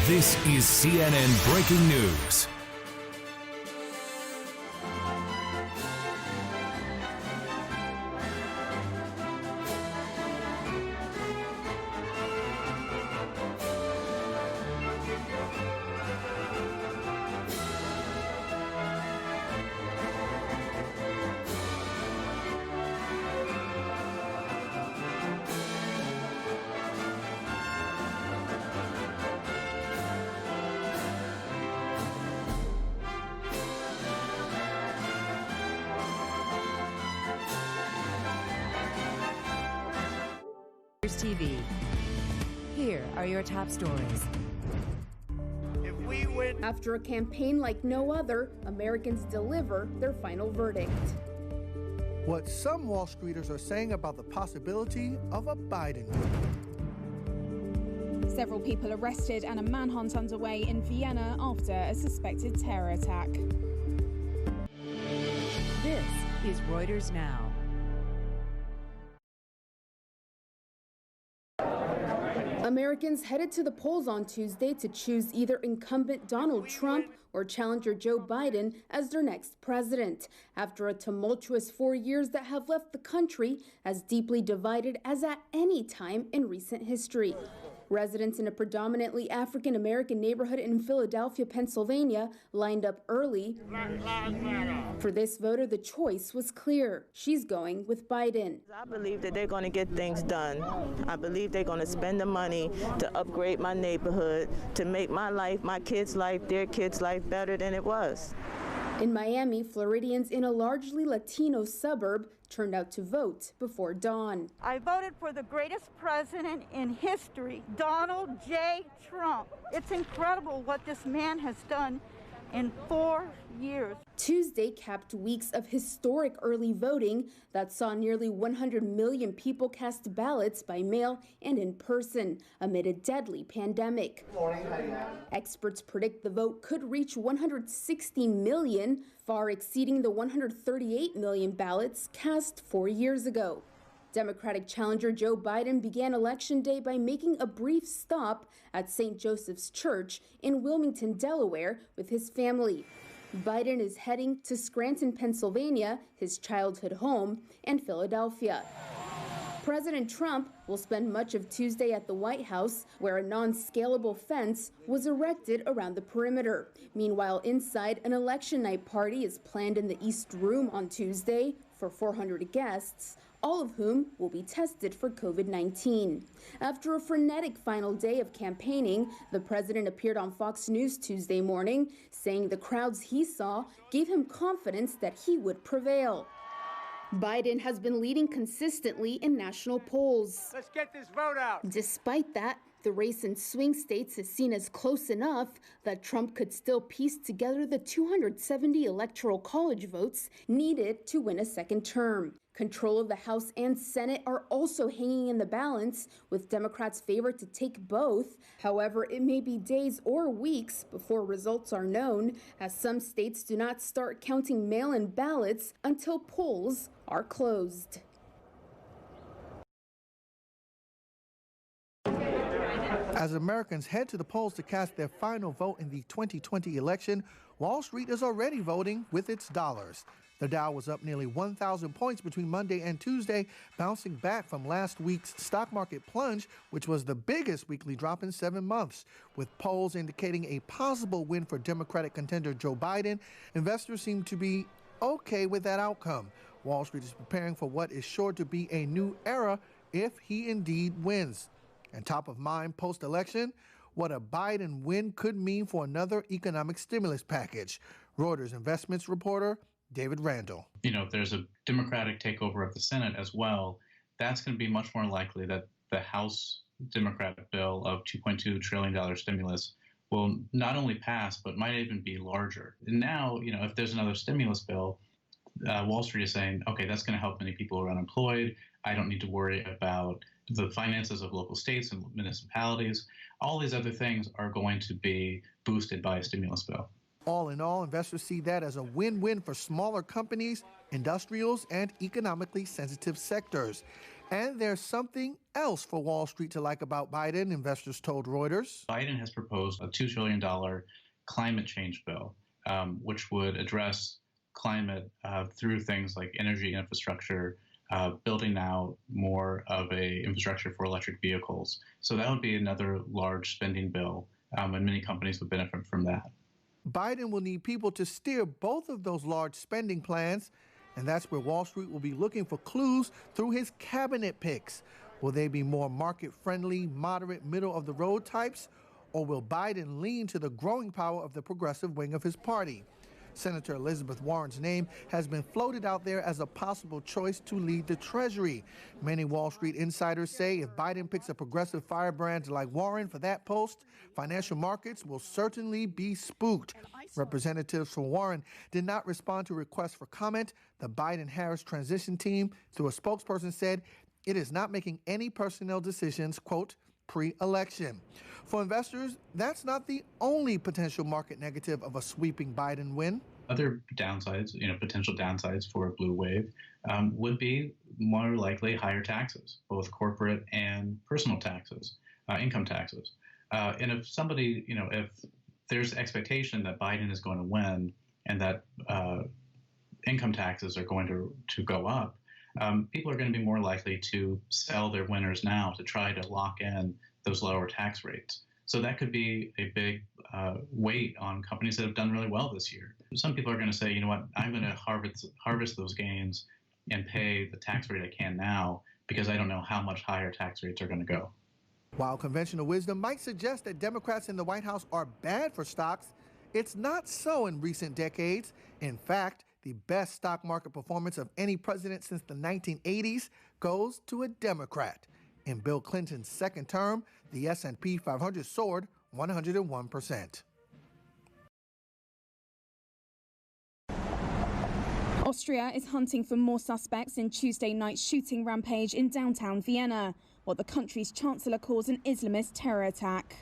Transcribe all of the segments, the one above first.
This is CNN Breaking News. TV. Here are your top stories. If we win. After a campaign like no other, Americans deliver their final verdict. What some Wall Streeters are saying about the possibility of a Biden win. Several people arrested and a manhunt underway in Vienna after a suspected terror attack. This is Reuters Now. Americans headed to the polls on Tuesday to choose either incumbent Donald Trump or challenger Joe Biden as their next president, after a tumultuous 4 years that have left the country as deeply divided as at any time in recent history. Residents in a predominantly African-American neighborhood in Philadelphia, Pennsylvania, lined up early. For this voter, the choice was clear. She's going with Biden. I believe that they're going to get things done. I believe they're going to spend the money to upgrade my neighborhood, to make my life, my kids' life, their kids' life better than it was. In Miami, Floridians in a largely Latino suburb turned out to vote before dawn. I voted for the greatest president in history, Donald J. Trump. It's incredible what this man has done in 4 years. Tuesday capped weeks of historic early voting that saw nearly 100 million people cast ballots by mail and in person amid a deadly pandemic. Experts predict the vote could reach 160 million, far exceeding the 138 million ballots cast 4 years ago. Democratic challenger Joe Biden began Election Day by making a brief stop at St. Joseph's Church in Wilmington, Delaware, with his family. Biden is heading to Scranton, Pennsylvania, his childhood home, and Philadelphia. President Trump will spend much of Tuesday at the White House, where a non-scalable fence was erected around the perimeter. Meanwhile, inside, an election night party is planned in the East Room on Tuesday for 400 guests, all of whom will be tested for COVID-19. After a frenetic final day of campaigning, the president appeared on Fox News Tuesday morning, saying the crowds he saw gave him confidence that he would prevail. Biden has been leading consistently in national polls. Let's get this vote out. Despite that, the race in swing states is seen as close enough that Trump could still piece together the 270 electoral college votes needed to win a second term. Control of the House and Senate are also hanging in the balance, with Democrats favored to take both. However, it may be days or weeks before results are known, as some states do not start counting mail-in ballots until polls are closed. As Americans head to the polls to cast their final vote in the 2020 election, Wall Street is already voting with its dollars. The Dow was up nearly 1,000 points between Monday and Tuesday, bouncing back from last week's stock market plunge, which was the biggest weekly drop in 7 months. With polls indicating a possible win for Democratic contender Joe Biden, investors seem to be okay with that outcome. Wall Street is preparing for what is sure to be a new era if he indeed wins. And top of mind post-election, what a Biden win could mean for another economic stimulus package. Reuters investments reporter David Randall. You know, if there's a Democratic takeover of the Senate as well, that's going to be much more likely that the House Democratic bill of $2.2 trillion stimulus will not only pass, but might even be larger. And now, you know, if there's another stimulus bill, Wall Street is saying, okay, that's going to help many people who are unemployed. I don't need to worry about the finances of local states and municipalities. All these other things are going to be boosted by a stimulus bill. All in all, investors see that as a win-win for smaller companies, industrials, and economically sensitive sectors. And there's something else for Wall Street to like about Biden, investors told Reuters. Biden has proposed a $2 trillion climate change bill, which would address climate through things like energy infrastructure, building out more of a infrastructure for electric vehicles. So that would be another large spending bill, and many companies would benefit from that. Biden will need people to steer both of those large spending plans, and that's where Wall Street will be looking for clues through his cabinet picks. Will they be more market-friendly, moderate, middle-of-the-road types, or will Biden lean to the growing power of the progressive wing of his party? Senator Elizabeth Warren's name has been floated out there as a possible choice to lead the Treasury. Many Wall Street insiders say if Biden picks a progressive firebrand like Warren for that post, financial markets will certainly be spooked. Representatives from Warren did not respond to requests for comment. The Biden-Harris transition team, through a spokesperson, said it is not making any personnel decisions, quote, pre-election. For investors, that's not the only potential market negative of a sweeping Biden win. Other downsides, potential downsides for a blue wave would be more likely higher taxes, both corporate and personal taxes, income taxes. And if somebody, if there's expectation that Biden is going to win and that income taxes are going to go up, people are going to be more likely to sell their winners now to try to lock in those lower tax rates. So that could be a big weight on companies that have done really well this year. Some people are going to say, you know what, I'm going to harvest those gains and pay the tax rate I can now because I don't know how much higher tax rates are going to go. While conventional wisdom might suggest that Democrats in the White House are bad for stocks, it's not so in recent decades. In fact, the best stock market performance of any president since the 1980s goes to a Democrat. In Bill Clinton's second term, the S&P 500 soared 101%. Austria is hunting for more suspects in Tuesday night's shooting rampage in downtown Vienna, what the country's chancellor calls an Islamist terror attack.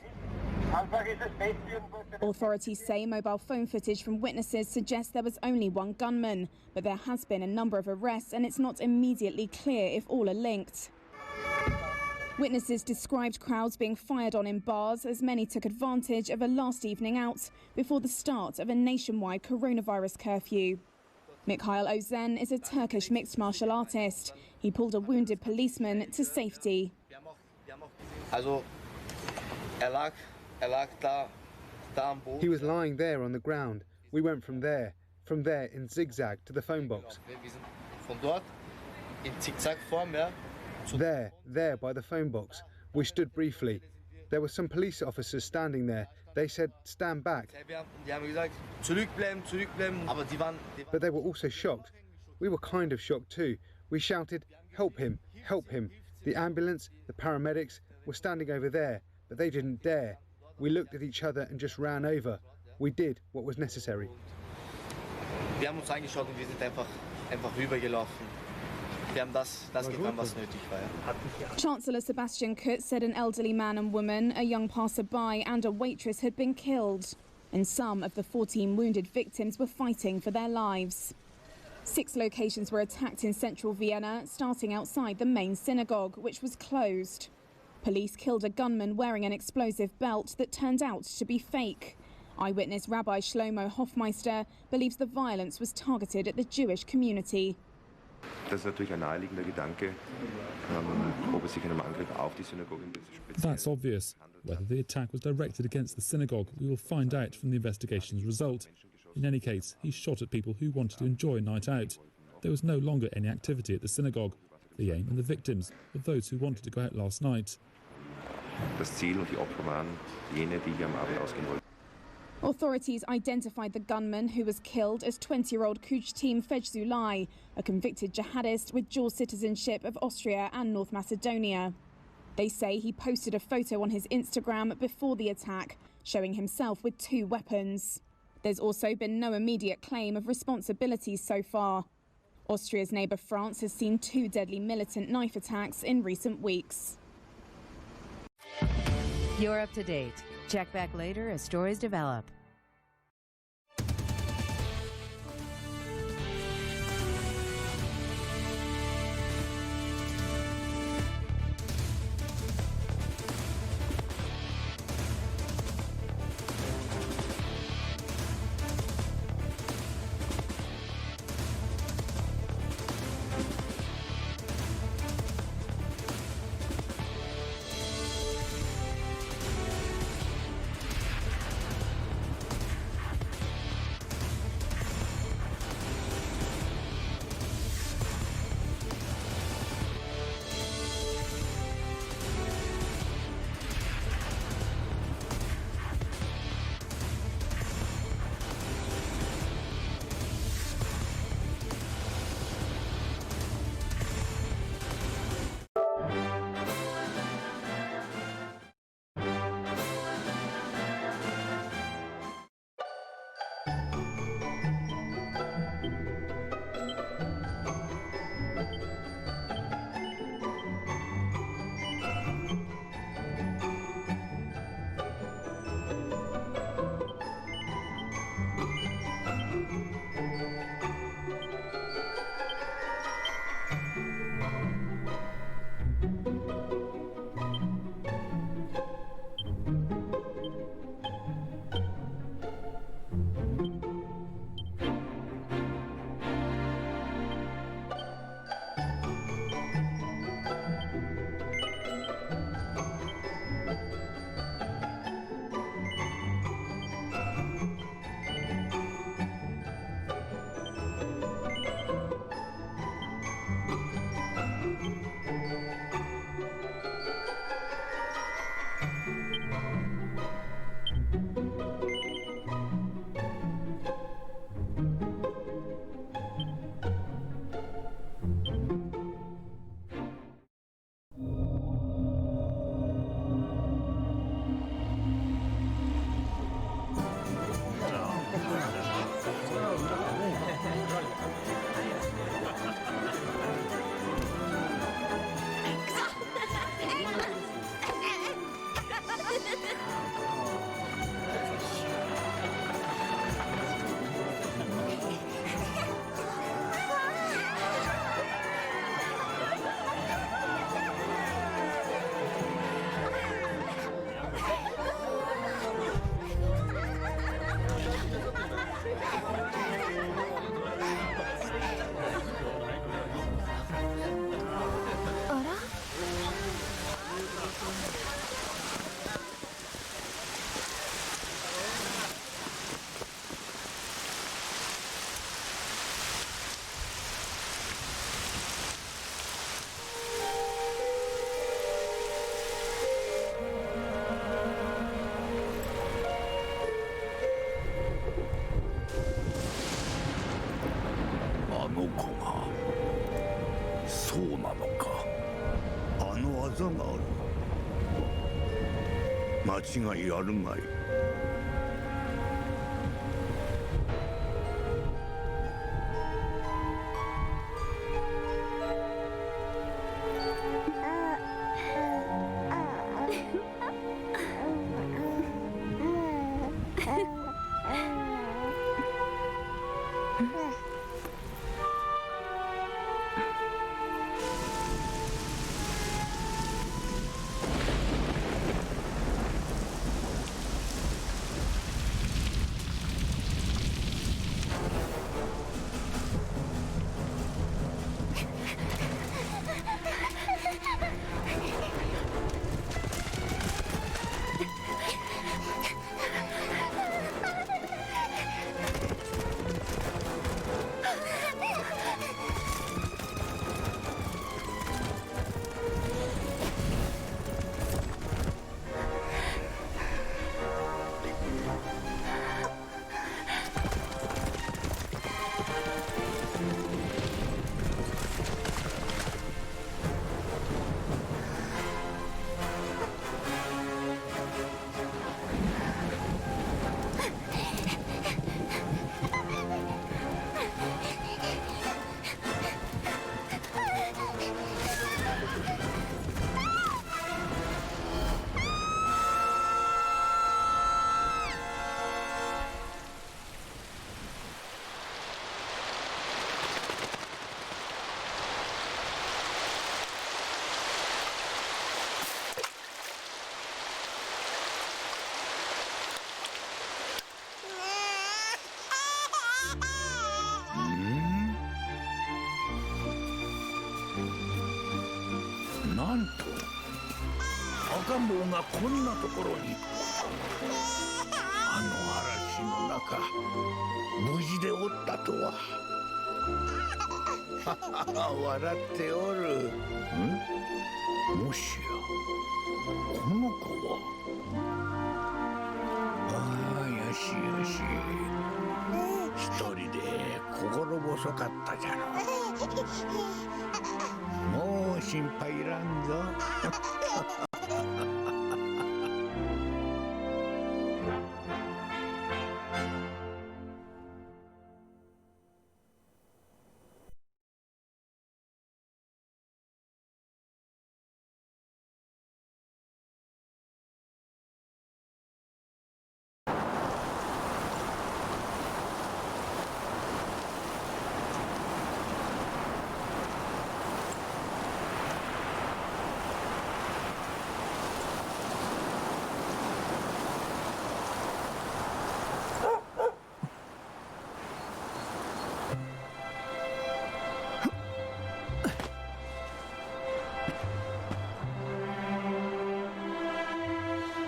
Authorities say mobile phone footage from witnesses suggests there was only one gunman, but there has been a number of arrests and it's not immediately clear if all are linked. Witnesses described crowds being fired on in bars as many took advantage of a last evening out before the start of a nationwide coronavirus curfew. Mikhail Ozen is a Turkish mixed martial artist. He pulled a wounded policeman to safety. He was lying there on the ground. We went from there in zigzag to the phone box. There by the phone box. We stood briefly. There were some police officers standing there. They said, stand back. But they were also shocked. We were kind of shocked too. We shouted, help him, help him. The ambulance, the paramedics were standing over there, but they didn't dare. We looked at each other and just ran over. We did what was necessary. Wir haben uns angeschaut und wir sind einfach rübergelaufen. Wir haben das getan, was nötig war. Chancellor Sebastian Kurz said an elderly man and woman, a young passerby and a waitress had been killed. And some of the 14 wounded victims were fighting for their lives. 6 locations were attacked in central Vienna, starting outside the main synagogue, which was closed. Police killed a gunman wearing an explosive belt that turned out to be fake. Eyewitness Rabbi Shlomo Hofmeister believes the violence was targeted at the Jewish community. Das ist natürlich ein naheliegender Gedanke, ob es sich in einem Angriff auf die Synagoge speziell. That's obvious. Whether the attack was directed against the synagogue, we will find out from the investigation's result. In any case, he shot at people who wanted to enjoy a night out. There was no longer any activity at the synagogue. The aim and the victims were those who wanted to go out last night. Das Ziel und die Opfer waren jene, die am Abend ausgehen wollten. Authorities identified the gunman who was killed as 20-year-old Kuchtim Fejzulai, a convicted jihadist with dual citizenship of Austria and North Macedonia. They say he posted a photo on his Instagram before the attack, showing himself with 2 weapons. There's also been no immediate claim of responsibility so far. Austria's neighbour France has seen 2 deadly militant knife attacks in recent weeks. You're up to date. Check back later as stories develop. 技がある。間違いあるまい。なんと赤ん坊がこんなところに。あの嵐の中無事でおったとは。笑っておる。もしやこの子は。ああ、よしよし。一人で心細かったじゃろ。もう心配いらんぞ。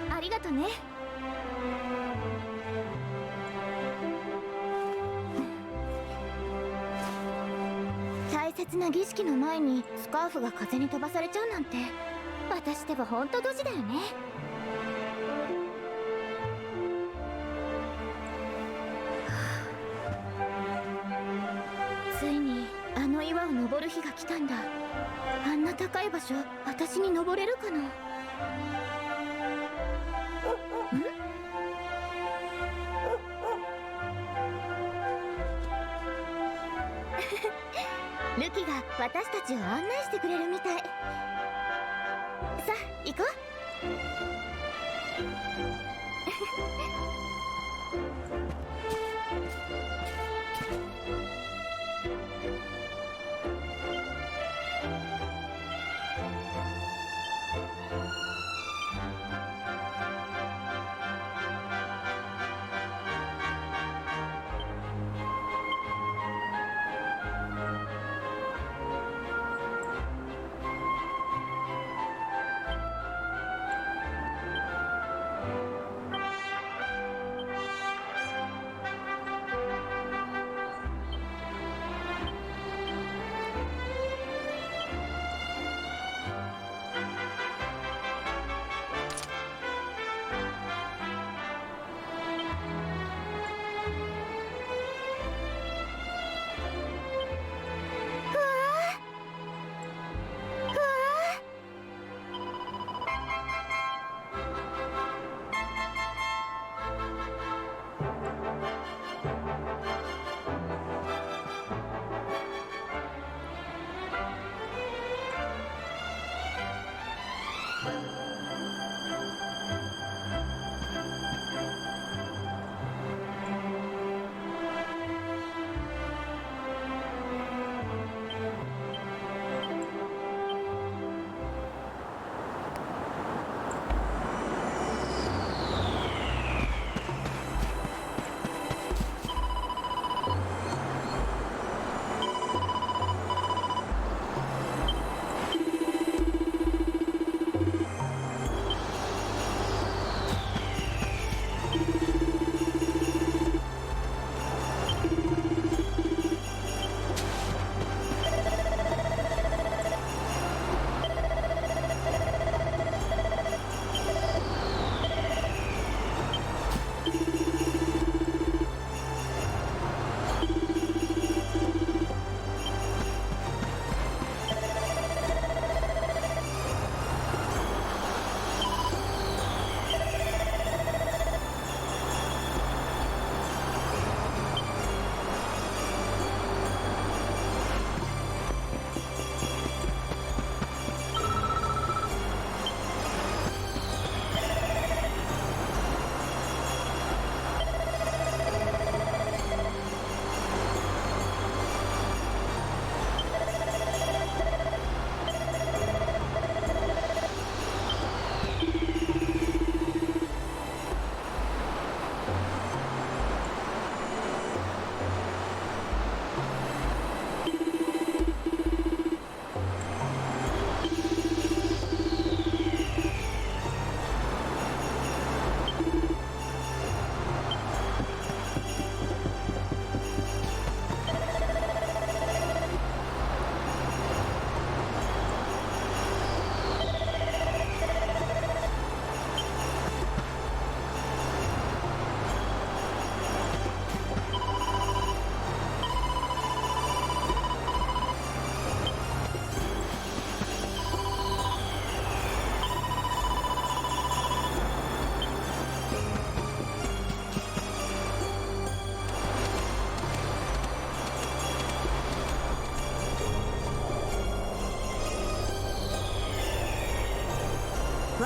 ありがとね。大切な儀式の前にスカーフが風に飛ばされちゃうなんて、私では本当ドジだよね。ついにあの岩を登る日が来たんだ。あんな高い場所、私に登れるかな。ルキが私たちを案内してくれるみたい。さあ行こう。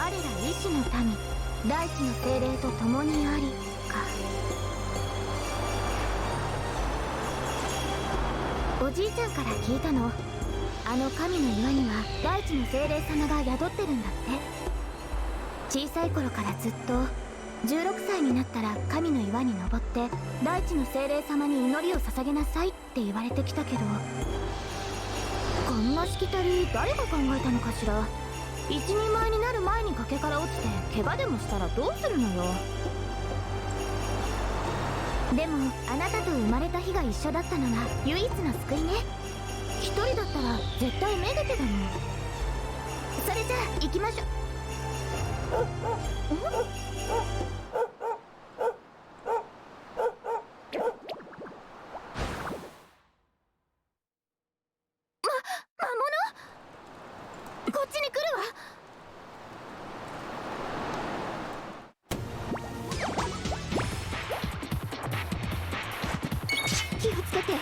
我ら医師の民、大地の精霊と共にありか。おじいちゃんから聞いたの。あの神の岩には大地の精霊様が宿ってるんだって。小さい頃からずっと16歳になったら神の岩に登って大地の精霊様に祈りを捧げなさいって言われてきたけど、こんなしきたり誰が考えたのかしら。一人前になる前に崖から落ちて怪我でもしたらどうするのよ。でもあなたと生まれた日が一緒だったのが唯一の救いね。一人だったら絶対めでてだもん。それじゃあ行きましょ。魔物？こっちに来るわ。気をつけて。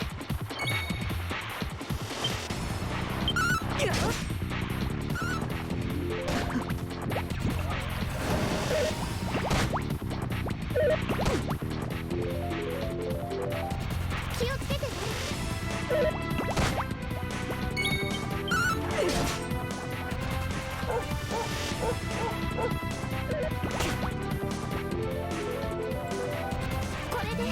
気をつけてね。これで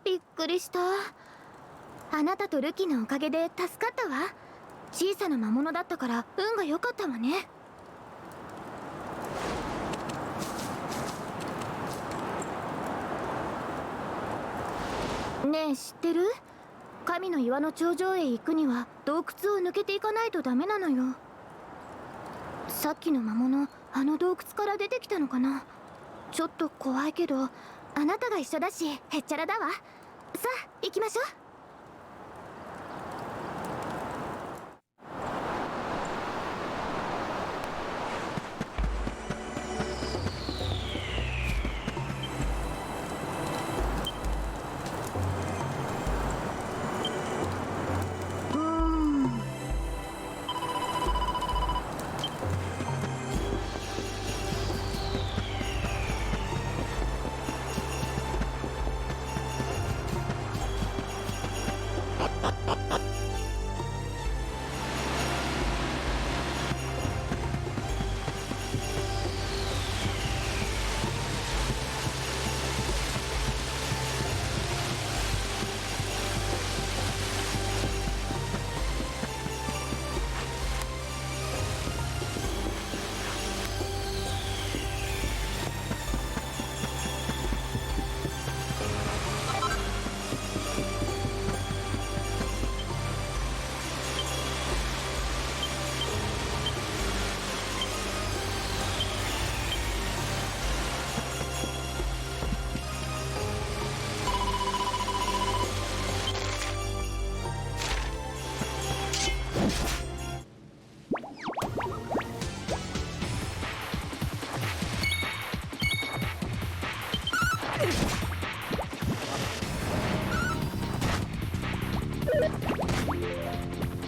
びっくりした。あなたとルキのおかげで助かったわ。小さな魔物だったから運が良かったわね。ねえ知ってる？神の岩の頂上へ行くには洞窟を抜けていかないとダメなのよ。さっきの魔物、あの洞窟から出てきたのかな。ちょっと怖いけど、あなたが一緒だしへっちゃらだわ。さあ行きましょう。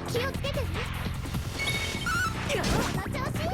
気をつけてね。この調子。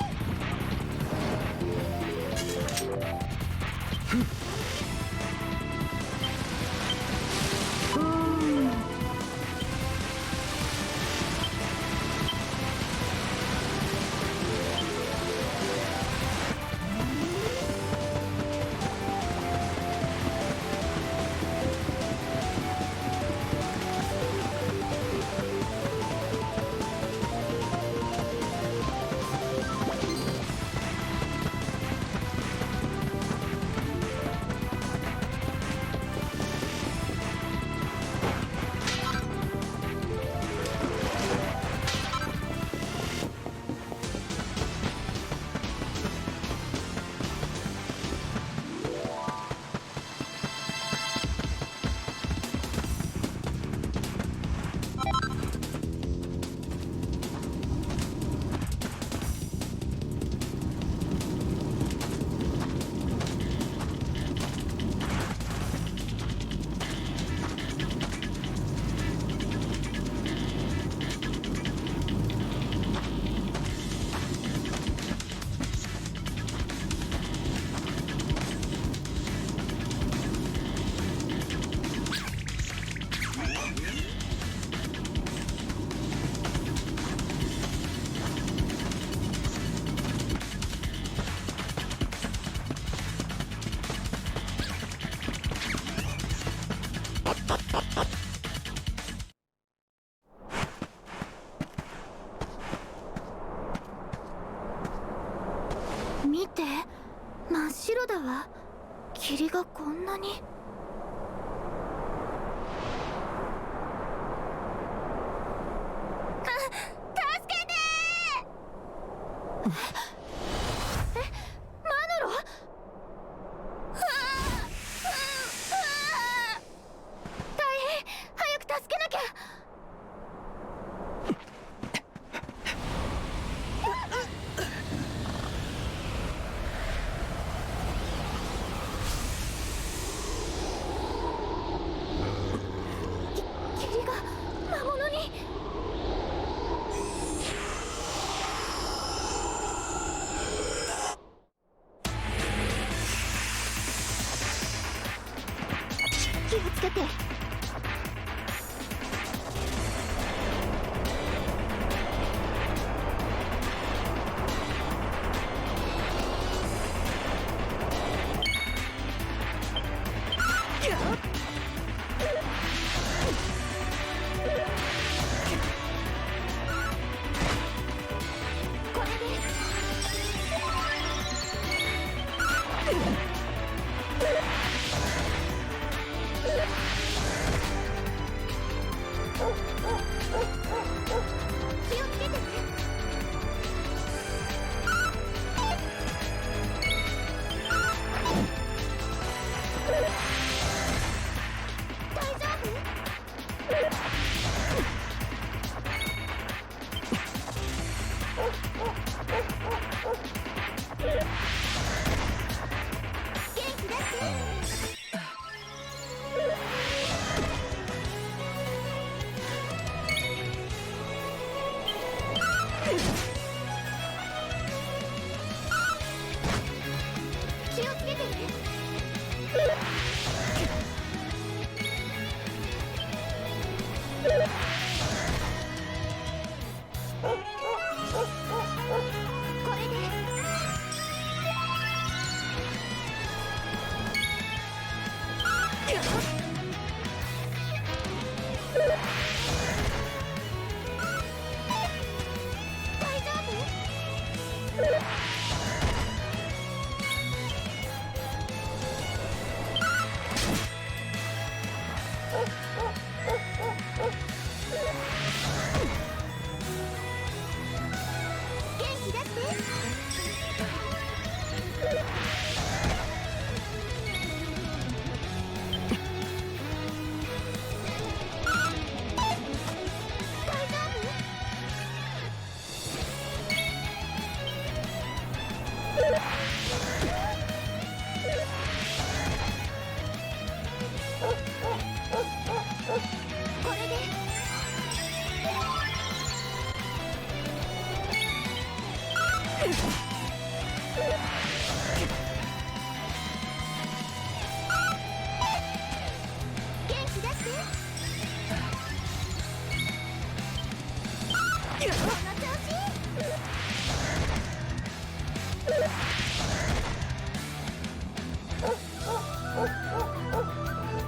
て、真っ白だわ。霧がこんなに。助けてー。マノロ？大変、早く助けなきゃ。霧が魔物に。気をつけて。これで。気をつけてね。大丈夫？元気出して。気をつけてね。これで。大丈夫？元気出して。大丈夫？これで。元気出して。この調子。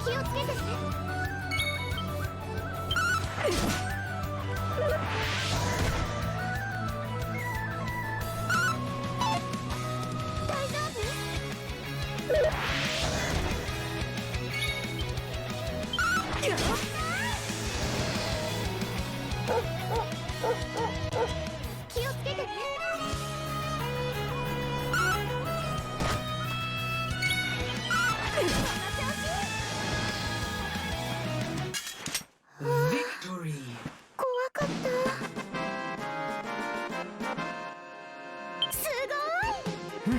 気をつけてね。大丈夫？気をつけてね。この調子。怖かった。すごい。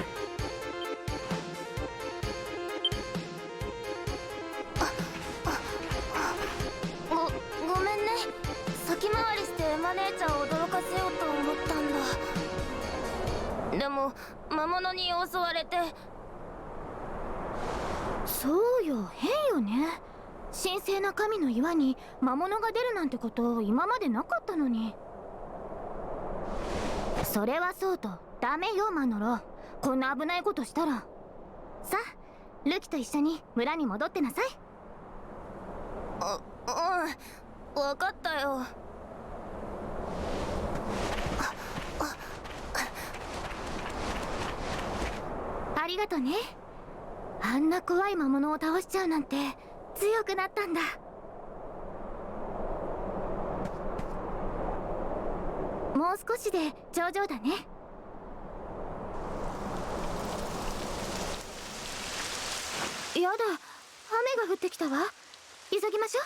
ごめんね。先回りしてマネーちゃんを驚かせようと思ったんだ。でも魔物に襲われて。そうよ、変よね。神聖な神の岩に魔物が出るなんてこと今までなかったのに。それはそうとダメよマノロ。こんな危ないことしたら。さあルキと一緒に村に戻ってなさい。分かったよ。りがとね。あんな怖い魔物を倒しちゃうなんて強くなったんだ。もう少しで頂上だね。やだ、雨が降ってきたわ。急ぎましょう。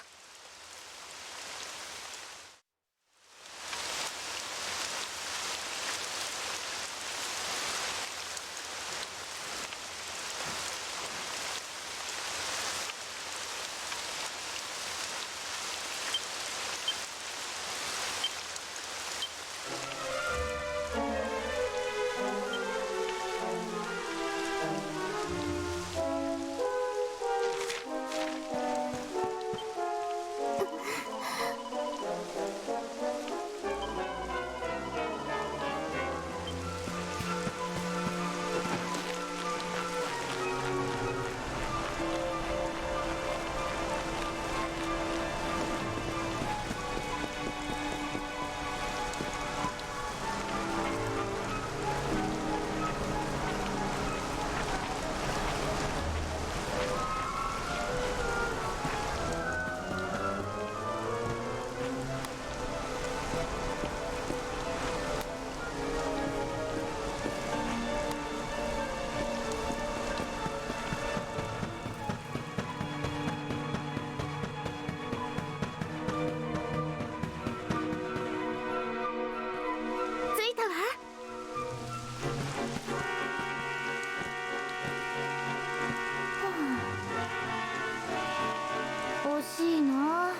惜しいな。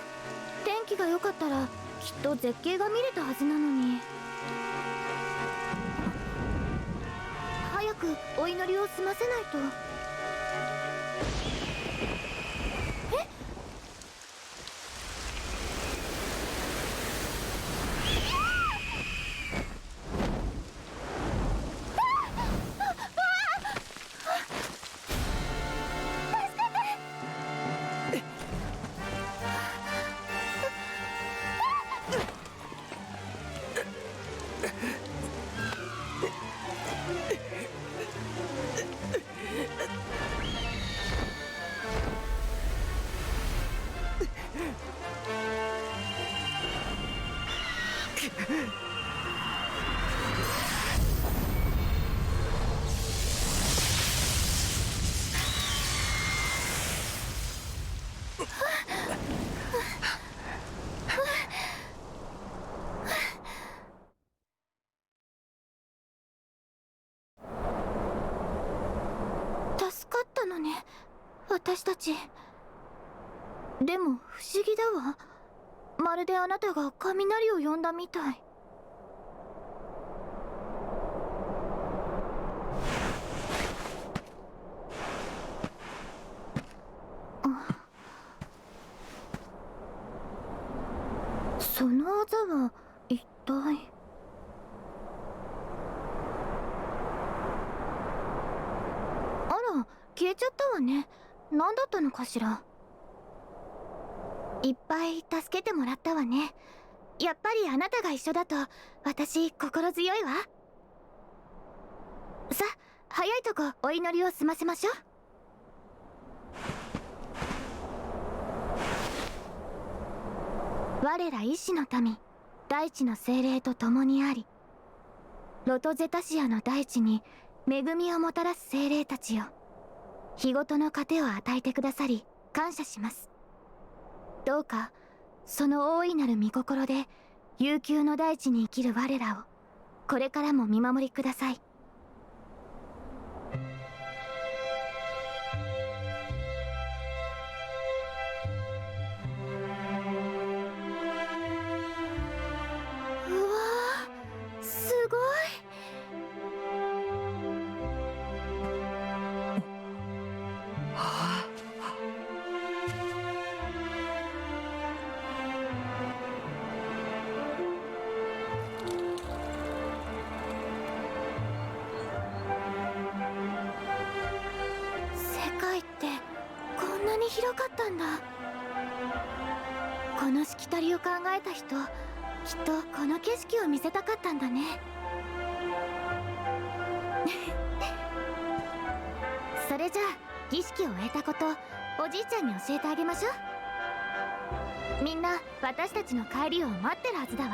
天気が良かったらきっと絶景が見れたはずなのに。早くお祈りを済ませないと。助かったのね、私たち。でも不思議だわ。まるであなたが雷を呼んだみたい。その技は一体。あら、消えちゃったわね。何だったのかしら。いっぱい助けてもらったわね。やっぱりあなたが一緒だと私心強いわ。さあ、早いとこお祈りを済ませましょう。我ら医師の民、大地の精霊と共にあり、ロトゼタシアの大地に恵みをもたらす精霊たちよ、日ごとの糧を与えてくださり感謝します。どうかその大いなる御心で悠久の大地に生きる我らをこれからも見守りください。うわー、すごい。世界ってこんなに広かったんだ。このしきたりを考えた人、きっとこの景色を見せたかったんだね。れじゃあ儀式を終えたことおじいちゃんに教えてあげましょう。みんな私たちの帰りを待ってるはずだわ。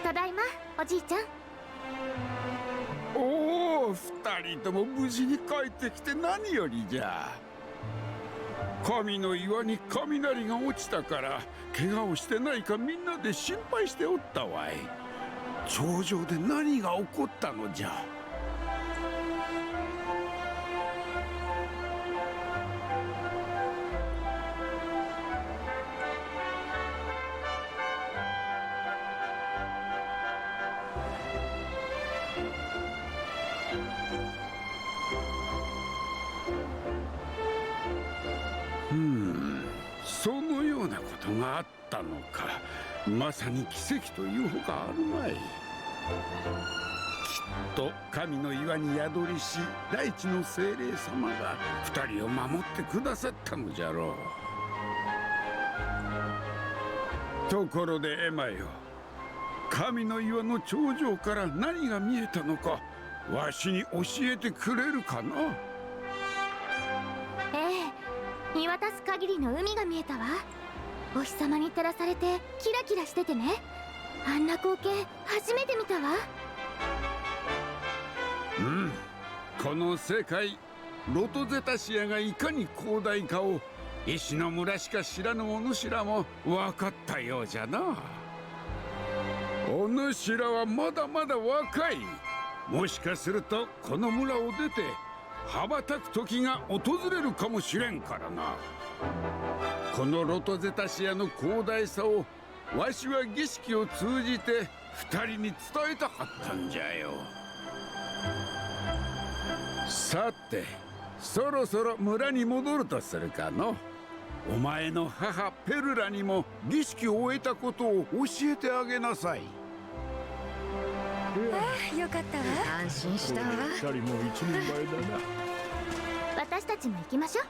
ただいまおじいちゃん。おお、二人とも無事に帰ってきて何よりじゃ。神の岩に雷が落ちたから怪我をしてないかみんなで心配しておったわい。頂上で何が起こったのじゃ。そのようなことがあったのか。まさに奇跡というほかあるまい。きっと神の岩に宿りし大地の精霊様が二人を守ってくださったのじゃろう。ところでエマよ、神の岩の頂上から何が見えたのかわしに教えてくれるかな。見渡す限りの海が見えたわ。お日様に照らされてキラキラしててね、あんな光景初めて見たわ。この世界ロトゼタシアがいかに広大かを石の村しか知らぬお主らも分かったようじゃな。お主らはまだまだ若い。もしかするとこの村を出て羽ばたく時が訪れるかもしれんからな。このロトゼタシアの広大さをわしは儀式を通じて二人に伝えたかったんじゃよ。さてそろそろ村に戻るとするかの。お前の母ペルラにも儀式を終えたことを教えてあげなさい。ああ、よかったわ。安心したわ。二人も一人前だな。私たちも行きましょう。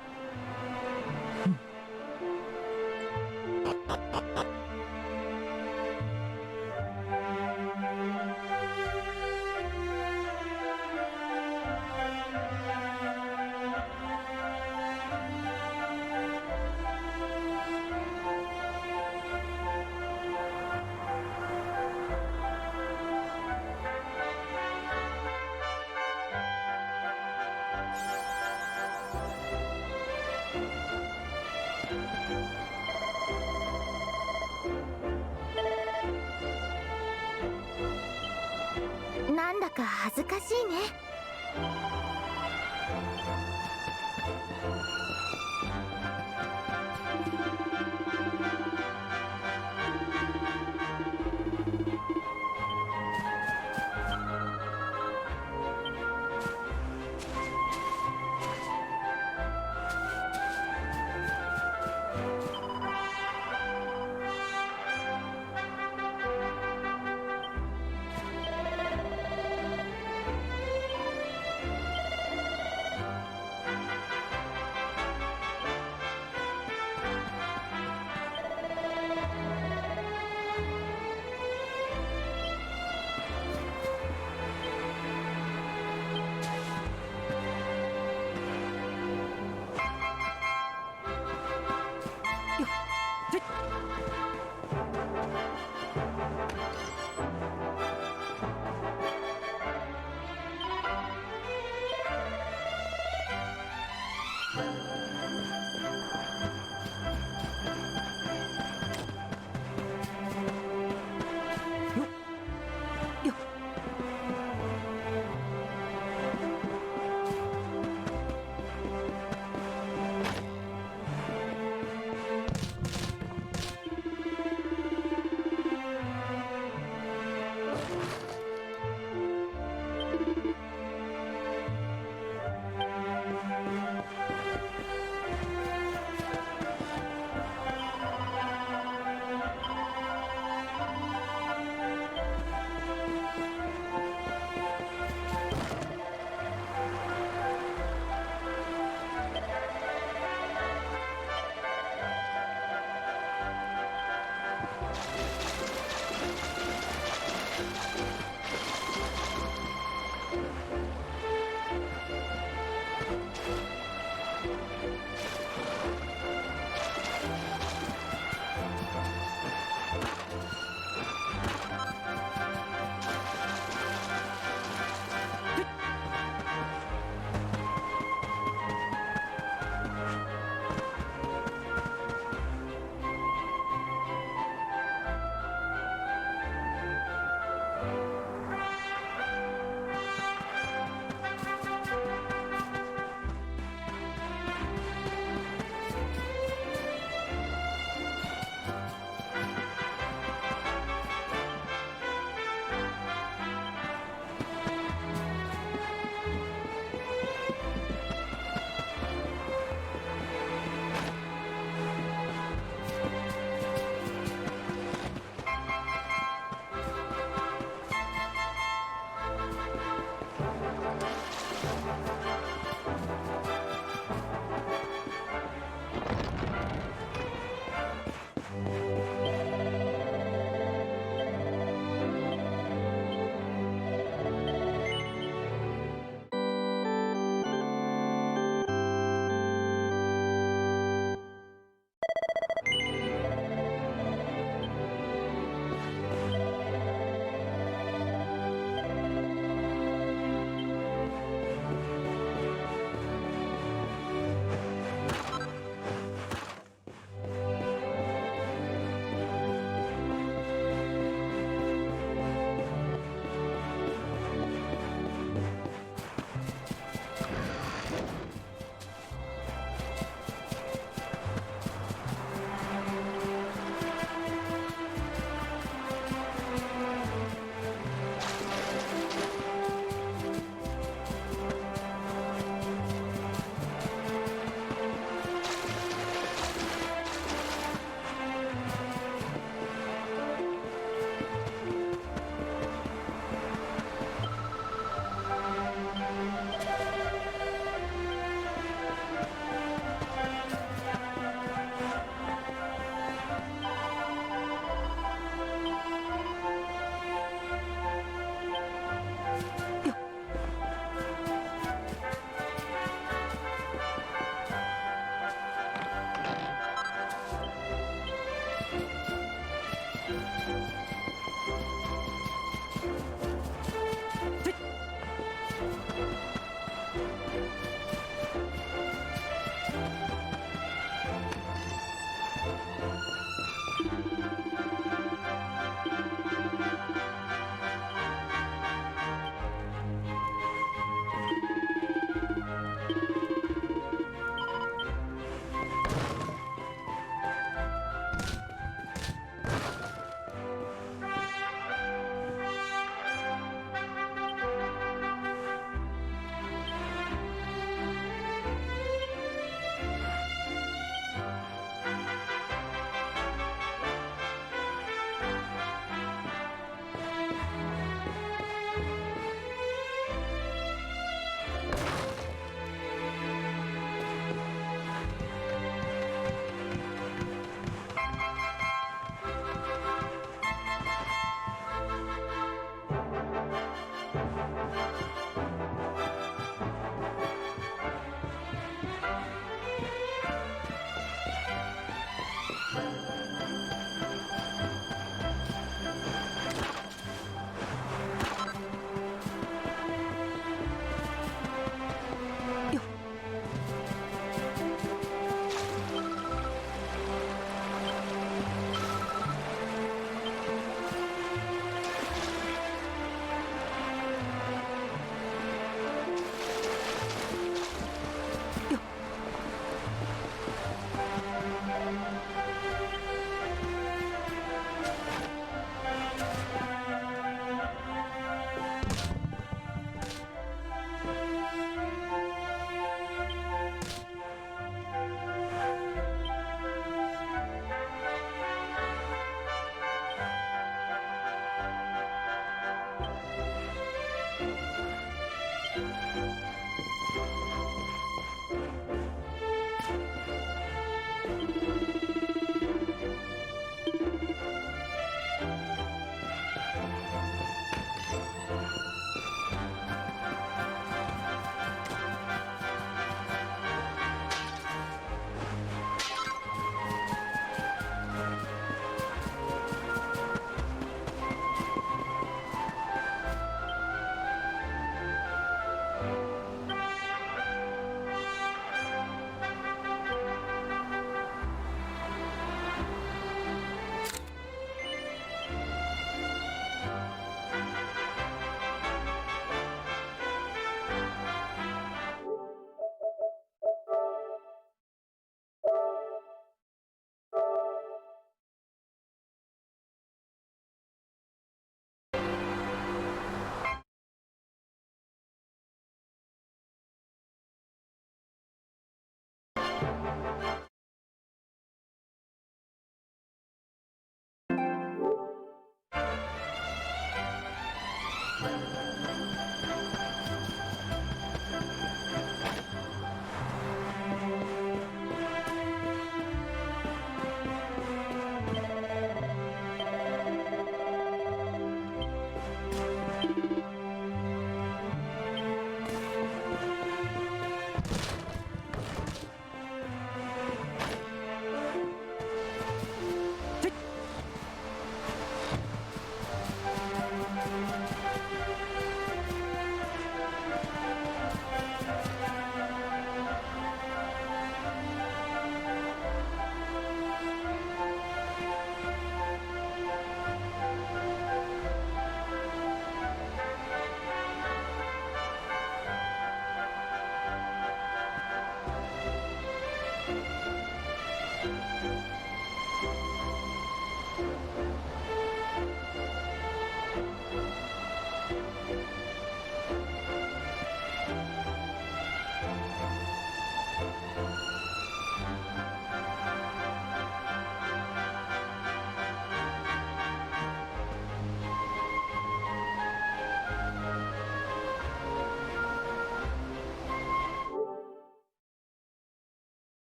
なんだか恥ずかしいね。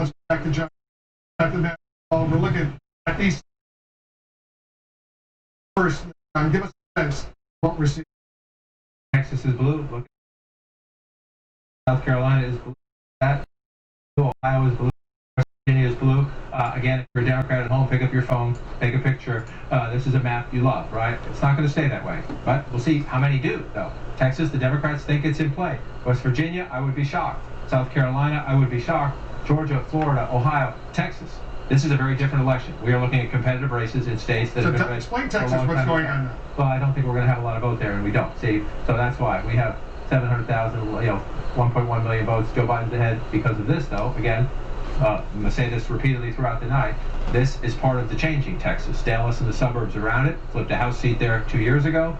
let's go back to John. We're looking at these first. Give us a sense of what we're seeing. Texas is blue. Look. South Carolina is blue. Ohio is blue. Virginia is blue. Again, if you're a Democrat at home, pick up your phone, take a picture. This is a map you love, right? It's not going to stay that way, but we'll see how many do, though. Texas, the Democrats think it's in play. West Virginia, I would be shocked. South Carolina, I would be shocked. Georgia, Florida, Ohio, Texas. This is a very different election. We are looking at competitive races in states that have been explain Texas, what's going on now. Well, I don't think we're going to have a lot of vote there, and we don't. See, so that's why we have 700,000, 1.1 million votes. Joe Biden's ahead because of this, though. Again, I'm going to say this repeatedly throughout the night. This is part of the changing Texas. Dallas and the suburbs around it flipped a House seat there 2 years ago.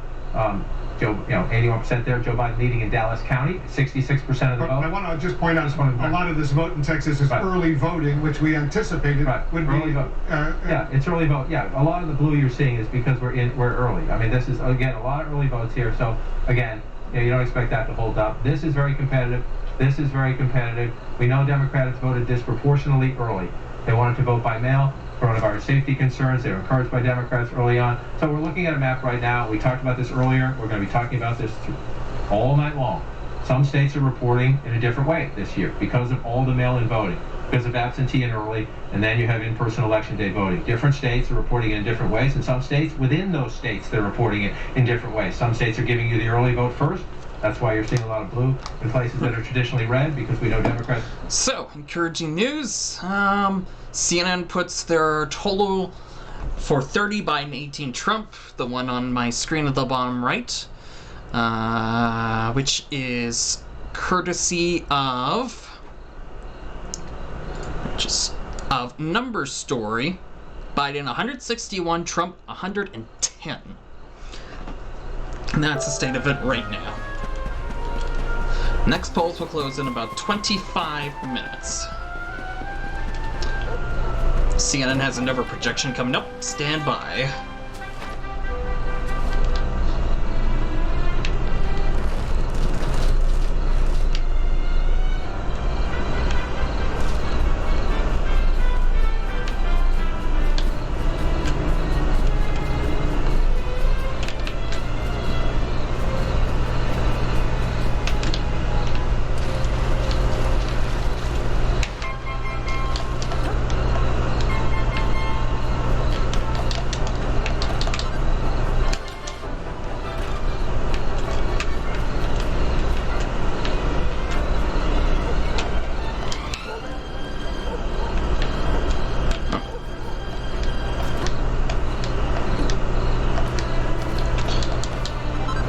81% there. Joe Biden leading in Dallas County, 66% of the vote. I want to just point out a lot of this vote in Texas is early voting, which we anticipated would early be. Vote. Yeah, it's early vote. Yeah, a lot of the blue you're seeing is because we're early. I mean, this is again a lot of early votes here. So again, you don't expect that to hold up. This is very competitive. This is very competitive. We know Democrats voted disproportionately early. They wanted to vote by mail. Coronavirus safety concerns. They were encouraged by Democrats early on. So we're looking at a map right now. We talked about this earlier. We're going to be talking about this all night long. Some states are reporting in a different way this year because of all the mail-in voting, because of absentee and early, and then you have in-person election day voting. Different states are reporting it in different ways, and some states, within those states, they're reporting it in different ways. Some states are giving you the early vote first. That's why you're seeing a lot of blue in places that are traditionally red, because we know Democrats. So, encouraging news. CNN puts their total for 30 Biden, 18 Trump, the one on my screen at the bottom right, which is courtesy of Numbers Story. Biden 161, Trump 110. And that's the state of it right now. Next polls will close in about 25 minutes. CNN has another projection coming up. Stand by.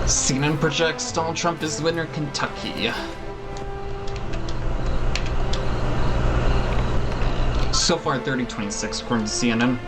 CNN projects Donald Trump is the winner in Kentucky. So far 30-26 according to CNN.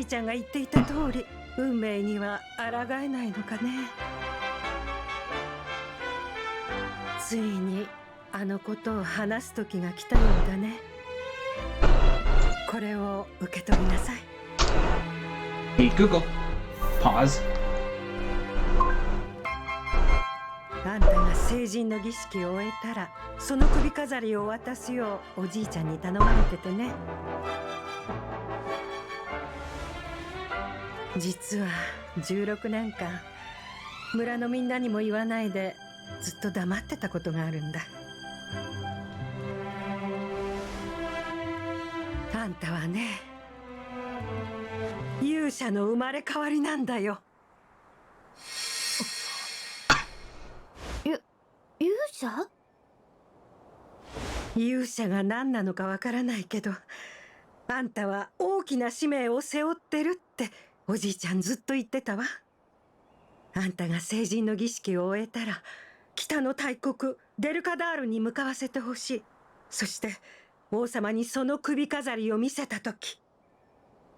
ちゃんが言っていた通り、運命には抗えないのかね。ついにあのことを話す時が来たようだね。これを受け取りなさい。Hey Google, pause. あんたが成人の儀式を終えたら、その首飾りを渡すようおじいちゃんに頼まれててね。実は16年間村のみんなにも言わないでずっと黙ってたことがあるんだ。あんたはね、勇者の生まれ変わりなんだよ。勇者？勇者が何なのかわからないけど、あんたは大きな使命を背負ってるっておじいちゃんずっと言ってたわ。あんたが成人の儀式を終えたら北の大国デルカダールに向かわせてほしい。そして王様にその首飾りを見せたとき、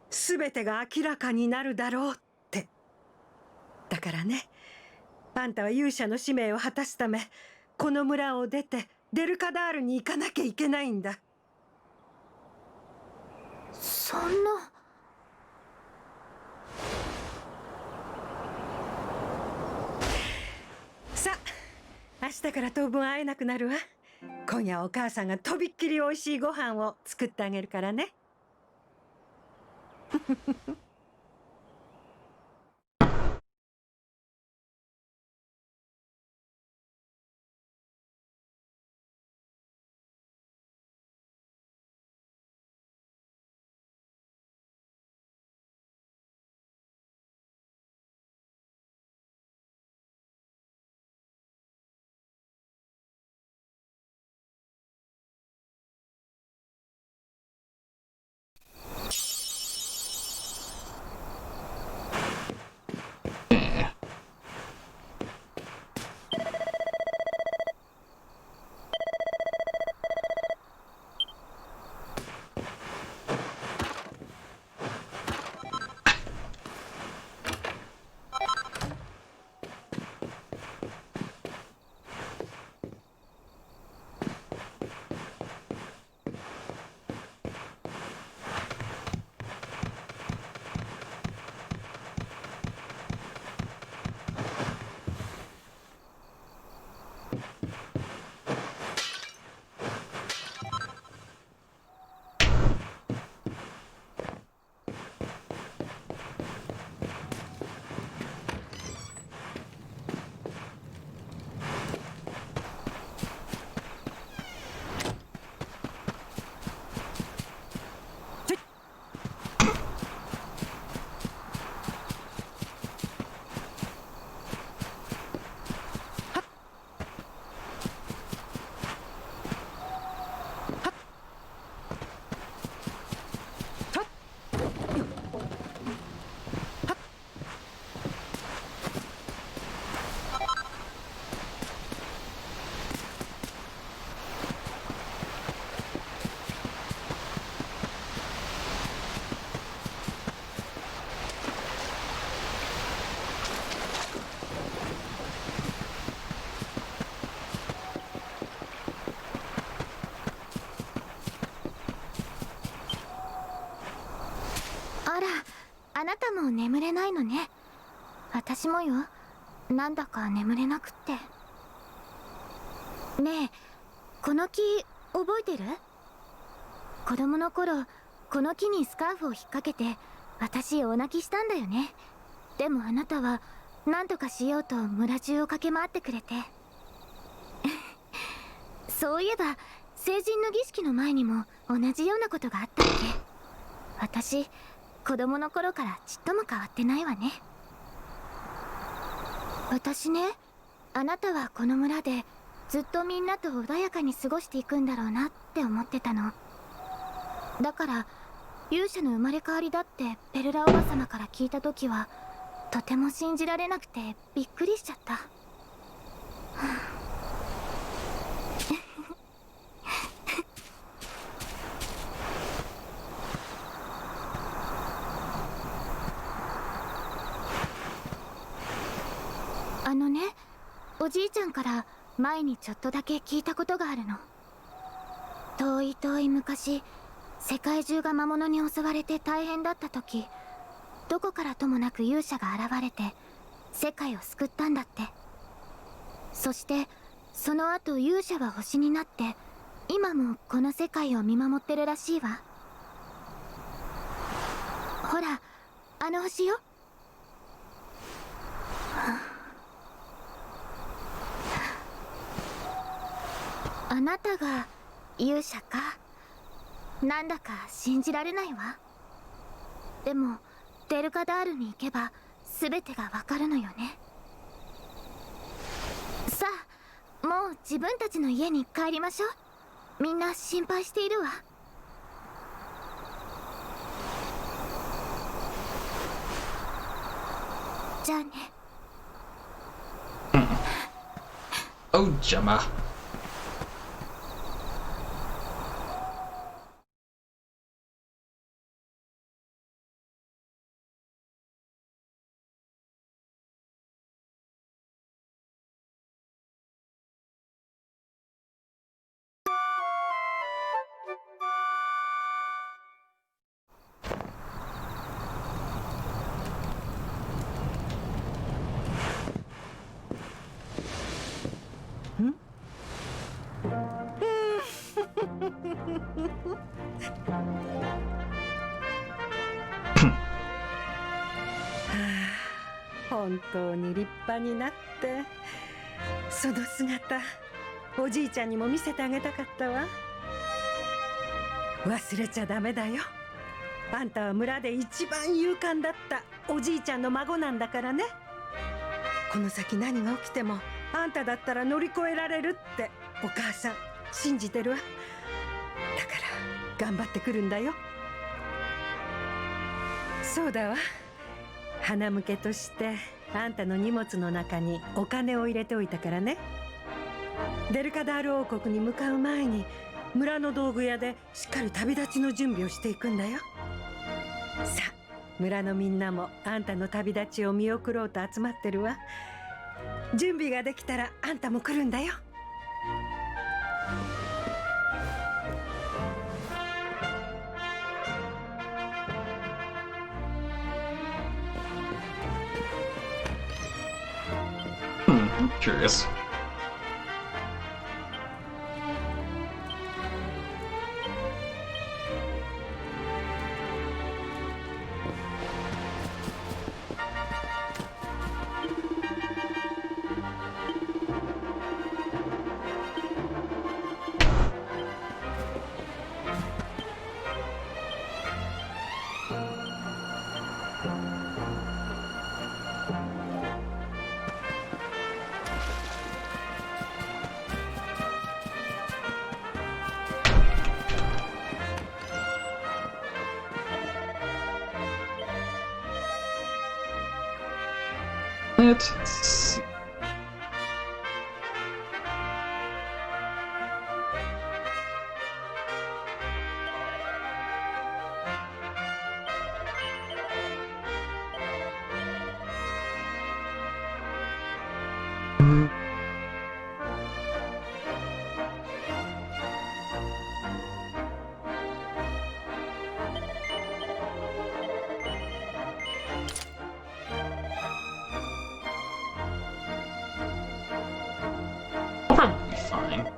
全てが明らかになるだろうって。だからね、あんたは勇者の使命を果たすためこの村を出てデルカダールに行かなきゃいけないんだ。そんな。さあ、明日から当分会えなくなるわ。今夜お母さんがとびっきりおいしいご飯を作ってあげるからね。あなたも眠れないのね。私もよ。なんだか眠れなくって。ねえ、この木覚えてる？子供の頃この木にスカーフを引っ掛けて私大泣きしたんだよね。でもあなたは何とかしようと村中を駆け回ってくれてそういえば成人の儀式の前にも同じようなことがあったっけ。私子供の頃からちっとも変わってないわね。私ね、あなたはこの村でずっとみんなと穏やかに過ごしていくんだろうなって思ってたの。だから勇者の生まれ変わりだってペルラおばさまから聞いた時はとても信じられなくてびっくりしちゃったおじいちゃんから前にちょっとだけ聞いたことがあるの。遠い遠い昔、世界中が魔物に襲われて大変だった時、どこからともなく勇者が現れて世界を救ったんだって。そしてその後勇者は星になって今もこの世界を見守ってるらしいわ。ほら、あの星よ。あなたが勇者か。なんだか信じられないわ。でもデルカダールに行けば全てがわかるのよね。さあ、もう自分たちの家に帰りましょう。みんな心配しているわ。じゃあね。お邪魔。本当に立派になって、その姿おじいちゃんにも見せてあげたかったわ。忘れちゃダメだよ。あんたは村で一番勇敢だったおじいちゃんの孫なんだからね。この先何が起きてもあんただったら乗り越えられるってお母さん信じてるわ。だから頑張ってくるんだよ。そうだわ、花向けとしてあんたの荷物の中にお金を入れておいたからね。デルカダール王国に向かう前に村の道具屋でしっかり旅立ちの準備をしていくんだよ。さあ、村のみんなもあんたの旅立ちを見送ろうと集まってるわ。準備ができたらあんたも来るんだよ。I'm curious. Let's see. Probably fine.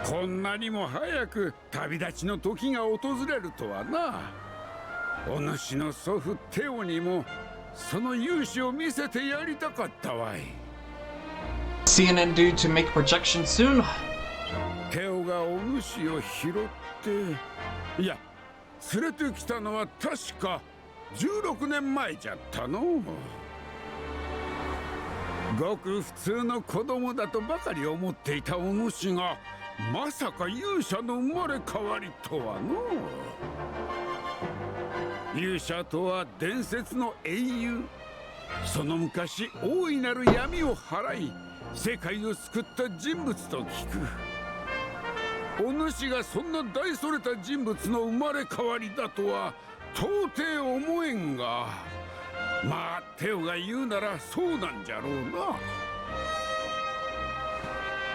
こんなにも早く旅立ちの時が訪れるとはな。お主の祖父テオにもその勇姿を見せてやりたかったわい。 CNN due to make projection soon. テオがお主を拾って、いや連れてきたのは確か16年前じゃったの。ごく普通の子供だとばかり思っていたお主がまさか勇者の生まれ変わりとはの。勇者とは伝説の英雄。その昔大いなる闇を払い世界を救った人物と聞く。お主がそんな大それた人物の生まれ変わりだとは到底思えんが、まあテオが言うならそうなんじゃろうな。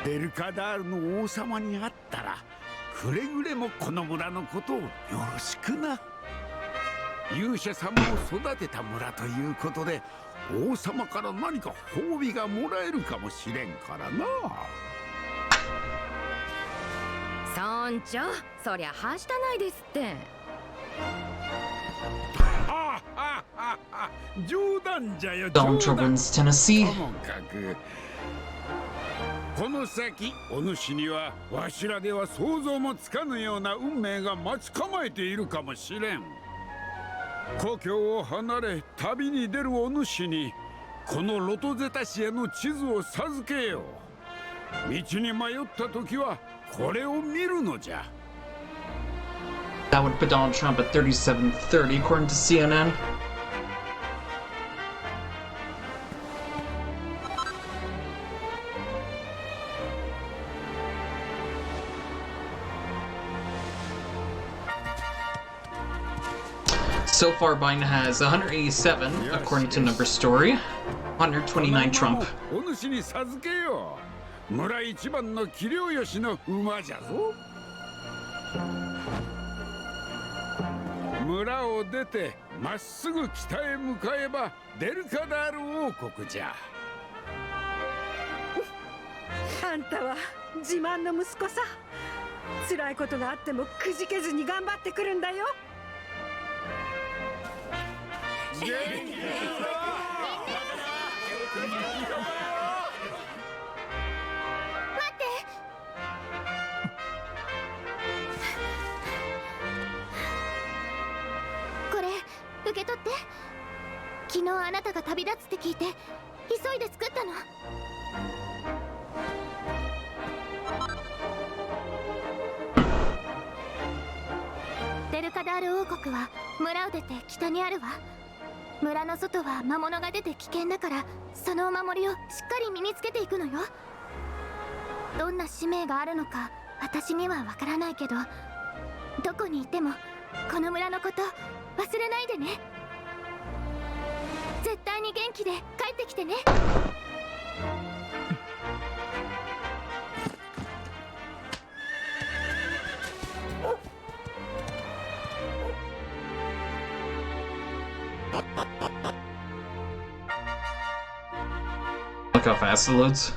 デルカダールの王様に会ったらくれぐれもこの村のことをよろしくな。勇者様を育てた村ということで王様から何か褒美がもらえるかもしれんからな。村長、そりゃはしたないですって。冗談じゃよ。 Downturns Tennessee. ともかくこの先お主にはわしらでは想像もつかぬような運命が待ち構えているかもしれん。故郷を離れ旅に出るお主にこのロトゼタ市への地図を授けよう。道に迷った時はこれを見るのじゃ。 That would put Donald Trump at 3730 according to CNN. So far, Biden has 187 according to Number Story, 129 Trump. お主に授けよう。村一番の器量よしの馬じゃぞ。村を出てまっすぐ北へ向かえばデルカダール王国じゃ。あんたは自慢の息子さ。辛いことがあってもくじけずに頑張ってくるんだよ。元気だぞ。受け取って。昨日あなたが旅立つって聞いて急いで作ったの。デルカダール王国は村を出て北にあるわ。村の外は魔物が出て危険だから、そのお守りをしっかり身につけていくのよ。どんな使命があるのか私にはわからないけど、どこにいてもこの村のこと忘れないでね。絶対に元気で帰ってきてね。Look how fast it loads.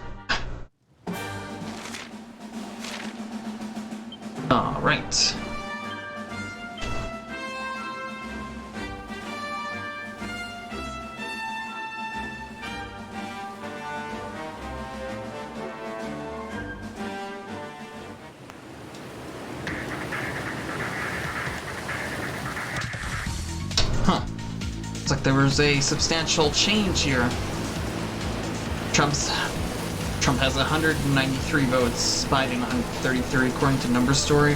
Alright. Huh. Looks like there was a substantial change here. Trump has 193 votes, Biden 133 according to Number Story.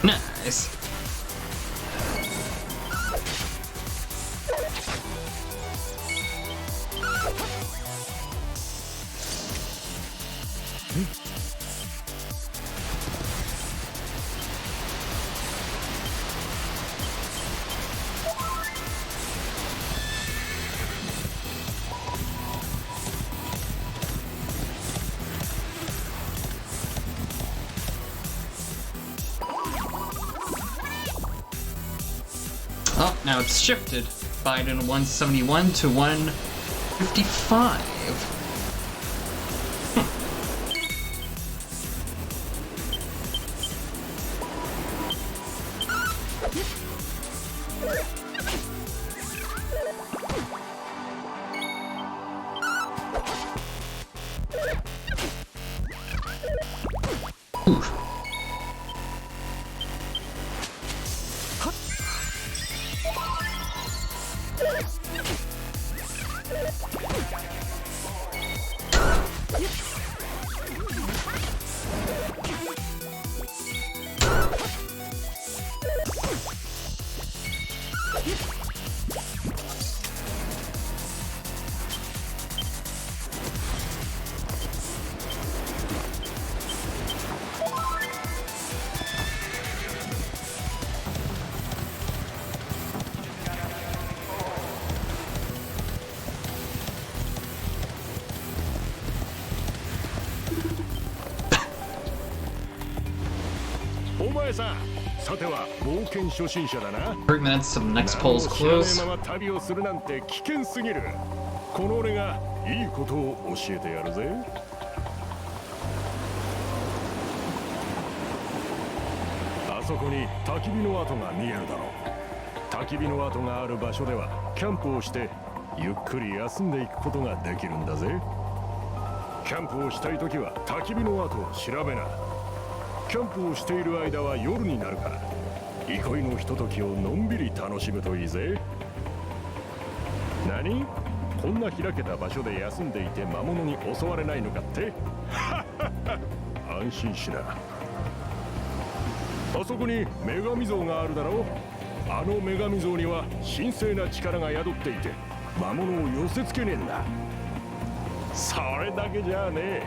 Nice. Oh, now it's shifted. Biden 171 to 155. Minutes to the next poll's close. この俺がいいことを教えてやるぜ。あそこに焚き火の跡が見えるだろう。焚き火の跡がある場所ではキャンプをしてゆっくり休んでいくことができるんだぜ。キャンプをしたいときは焚き火の跡を調べな。キャンプをしている間は夜になるから憩いのひとときをのんびり楽しむといいぜ。何？こんな開けた場所で休んでいて魔物に襲われないのかって？安心しな。あそこに女神像があるだろう。あの女神像には神聖な力が宿っていて魔物を寄せつけねえんだ。それだけじゃねえ。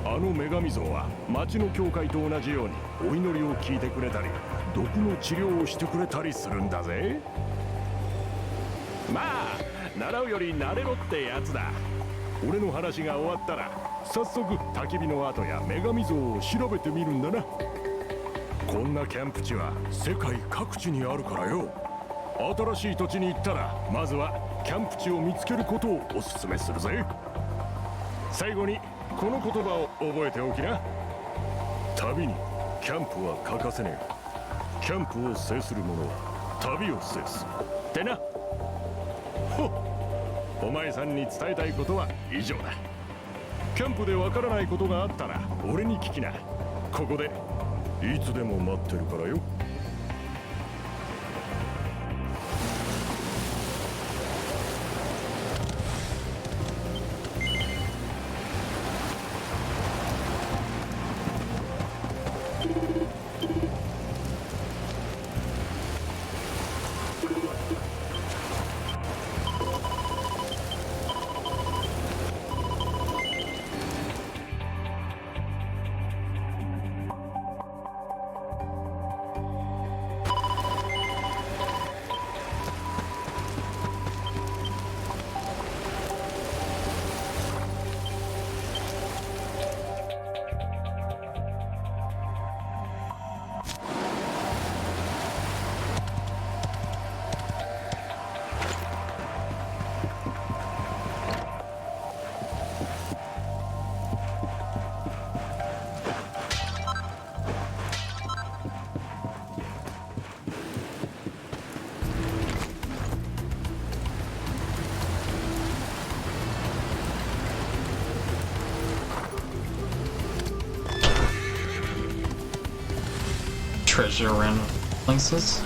あの女神像は町の教会と同じようにお祈りを聞いてくれたり毒の治療をしてくれたりするんだぜ。まあ習うより慣れろってやつだ。俺の話が終わったら早速焚き火の跡や女神像を調べてみるんだな。こんなキャンプ地は世界各地にあるからよ。新しい土地に行ったらまずはキャンプ地を見つけることをおすすめするぜ。最後にこの言葉を覚えておきな。旅にキャンプは欠かせねえ。キャンプを制する者は旅を制すってな。お前さんに伝えたいことは以上だ。キャンプでわからないことがあったら俺に聞きな。ここでいつでも待ってるからよ。Treasure in places.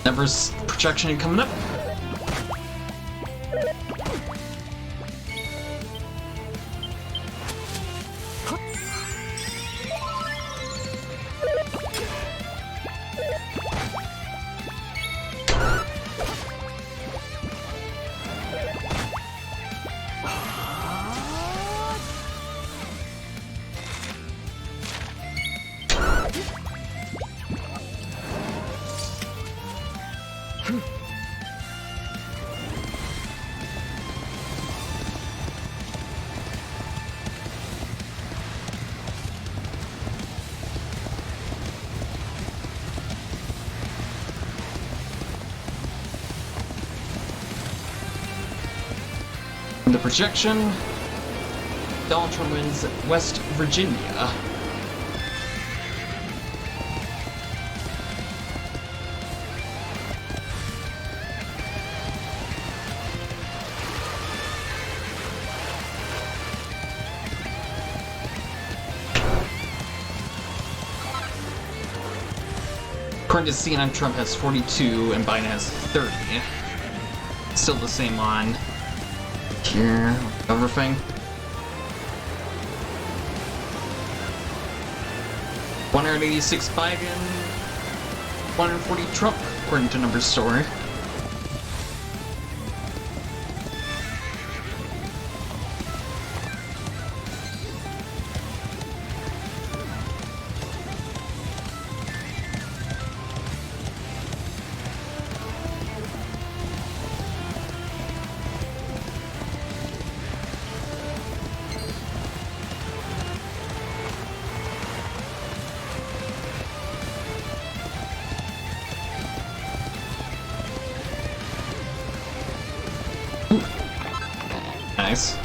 Never's projection coming up. The projection, Donald Trump wins West Virginia. According to CNN, Trump has 42 and Biden has 30. Still the same line. Here, everything. 186 Biden, 140 Trump, according to Numbers Story. Nice.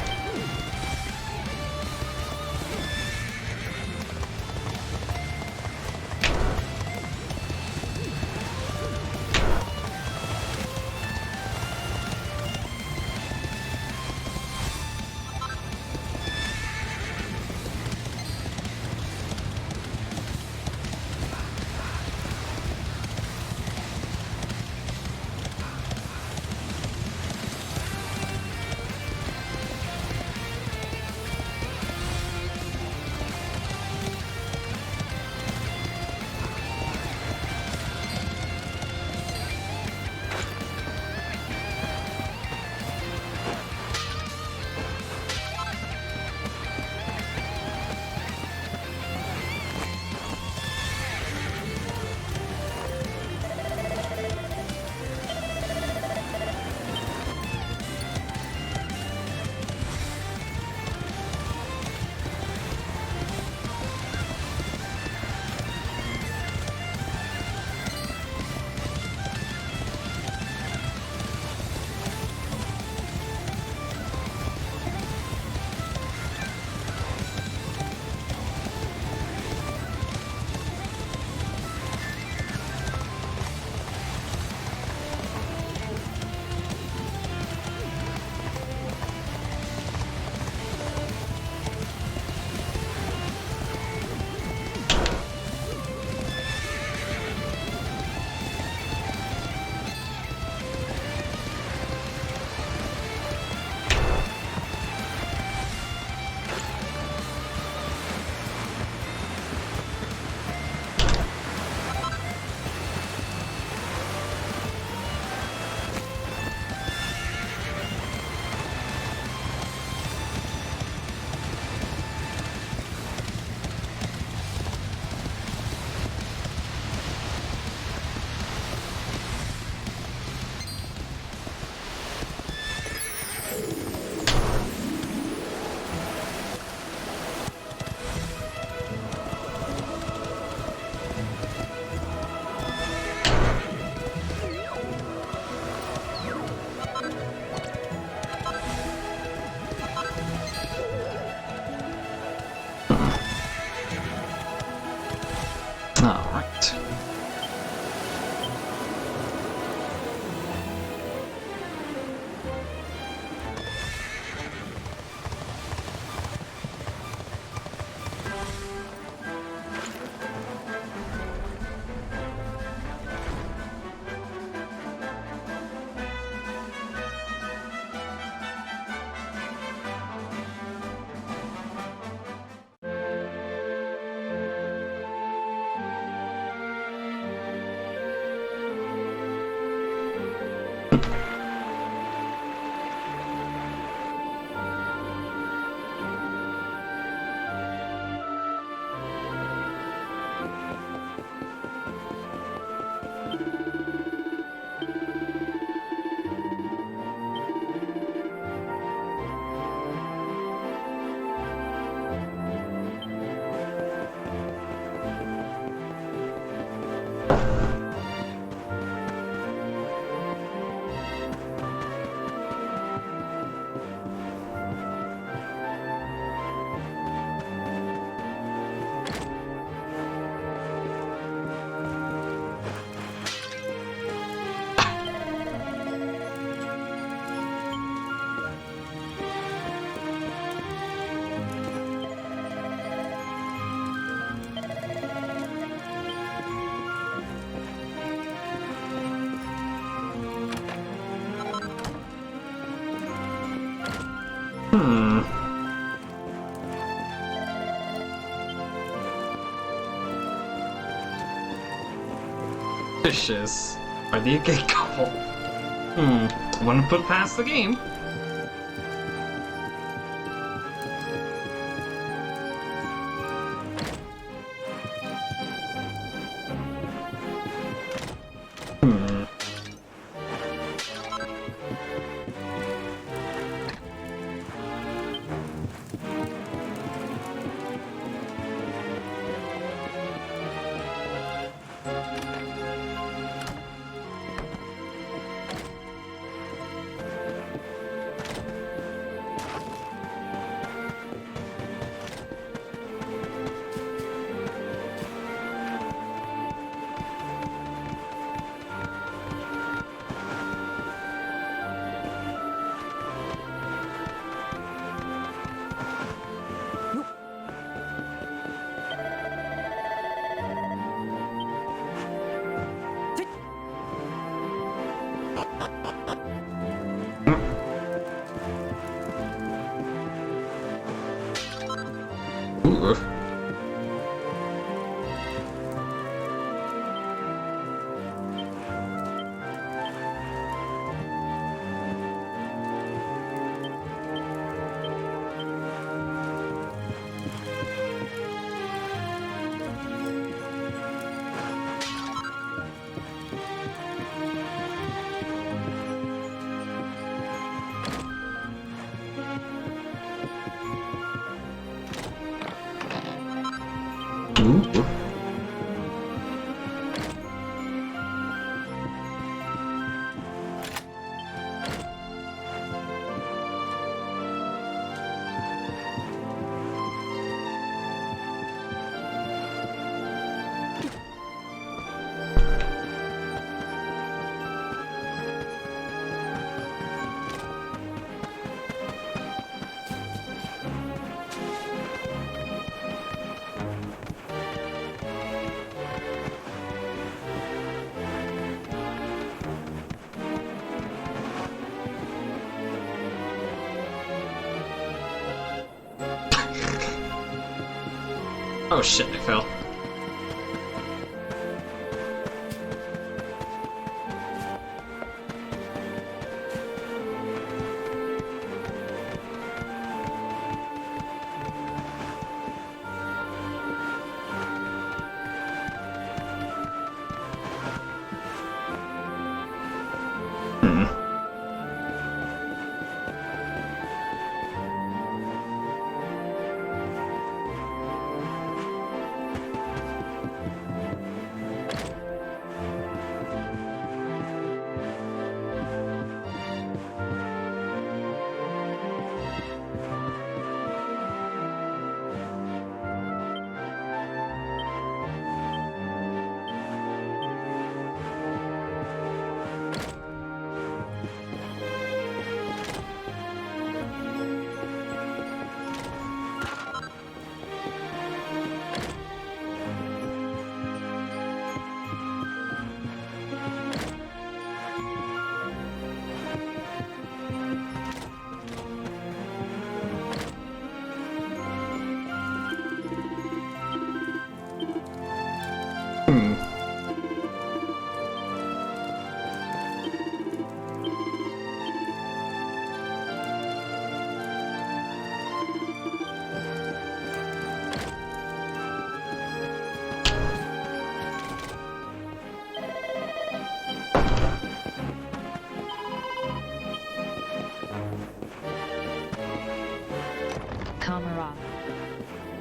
Vicious. Are they a gay couple? Wouldn't put past the game. Ooh. Oh shit, I fell.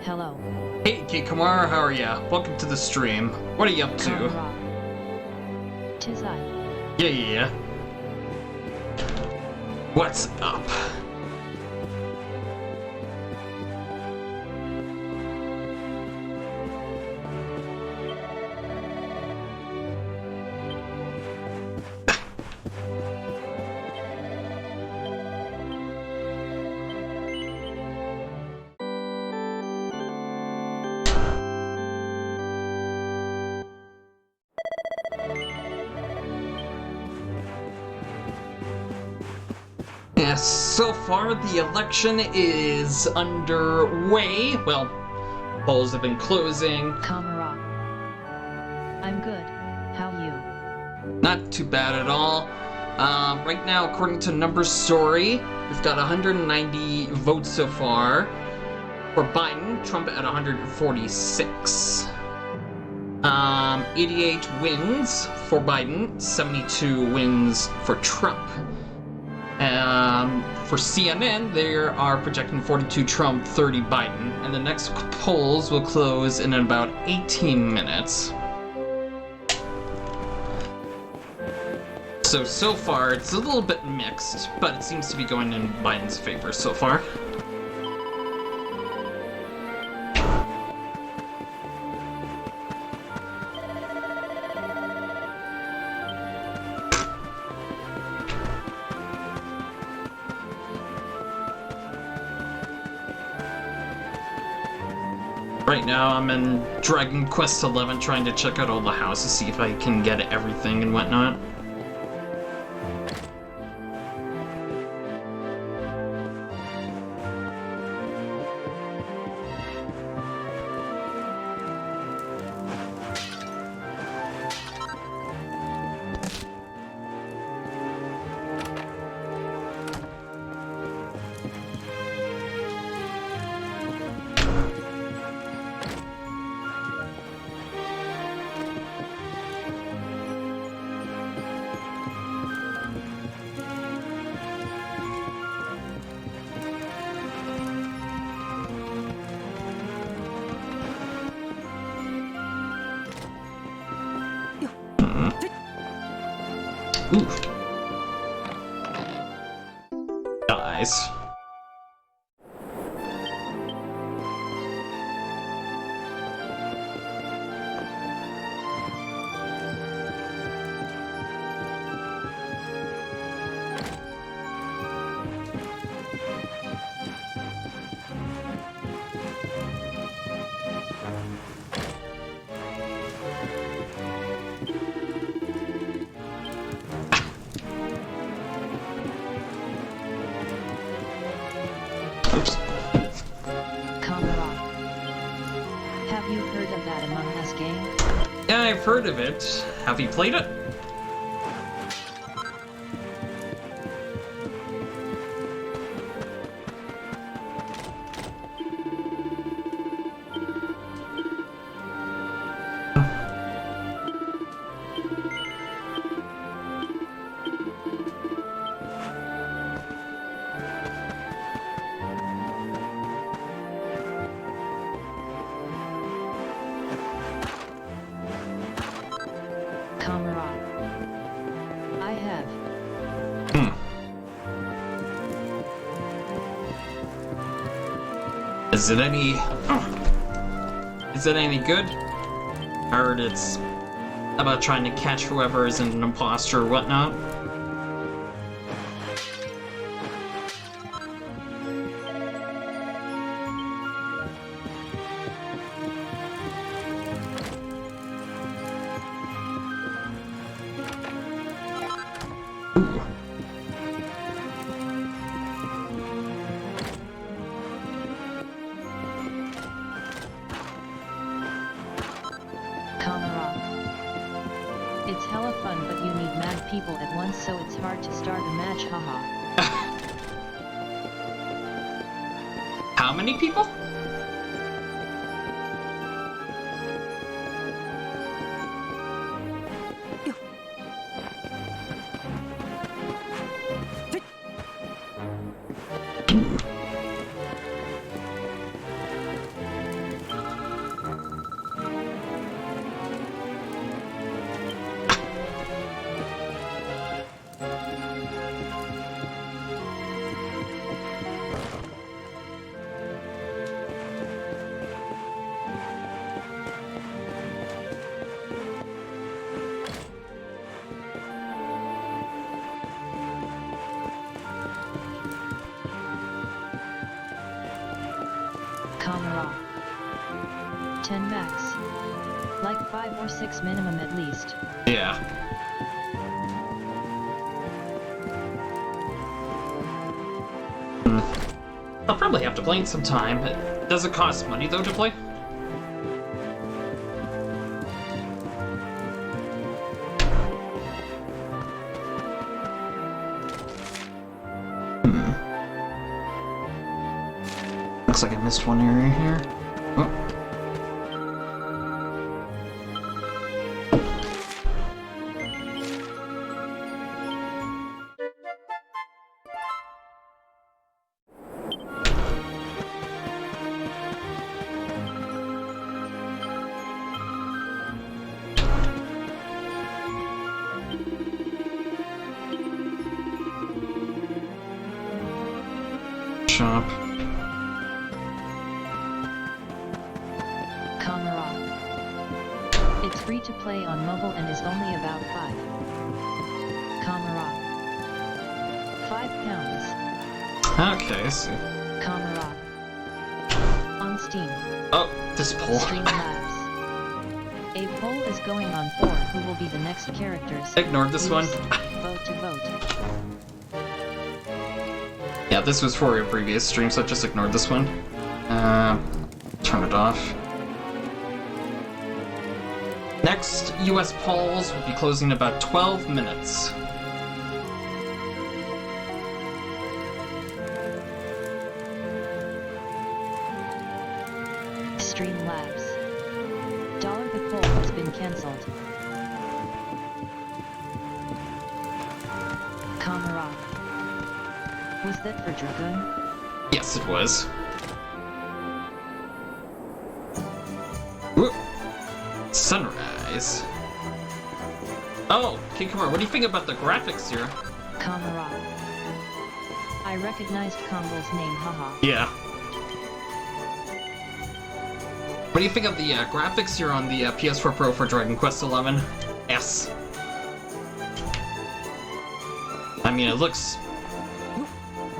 Hello. Hey, Kate Kamara, how are ya? Welcome to the stream. What are you up to? Tis I. Yeah. What's up? Yes, so far the election is underway. Well, polls have been closing. Kamara. I'm good. How you? Not too bad at all. Right now, according to Numbers Story, we've got 190 votes so far for Biden, Trump at 146. 88 wins for Biden, 72 wins for Trump. For CNN, they are projecting 42 Trump, 30 Biden, and the next polls will close in about 18 minutes. So far, it's a little bit mixed, but it seems to be going in Biden's favor so far. Right now, I'm in Dragon Quest XI trying to check out all the houses, see if I can get everything and whatnot. Oof. Dies. Have you heard of that Among Us game? Yeah, I've heard of it. Have you played it? I have. Is it any good? I heard it's about trying to catch whoever is an imposter or whatnot. It's hella fun, but you need mad people at once, so it's hard to start a match, haha. How many people? Camera. 10 max. Like 5 or 6 minimum at least. Yeah. I'll probably have to play it sometime. Does it cost money though to play? Looks like I missed one area here. Oh. Shop. Kamara. It's free to play on mobile and is only about 5. Kamara. £5. Okay, I see. Kamara. On Steam. Oh, this poll. Streamlabs. A poll is going on for who will be the next characters. Ignored this one. Vote to vote. Yeah, this was for a previous stream, so I just ignored this one. Turn it off. Next US polls will be closing in about 12 minutes. Streamlabs. The poll has been cancelled. Kamara. Was that for Dragoon? Yes, it was. Woo. Sunrise. Oh, King Kamara, what do you think about the graphics here? Kamara. I recognized Kongol's name, haha. Yeah. What do you think of the graphics here on the PS4 Pro for Dragon Quest XI? S. I mean, it looks...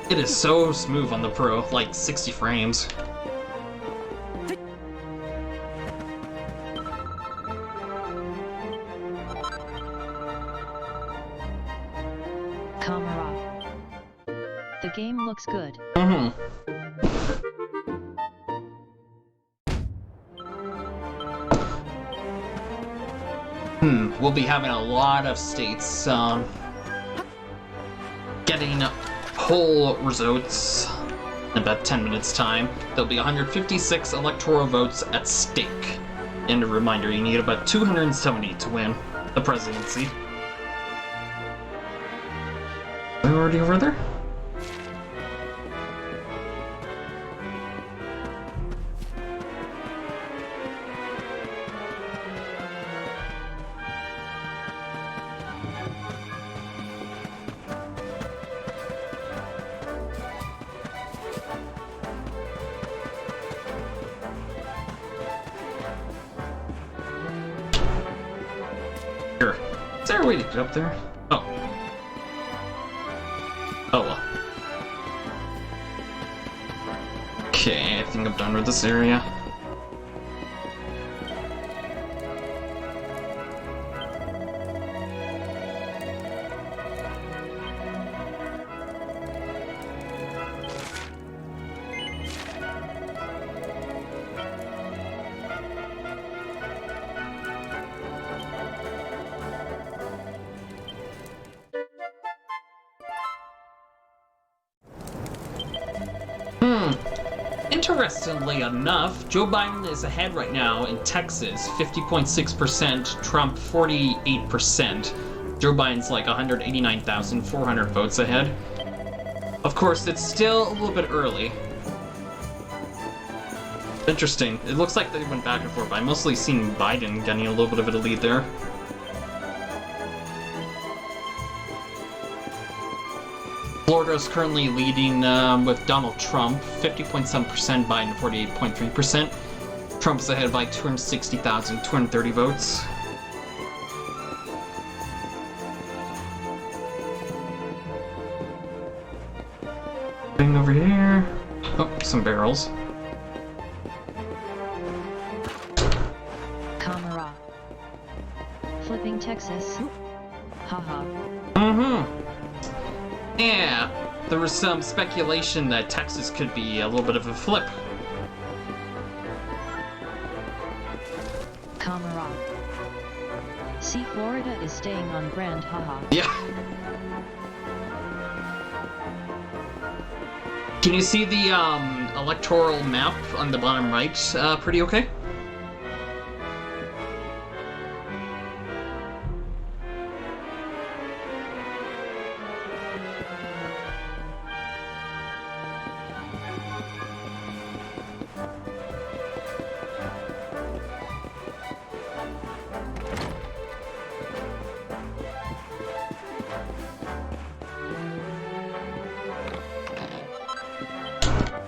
It is so smooth on the Pro, like 60 frames. Kamara. The game looks good. We'll be having a lot of states getting poll results in about 10 minutes time. There'll be 156 electoral votes at stake. And a reminder, you need about 270 to win the presidency. Are we already over there? Is there a way to get up there? Oh. Oh well. Okay, I think I'm done with this area. Interestingly enough, Joe Biden is ahead right now in Texas, 50.6%, Trump 48%. Joe Biden's like 189,400 votes ahead. Of course, it's still a little bit early. Interesting. It looks like they went back and forth, but I mostly seen Biden getting a little bit of a lead there. Florida's currently leading with Donald Trump, 50.7%, Biden 48.3%. Trump's ahead by 260,230 votes. Thing over here. Oh, some barrels. Kamara. Flipping Texas. Haha. Yeah, there was some speculation that Texas could be a little bit of a flip. Kamara. See, Florida is staying on brand, haha. Yeah. Can you see the electoral map on the bottom right pretty okay?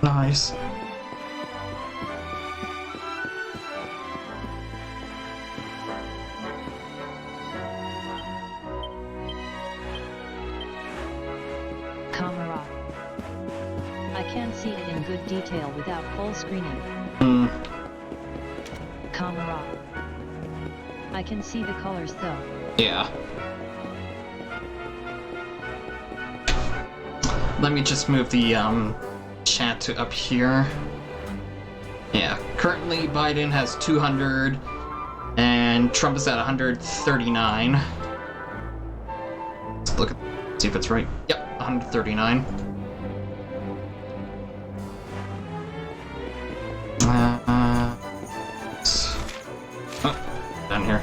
Nice. Camera. I can't see it in good detail without full screening. Camera. I can see the colors though. Yeah. Let me just move the chat to up here. Yeah, currently Biden has 200 and Trump is at 139. Let's look at, see if it's right. Yep, 139. Down here.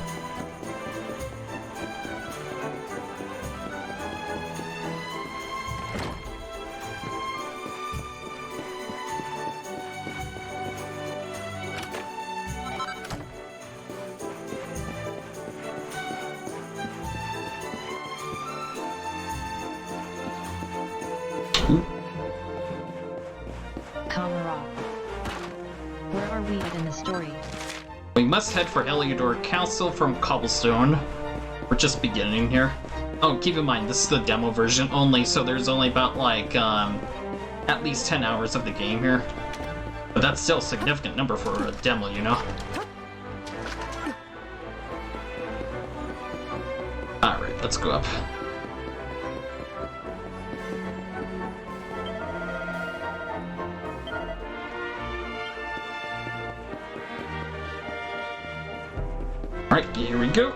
Camera. Where are we at in the story? We must head for Heliodor Castle from Cobblestone. We're just beginning here. Oh, keep in mind, this is the demo version only, so there's only about, like, at least 10 hours of the game here. But that's still a significant number for a demo, you know? Alright, let's go up. Alright, here we go.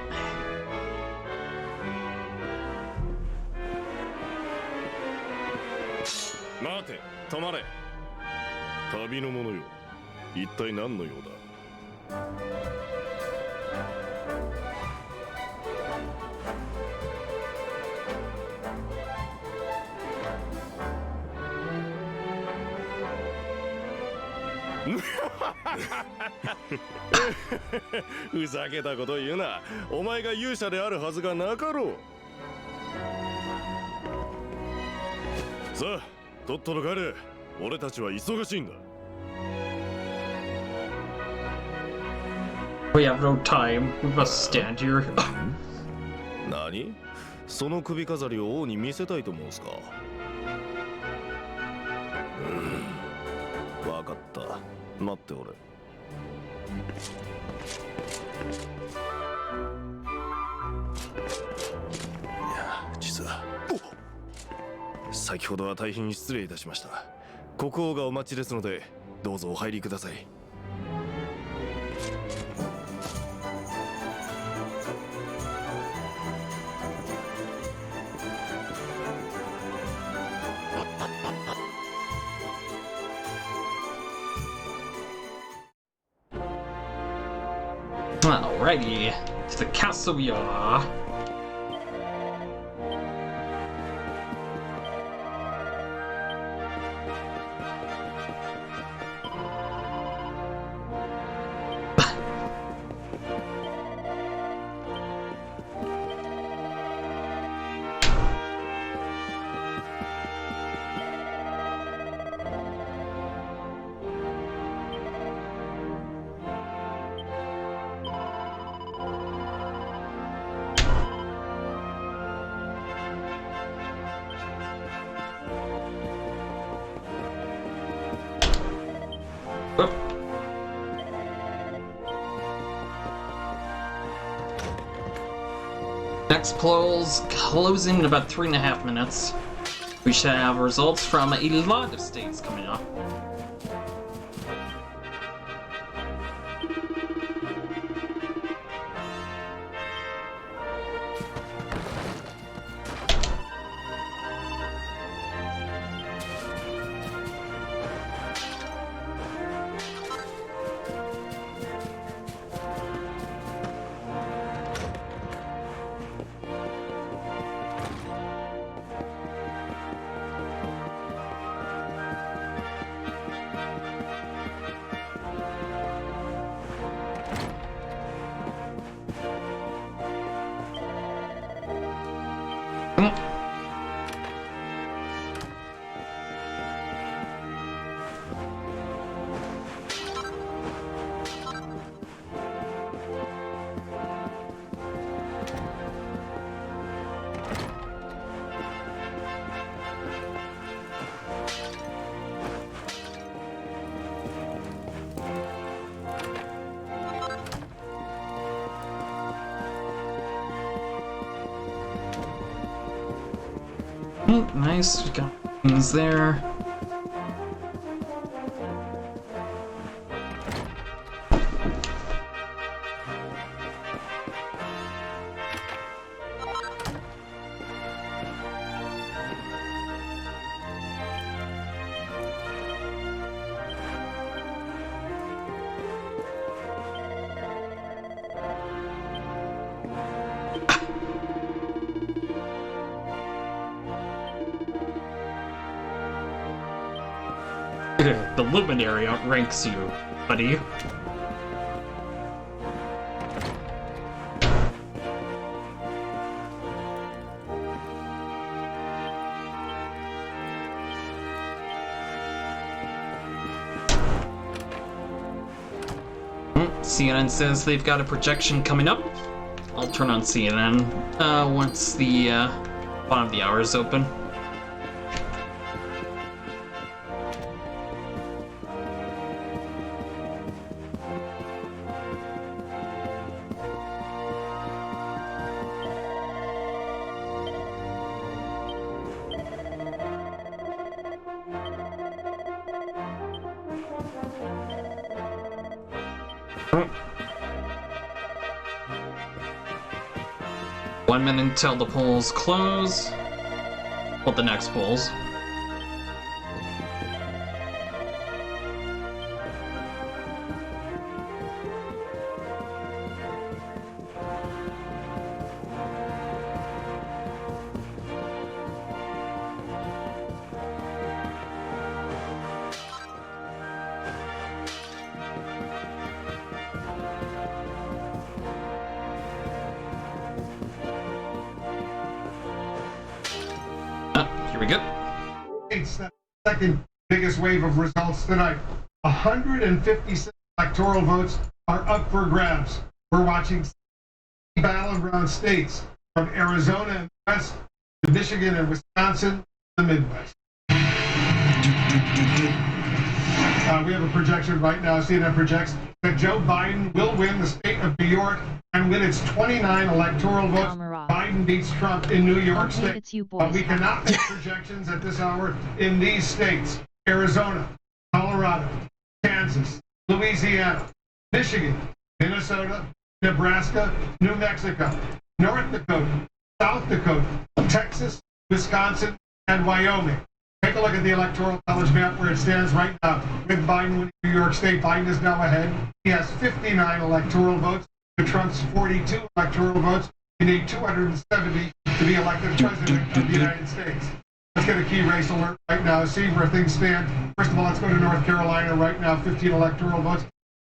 Mate, 止まれ。旅の者よ。一体何の用だ。ふざけたこと言うな。お前が勇者であるはずがなかろう。さあ、とっとと帰れ。俺たちは忙しいんだ。We have no time. We must stand here. 何？その首飾りを王に見せたいと思うんすか？わかった。待っておれ。いや、実は。先ほどは大変失礼いたしました。国王がお待ちですので、どうぞお入りください。Alrighty, to the castle we are. Next polls closing in about 3.5 minutes. We should have results from a lot of states coming up. Nice, we got things there. The luminary outranks you, buddy. CNN says they've got a projection coming up. I'll turn on CNN once the bottom of the hour is open. One minute until the polls close. Well, the next polls. Here we go. It's the second biggest wave of results tonight. 156 electoral votes are up for grabs. We're watching battleground states from Arizona and the West to Michigan and Wisconsin, the Midwest. We have a projection right now. CNN projects that Joe Biden will win the state of New York and win its 29 electoral votes. Biden beats Trump in New York State. But we cannot make projections at this hour in these states: Arizona, Colorado, Kansas, Louisiana, Michigan, Minnesota, Nebraska, New Mexico, North Dakota, South Dakota, Texas, Wisconsin, and Wyoming. Take a look at the Electoral College map where it stands right now. With Biden winning New York State, Biden is now ahead. He has 59 electoral votes to Trump's 42 electoral votes. You need 270 to be elected president of the United States. Let's get a key race alert right now, see where things stand. First of all, let's go to North Carolina right now, 15 electoral votes.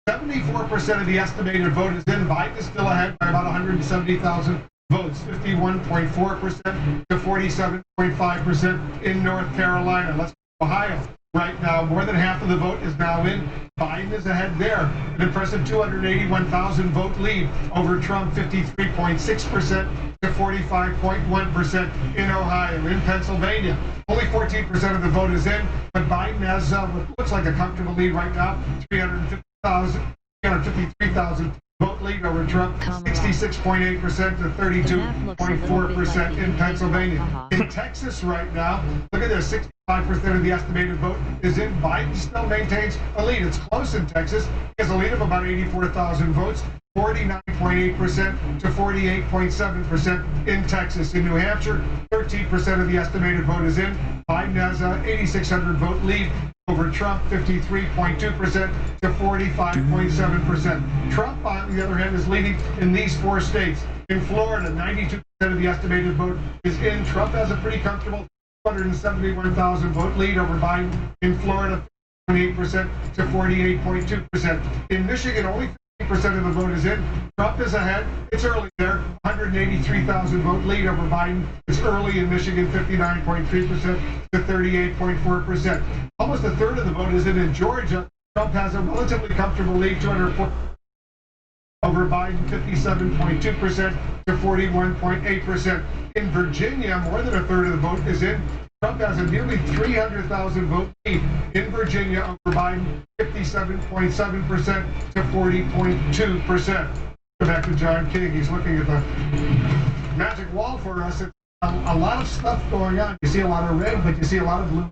74% of the estimated vote is in. Biden is still ahead by about 170,000 votes, 51.4% to 47.5% in North Carolina. Let's go to Ohio right now. More than half of the vote is now in. Biden is ahead there. An impressive 281,000 vote lead over Trump, 53.6% to 45.1% in Ohio. In Pennsylvania, only 14% of the vote is in, but Biden has what looks like a comfortable lead right now, 353,000 vote lead over Trump, 66.8% to 32.4% in Pennsylvania. In Texas right now, look at this, 65% of the estimated vote is in. Biden still maintains a lead. It's close in Texas. He has a lead of about 84,000 votes, 49.8% to 48.7% in Texas. In New Hampshire, 13% of the estimated vote is in. Biden has an 8,600 vote lead over Trump, 53.2% to 45.7%. Trump, on the other hand, is leading in these four states. In Florida, 92% of the estimated vote is in. Trump has a pretty comfortable 271,000 vote lead over Biden. In Florida, 28% to 48.2%. In Michigan, only 50% of the vote is in. Trump is ahead. It's early there. 183,000 vote lead over Biden. It's early in Michigan, 59.3% to 38.4%. Almost a third of the vote is in Georgia. Trump has a relatively comfortable lead, 204 over Biden, 57.2% to 41.8%. In Virginia, more than a third of the vote is in. Trump has a nearly 300,000 vote lead in Virginia over Biden, 57.7% to 40.2%. Go back to John King. He's looking at the magic wall for us. It's a lot of stuff going on. You see a lot of red, but you see a lot of blue.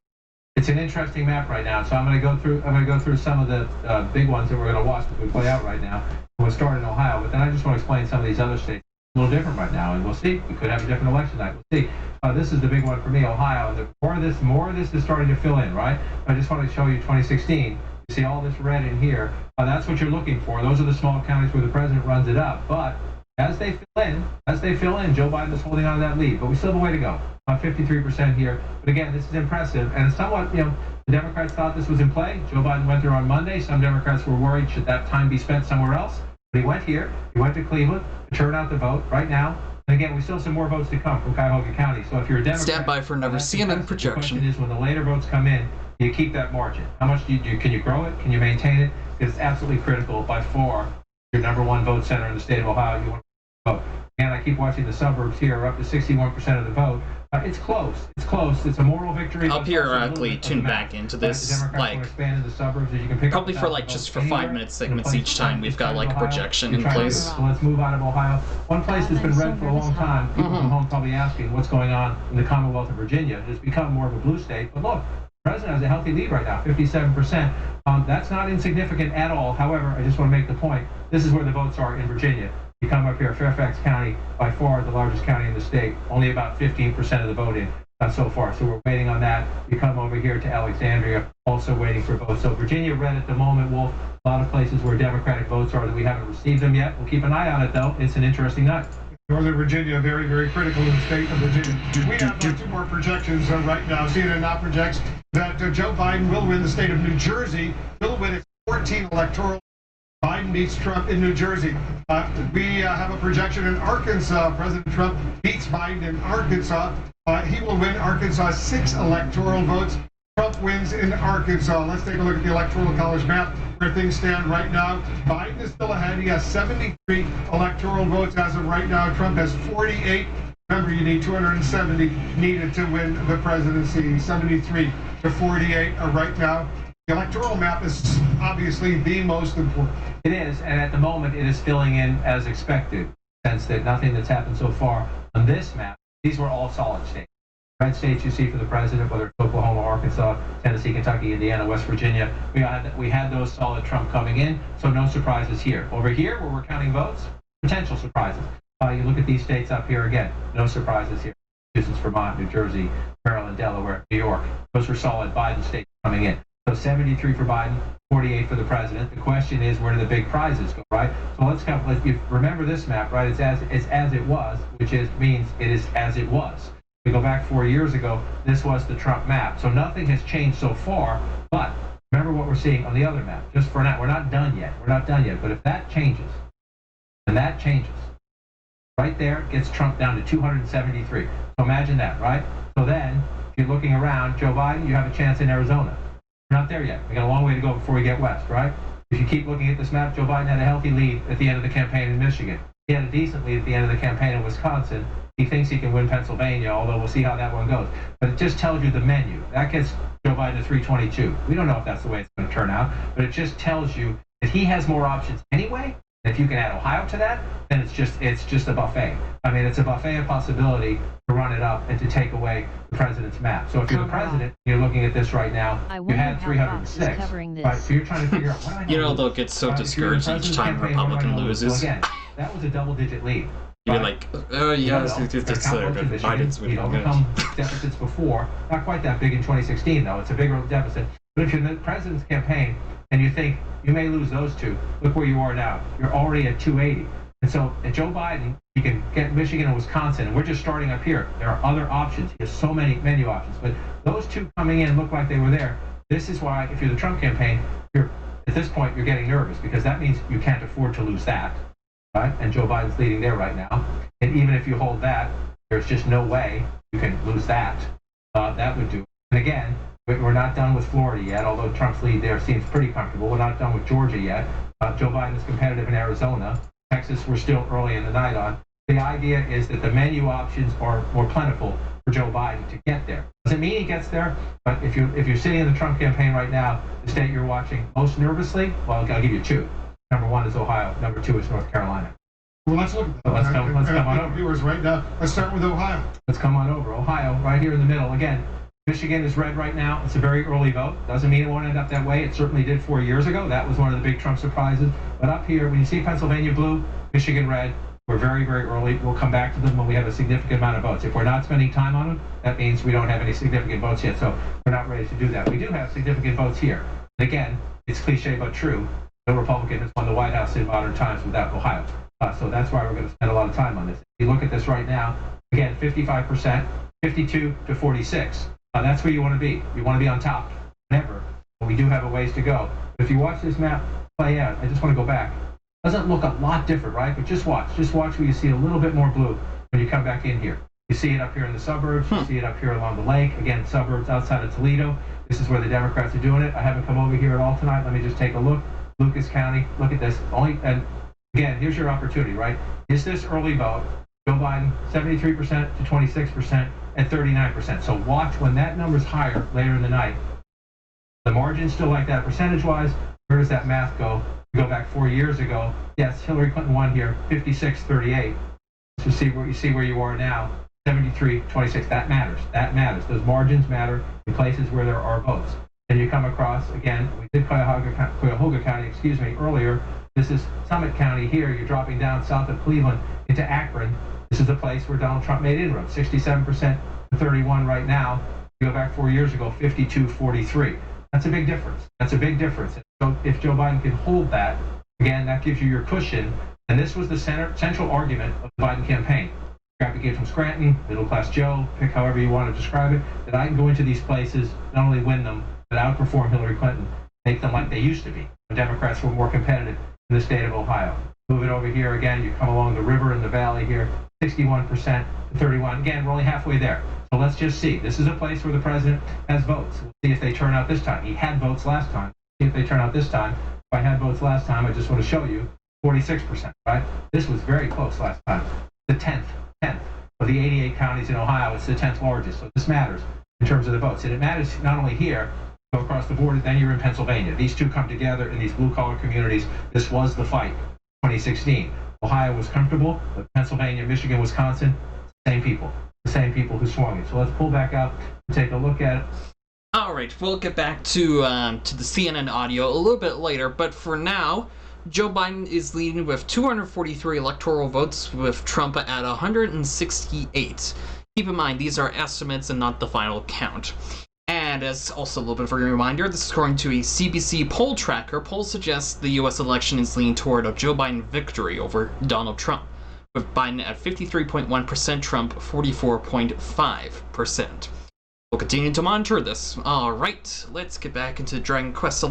It's an interesting map right now, so I'm going to go through some of the big ones that we're going to watch that we play out right now. We'll start in Ohio, but then I just want to explain some of these other states. A little different right now, and we'll see. We could have a different election night. We'll see. This is the big one for me, Ohio. And more of this is starting to fill in, right? I just want to show you 2016. You see all this red in here. That's what you're looking for. Those are the small counties where the president runs it up. But as they fill in, Joe Biden is holding on to that lead. But we still have a way to go. 53% here. But again, this is impressive, and somewhat, the Democrats thought this was in play. Joe Biden went there on Monday. Some Democrats were worried, should that time be spent somewhere else? But he went here. He went to Cleveland to turn out the vote right now. And again, we still have some more votes to come from Cuyahoga County. So if you're a Democrat, stand by for another CNN projection. The question is, when the later votes come in, do you keep that margin? How much do you do? Can you grow it? Can you maintain it? Because it's absolutely critical. By far, your number one vote center in the state of Ohio. You want to vote. And I keep watching the suburbs here. We're up to 61% of the vote. It's close. It's close. It's a moral victory. I'll periodically tune back into this, like, probably for like just for 5 minute segments each time. We've got like a projection in place. So let's move out of Ohio. One place that's been red for a long time. People from home probably asking what's going on in the Commonwealth of Virginia. It's become more of a blue state. But look, the president has a healthy lead right now, 57%. That's not insignificant at all. However, I just want to make the point. This is where the votes are in Virginia. You come up here, Fairfax County, by far the largest county in the state, only about 15% of the vote in so far. So we're waiting on that. You come over here to Alexandria, also waiting for votes. So Virginia red at the moment, Wolf. A lot of places where Democratic votes are that we haven't received them yet. We'll keep an eye on it, though. It's an interesting night. Northern Virginia, very, very critical in the state of Virginia. We have two more projections right now. CNN now projects that Joe Biden will win the state of New Jersey. He'll win its 14 electoral. Biden beats Trump in New Jersey. We have a projection in Arkansas. President Trump beats Biden in Arkansas. He will win Arkansas 6 electoral votes. Trump wins in Arkansas. Let's take a look at the Electoral College map where things stand right now. Biden is still ahead. He has 73 electoral votes as of right now. Trump has 48. Remember, you need 270 needed to win the presidency. 73 to 48 right now. The electoral map is obviously the most important. It is, and at the moment it is filling in as expected, in the sense that nothing that's happened so far on this map, these were all solid states. Red states you see for the president, whether it's Oklahoma, Arkansas, Tennessee, Kentucky, Indiana, West Virginia, we had those solid Trump coming in, so no surprises here. Over here, where we're counting votes, potential surprises. You look at these states up here again, no surprises here. Massachusetts, Vermont, New Jersey, Maryland, Delaware, New York. Those were solid Biden states coming in. So 73 for Biden, 48 for the president. The question is, where do the big prizes go, right? So let's remember this map, right? It's as it was, which means it is as it was. We go back 4 years ago, this was the Trump map. So nothing has changed so far, but remember what we're seeing on the other map. Just for now, we're not done yet. But if that changes, and that changes, right there gets Trump down to 273. So imagine that, right? So then, if you're looking around, Joe Biden, you have a chance in Arizona. We're not there yet. We got a long way to go before we get west, right? If you keep looking at this map, Joe Biden had a healthy lead at the end of the campaign in Michigan. He had a decent lead at the end of the campaign in Wisconsin. He thinks he can win Pennsylvania, although we'll see how that one goes. But it just tells you the menu. That gets Joe Biden to 322. We don't know if that's the way it's going to turn out, but it just tells you that he has more options anyway. If you can add Ohio to that, then it's just a buffet. I mean, it's a buffet of possibility to run it up and to take away the president's map. So if you're the president, you're looking at this right now, you had 306. Right, so you're trying to figure out what they'll get so discouraged each time a Republican loses. So again, that was a double-digit lead. You're like, oh yes, Biden's winning. Overcome deficits before, not quite that big in 2016 though. It's a bigger deficit. But if you're in the president's campaign and you think you may lose those two, look where you are now. You're already at 280. And so at Joe Biden, you can get Michigan and Wisconsin, and we're just starting up here. There are other options. He has so many menu options. But those two coming in look like they were there. This is why, if you're the Trump campaign, at this point, you're getting nervous because that means you can't afford to lose that, right? And Joe Biden's leading there right now. And even if you hold that, there's just no way you can lose that. That would do. And again, we're not done with Florida yet, although Trump's lead there seems pretty comfortable. We're not done with Georgia yet. Joe Biden is competitive in Arizona. Texas, we're still early in the night on. The idea is that the menu options are more plentiful for Joe Biden to get there. Doesn't mean he gets there, but if you're sitting in the Trump campaign right now, the state you're watching most nervously, well, I'll give you two. Number one is Ohio. Number two is North Carolina. Well, let's look at that. Let's come on over. Viewers right now. Let's start with Ohio. Let's come on over. Ohio, right here in the middle. Again, Michigan is red right now. It's a very early vote. Doesn't mean it won't end up that way. It certainly did 4 years ago. That was one of the big Trump surprises. But up here, when you see Pennsylvania blue, Michigan red, we're very, very early. We'll come back to them when we have a significant amount of votes. If we're not spending time on them, that means we don't have any significant votes yet. So we're not ready to do that. We do have significant votes here. And again, it's cliche but true. No Republican has won the White House in modern times without Ohio. So that's why we're going to spend a lot of time on this. If you look at this right now, again, 55%, 52 to 46. That's where you want to be. You want to be on top, never. But we do have a ways to go. But if you watch this map play out, I just want to go back. Doesn't look a lot different, right? But just watch. Just watch where you see a little bit more blue when you come back in here. You see it up here in the suburbs. You see it up here along the lake. Again, suburbs outside of Toledo. This is where the Democrats are doing it. I haven't come over here at all tonight. Let me just take a look. Lucas County. Look at this. And again, here's your opportunity, right? Is this early vote? Joe Biden, 73% to 26% and 39%. So watch when that number's higher later in the night. The margin's still like that percentage-wise. Where does that math go? You go back 4 years ago. Yes, Hillary Clinton won here, 56-38. So you see where you are now, 73-26. That matters. That matters. Those margins matter in places where there are votes. And you come across, again, we did Cuyahoga County, earlier. This is Summit County here. You're dropping down south of Cleveland into Akron. This is the place where Donald Trump made inroads. 67% to 31 right now. You go back 4 years ago, 52-43. That's a big difference. That's a big difference. So if Joe Biden can hold that, again, that gives you your cushion. And this was the central argument of the Biden campaign. Scrappy kid from Scranton, middle-class Joe, pick however you want to describe it, that I can go into these places, not only win them, but outperform Hillary Clinton, make them like they used to be. The Democrats were more competitive in the state of Ohio. Move it over here again, you come along the river and the valley here, 61% to 31. Again, we're only halfway there. So let's just see. This is a place where the president has votes. We'll see if they turn out this time. He had votes last time. See if they turn out this time. If I had votes last time, I just want to show you 46%, right? This was very close last time. The 10th of the 88 counties in Ohio. It's the 10th largest. So this matters in terms of the votes. And it matters not only here, go across the border, then you're in Pennsylvania. These two come together in these blue-collar communities. This was the fight, 2016. Ohio was comfortable, but Pennsylvania, Michigan, Wisconsin, same people. The same people who swung it. So let's pull back up and take a look at it. All right, we'll get back to the CNN audio a little bit later, but for now, Joe Biden is leading with 243 electoral votes, with Trump at 168. Keep in mind, these are estimates and not the final count. And as also a little bit of a reminder, this is according to a CBC poll tracker. Poll suggests the U.S. election is leaning toward a Joe Biden victory over Donald Trump, with Biden at 53.1%, Trump 44.5%. We'll continue to monitor this. Alright, let's get back into Dragon Quest XI.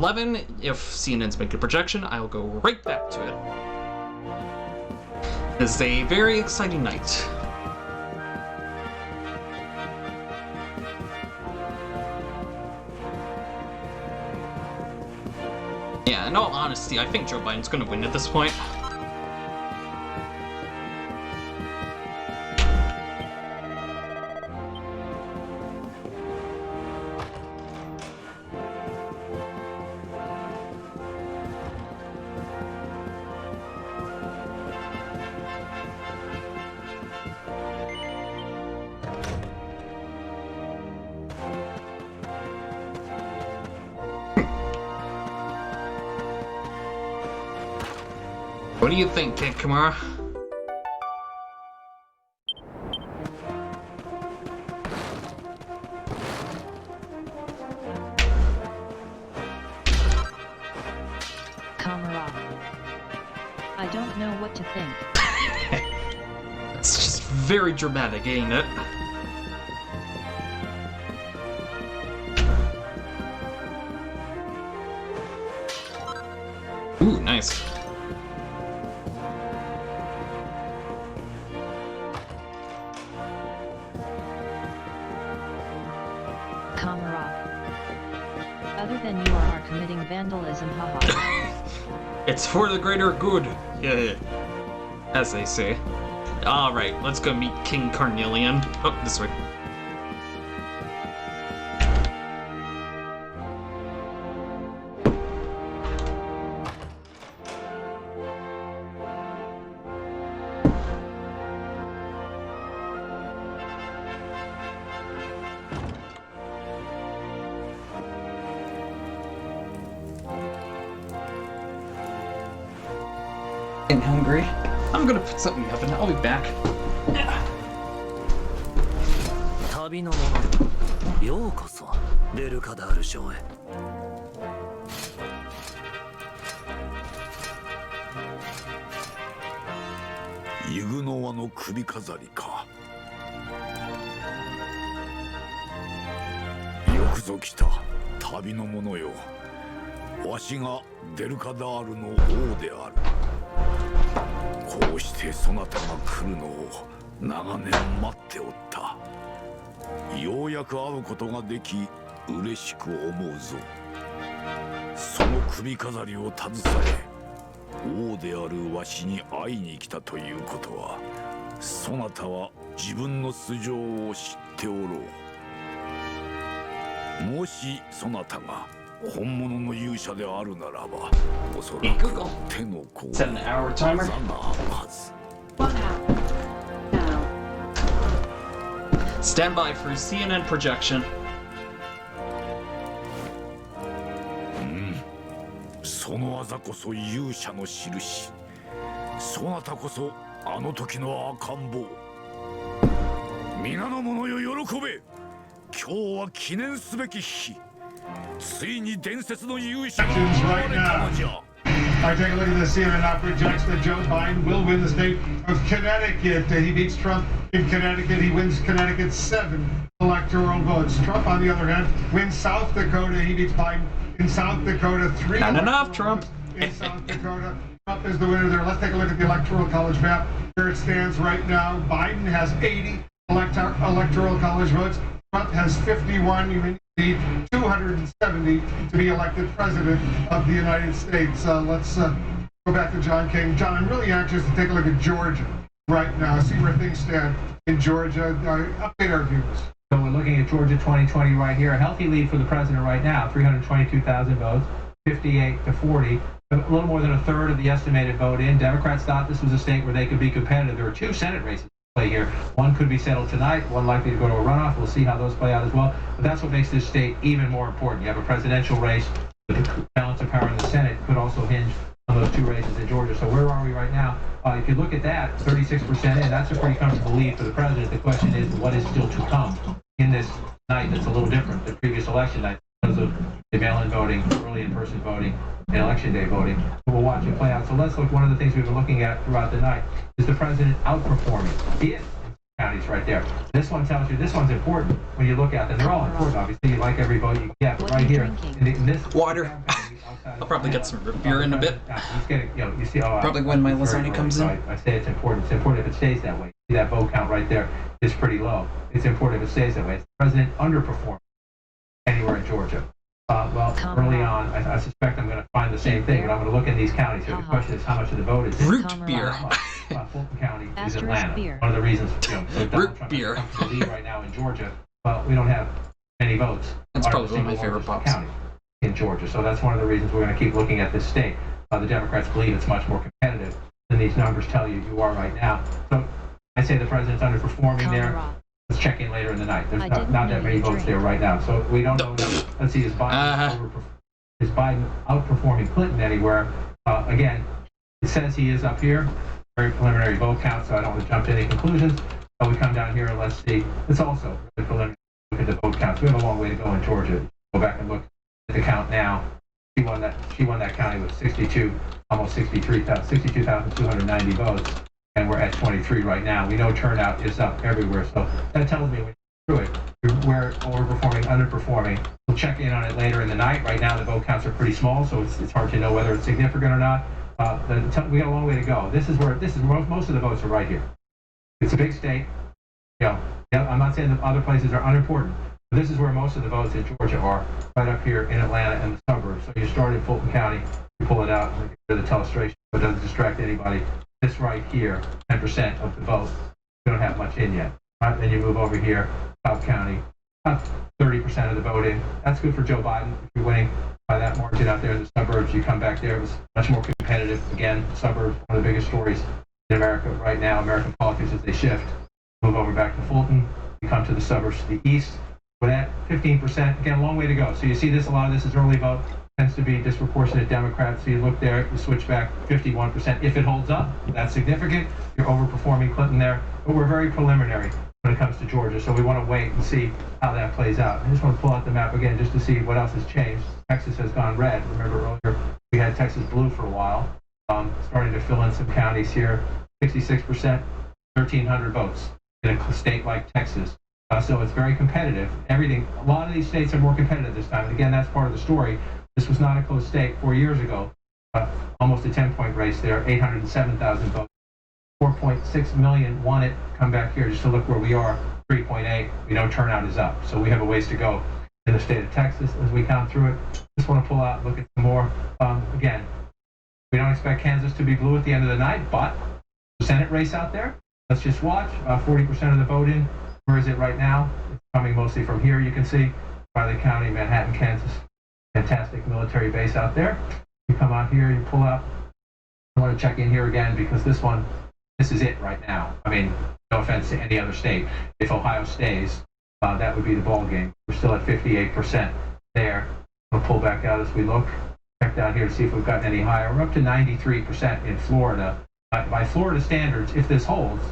If CNN's making a projection, I'll go right back to it. This is a very exciting night. Yeah, in all honesty, I think Joe Biden's gonna win at this point. What do you think, Kid Kamara? Kamara. I don't know what to think. It's just very dramatic, ain't it? Ooh, nice. Other than you are committing vandalism, haha. It's for the greater good, yeah, as they say. Alright, let's go meet King Carnelian. Oh, this way. Getting hungry. I'm gonna put something in the oven. I'll be back. 旅の者よ、ようこそデルカダール省へ。ユグノワの首飾りか。よくぞ来た旅の者よ。わしがデルカダールの王である。こうしてそなたが来るのを長年待っておった。ようやく会うことができ嬉しく思うぞ。その首飾りを携え王であるわしに会いに来たということは、そなたは自分の素性を知っておろう。もしそなたが本物の勇者であるならば、おそらく手の甲を技があるはず。Stand by for CNN projection. その技こそ勇者の印。そなたこそあの時の赤ん坊。皆の者よ、喜べ。今日は記念すべき日。ついに伝説の勇者が現れたのじゃ。All right, take a look at this. CNN now projects that Joe Biden will win the state of Connecticut. He beats Trump in Connecticut. He wins Connecticut's 7 electoral votes. Trump, on the other hand, wins South Dakota. He beats Biden in South Dakota. 3 Not enough, Trump. In South Dakota. Trump is the winner there. Let's take a look at the Electoral College map. Here it stands right now. Biden has 80 electoral college votes. Trump has 51. You need 270 to be elected president of the United States. Let's go back to John King. John, I'm really anxious to take a look at Georgia right now, see where things stand in Georgia. Update our viewers. So we're looking at Georgia 2020 right here. A healthy lead for the president right now, 322,000 votes, 58 to 40. A little more than a third of the estimated vote in. Democrats thought this was a state where they could be competitive. There were 2 Senate races to play here. One could be settled tonight, one likely to go to a runoff. We'll see how those play out as well. But that's what makes this state even more important. You have a presidential race, but the balance of power in the Senate could also hinge on those 2 races in Georgia. So where are we right now? If you look at that, 36% in, that's a pretty comfortable lead for the president. The question is, what is still to come in this night that's a little different than previous election night because of the mail-in voting, early in-person voting, and election day voting. So we'll watch it play out. So let's look. One of the things we've been looking at throughout the night is the president outperforming. He is counties right there. This one tells you, this one's important when you look at them. They're all important, obviously. You like every vote you get, but right here, in this water. I'll probably get some root beer in a bit. He's getting, you see, probably when my lasagna comes in. I say it's important. It's important if it stays that way. See that vote count right there is pretty low. It's important if it stays that way. It's the president underperforming anywhere in Georgia. Well, early on, I suspect I'm going to find the same thing, but I'm going to look in these counties here. The question is how much of the vote is root beer. Fulton County is Atlanta. One of the reasons, so root beer. The lead right now in Georgia. Well, we don't have many votes. That's probably one of my favorite pops. County in Georgia, so that's one of the reasons we're going to keep looking at this state. The Democrats believe it's much more competitive than these numbers tell you are right now. So I say the president's underperforming there. Let's check in later in the night. There's not that many votes there right now, so we don't know. Let's see, is Biden outperforming Clinton anywhere? Again, it says he is up here. Very preliminary vote count, so I don't want to jump to any conclusions. So we come down here and let's see. It's also the preliminary look at the vote counts. We have a long way to go in Georgia. Go back and look at the count now. She won that county with 62,290 votes. And we're at 23 right now. We know turnout is up everywhere, so that tells me when you're through it, we're overperforming, underperforming. We'll check in on it later in the night. Right now, the vote counts are pretty small, so it's hard to know whether it's significant or not. We got a long way to go. This is where most of the votes are right here. It's a big state. I'm not saying that other places are unimportant, but this is where most of the votes in Georgia are, right up here in Atlanta and the suburbs. So you start in Fulton County, you pull it out, and get rid of the telestration, so it doesn't distract anybody. This right here, 10% of the vote, we don't have much in yet. Right? Then you move over here, Cobb County, about 30% of the vote in. That's good for Joe Biden. If you're winning by that margin out there in the suburbs, you come back there. It was much more competitive. Again, suburbs, one of the biggest stories in America right now, American politics as they shift. Move over back to Fulton. You come to the suburbs to the east. We're at 15%. Again, a long way to go. So you see this, a lot of this is early vote. tends to be disproportionate Democrats. So you look there, you switch back 51%. If it holds up, that's significant. You're overperforming Clinton there. But we're very preliminary when it comes to Georgia, so we want to wait and see how that plays out. I just want to pull out the map again just to see what else has changed. Texas has gone red. Remember earlier we had Texas blue for a while. Starting to fill in some counties here. 66%, 1,300 votes in a state like Texas. So it's very competitive. Everything. A lot of these states are more competitive this time. And again, that's part of the story. This was not a close state 4 years ago. Almost a 10-point race there. 807,000 votes. 4.6 million won it. Come back here just to look where we are. 3.8. We know turnout is up. So we have a ways to go in the state of Texas as we count through it. Just want to pull out and look at some more. Again, we don't expect Kansas to be blue at the end of the night, but the Senate race out there, let's just watch. 40% of the vote in. Where is it right now? It's coming mostly from here, you can see. Riley County, Manhattan, Kansas. Fantastic military base out there. You come out here, you pull out. I want to check in here again because this is it right now. I mean, no offense to any other state. If Ohio stays, that would be the ball game. We're still at 58% there. We'll pull back out as we look. Check down here to see if we've gotten any higher. We're up to 93% in Florida. By Florida standards, if this holds,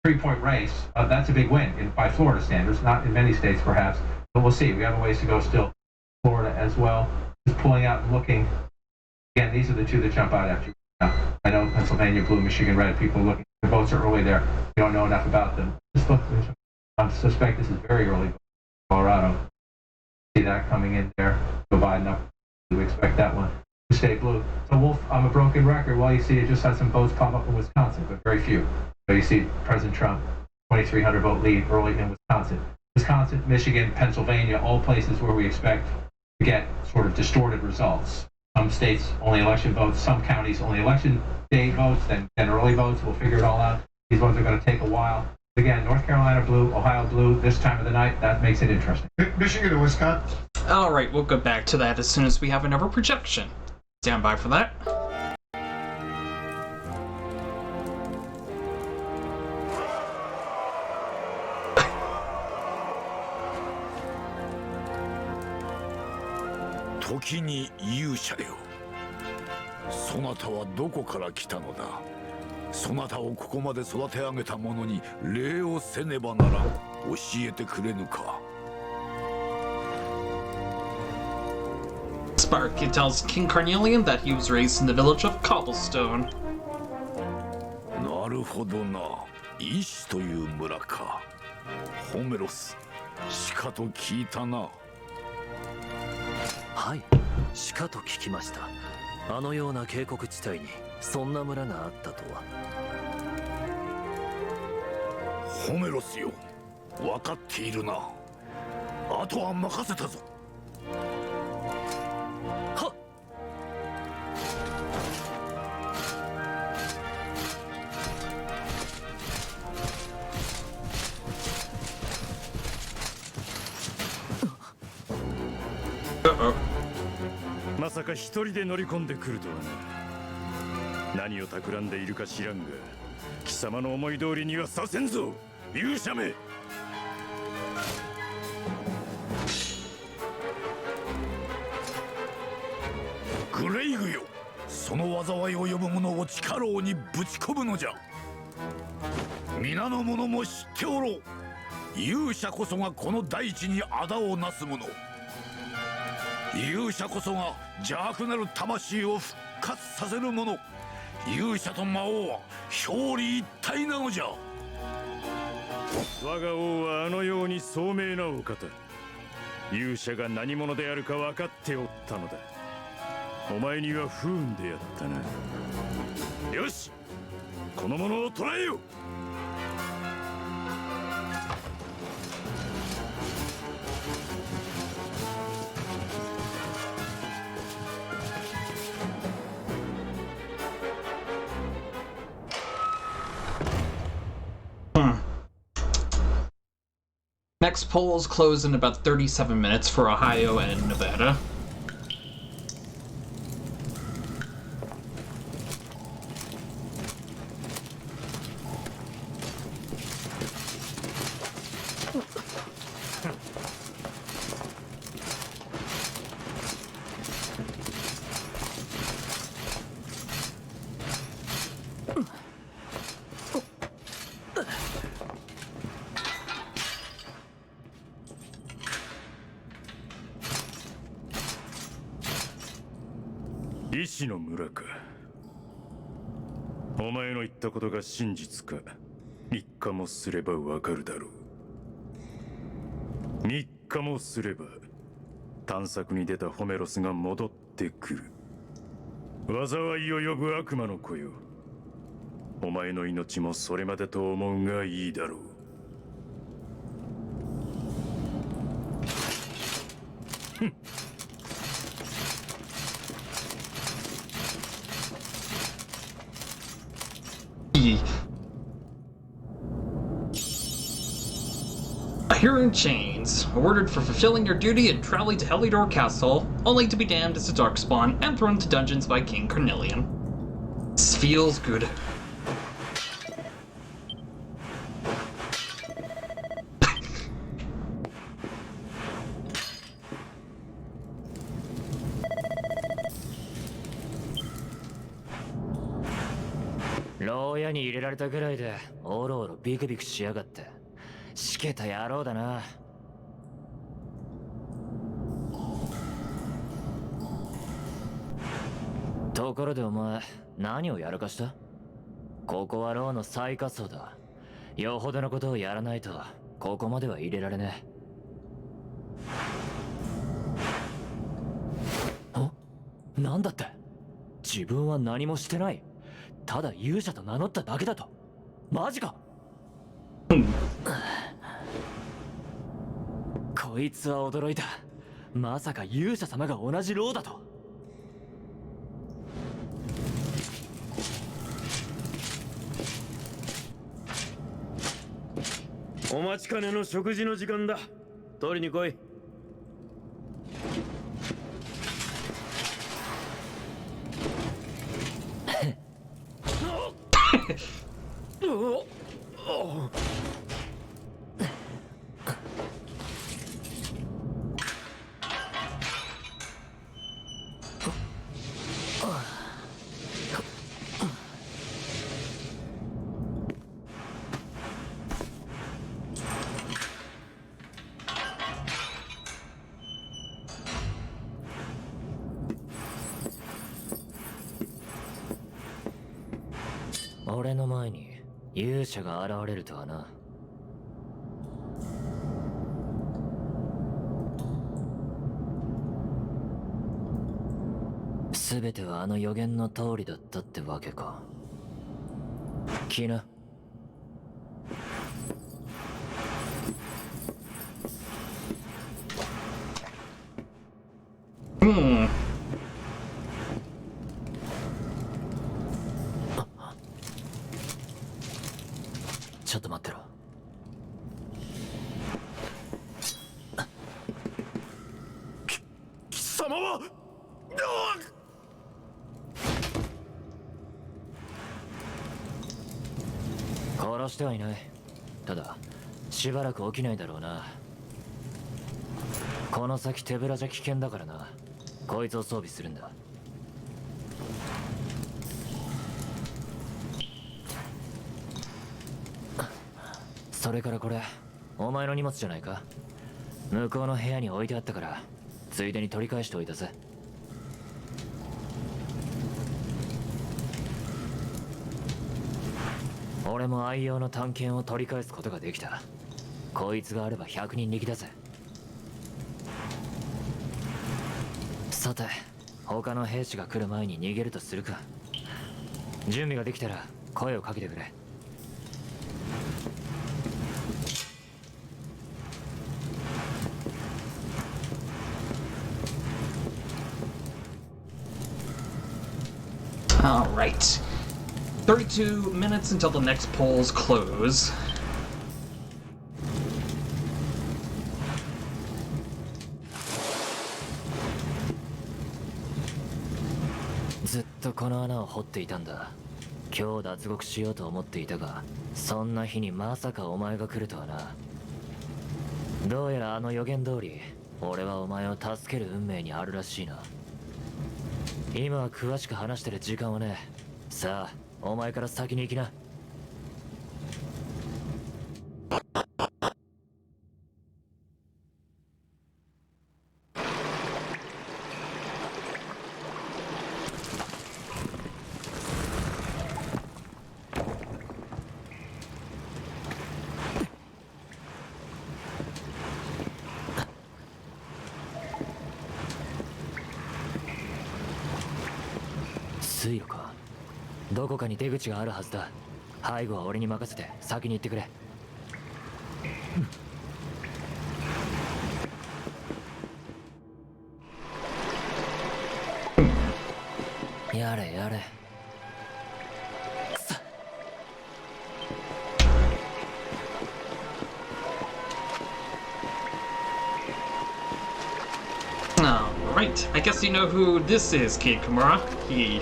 3-point race, that's a big win by Florida standards, not in many states perhaps, but we'll see. We have a ways to go still. Florida as well. Just pulling out and looking. Again, these are the two that jump out at you. I know Pennsylvania blue, Michigan red. People looking. The votes are early there. We don't know enough about them. Just look. I suspect this is very early. Colorado. See that coming in there. Joe Biden up. We expect that one to stay blue. So Wolf, I'm a broken record. Well, you see, it just had some votes pop up in Wisconsin, but very few. So you see President Trump, 2,300 vote lead early in Wisconsin. Wisconsin, Michigan, Pennsylvania, all places where we expect to get sort of distorted results. Some states only election votes, some counties only election day votes, then early votes. We'll figure it all out. These votes are going to take a while. Again, North Carolina blue, Ohio blue, this time of the night, that makes it interesting. Michigan and Wisconsin. All right, we'll go back to that as soon as we have another projection. Stand by for that.時に勇者よ。そなたはどこから来たのだ。そなたをここまで育て上げた者に礼をせねばならん。教えてくれぬか。Sparky tells King Carnelian that he was raised in the village of Cobblestone. なるほどな。イシという村か。ホメロス、しかと聞いたな。はい、しかと聞きました。あのような渓谷地帯にそんな村があったとは。ホメロスよ、分かっているな。あとは任せたぞ。はっ。まさか一人で乗り込んでくるとはな。何を企んでいるか知らんが、貴様の思い通りにはさせんぞ、勇者め。グレイグよ、その災いを呼ぶ者を地下牢にぶち込むのじゃ。皆の者も知っておろう。勇者こそがこの大地に仇をなす者。勇者こそが邪悪なる魂を復活させる者。勇者と魔王は表裏一体なのじゃ。我が王はあのように聡明なお方。勇者が何者であるか分かっておったのだ。お前には不運であったな。よし、この者を捕らえよう。Next polls close in about 37 minutes for Ohio and Nevada. 医師の村か。お前の言ったことが真実か3日もすればわかるだろう。3日もすれば探索に出たホメロスが戻ってくる。災いを呼ぶ悪魔の子よ。お前の命もそれまでと思うがいいだろう。A hero in chains, awarded for fulfilling your duty and traveling to Helidor Castle, only to be damned as a darkspawn and thrown into dungeons by King Cornelian. This feels good. Lawyer に入れられたぐらいでおろおろビクビクしやがって。しけた野郎だな。ところでお前、何をやらかした？ここはローの最下層だ。よほどのことをやらないと、ここまでは入れられねえ。なんだって？自分は何もしてない。ただ勇者と名乗っただけだと。マジか。こいつは驚いた。まさか勇者様が同じローだと。お待ちかねの食事の時間だ。取りに来い。俺の前に勇者が現れるとはな。全てはあの予言の通りだったってわけか。来な。ちょっと待ってろ。貴様は殺してはいない。ただしばらく起きないだろうな。この先手ぶらじゃ危険だからな。こいつを装備するんだ。それからこれお前の荷物じゃないか。向こうの部屋に置いてあったからついでに取り返しておいたぜ。俺も愛用の探検を取り返すことができた。こいつがあれば100人力だぜ。さて他の兵士が来る前に逃げるとするか。準備ができたら声をかけてくれ。Alright. 32 minutes until the next polls close. ずっとこの穴を掘っていたんだ。今日脱獄しようと思っていたが、そんな日にまさかお前が来るとはな。どうやらあの予言通り、俺はお前を助ける運命にあるらしいな。今は詳しく話してる時間はね。さあ、お前から先に行きな。水路か。どこかに出口があるはずだ。背後は俺に任せて先に行ってくれ。やれやれ。Alright, I guess you know who this is, Kate Kimura. He...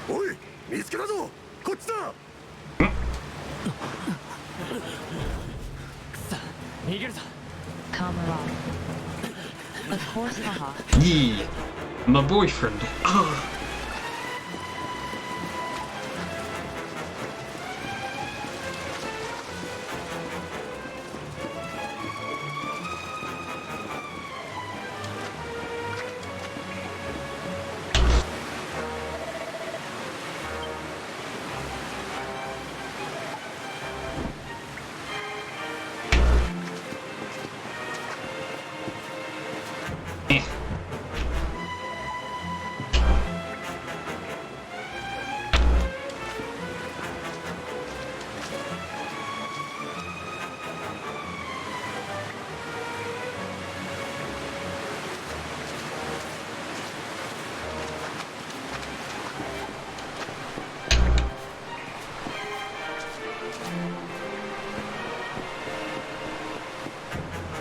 Oi! 見つけたぞ! こっちだ! 逃げるぞ。 Kamara. Of course, haha. Yee. My boyfriend. Ugh.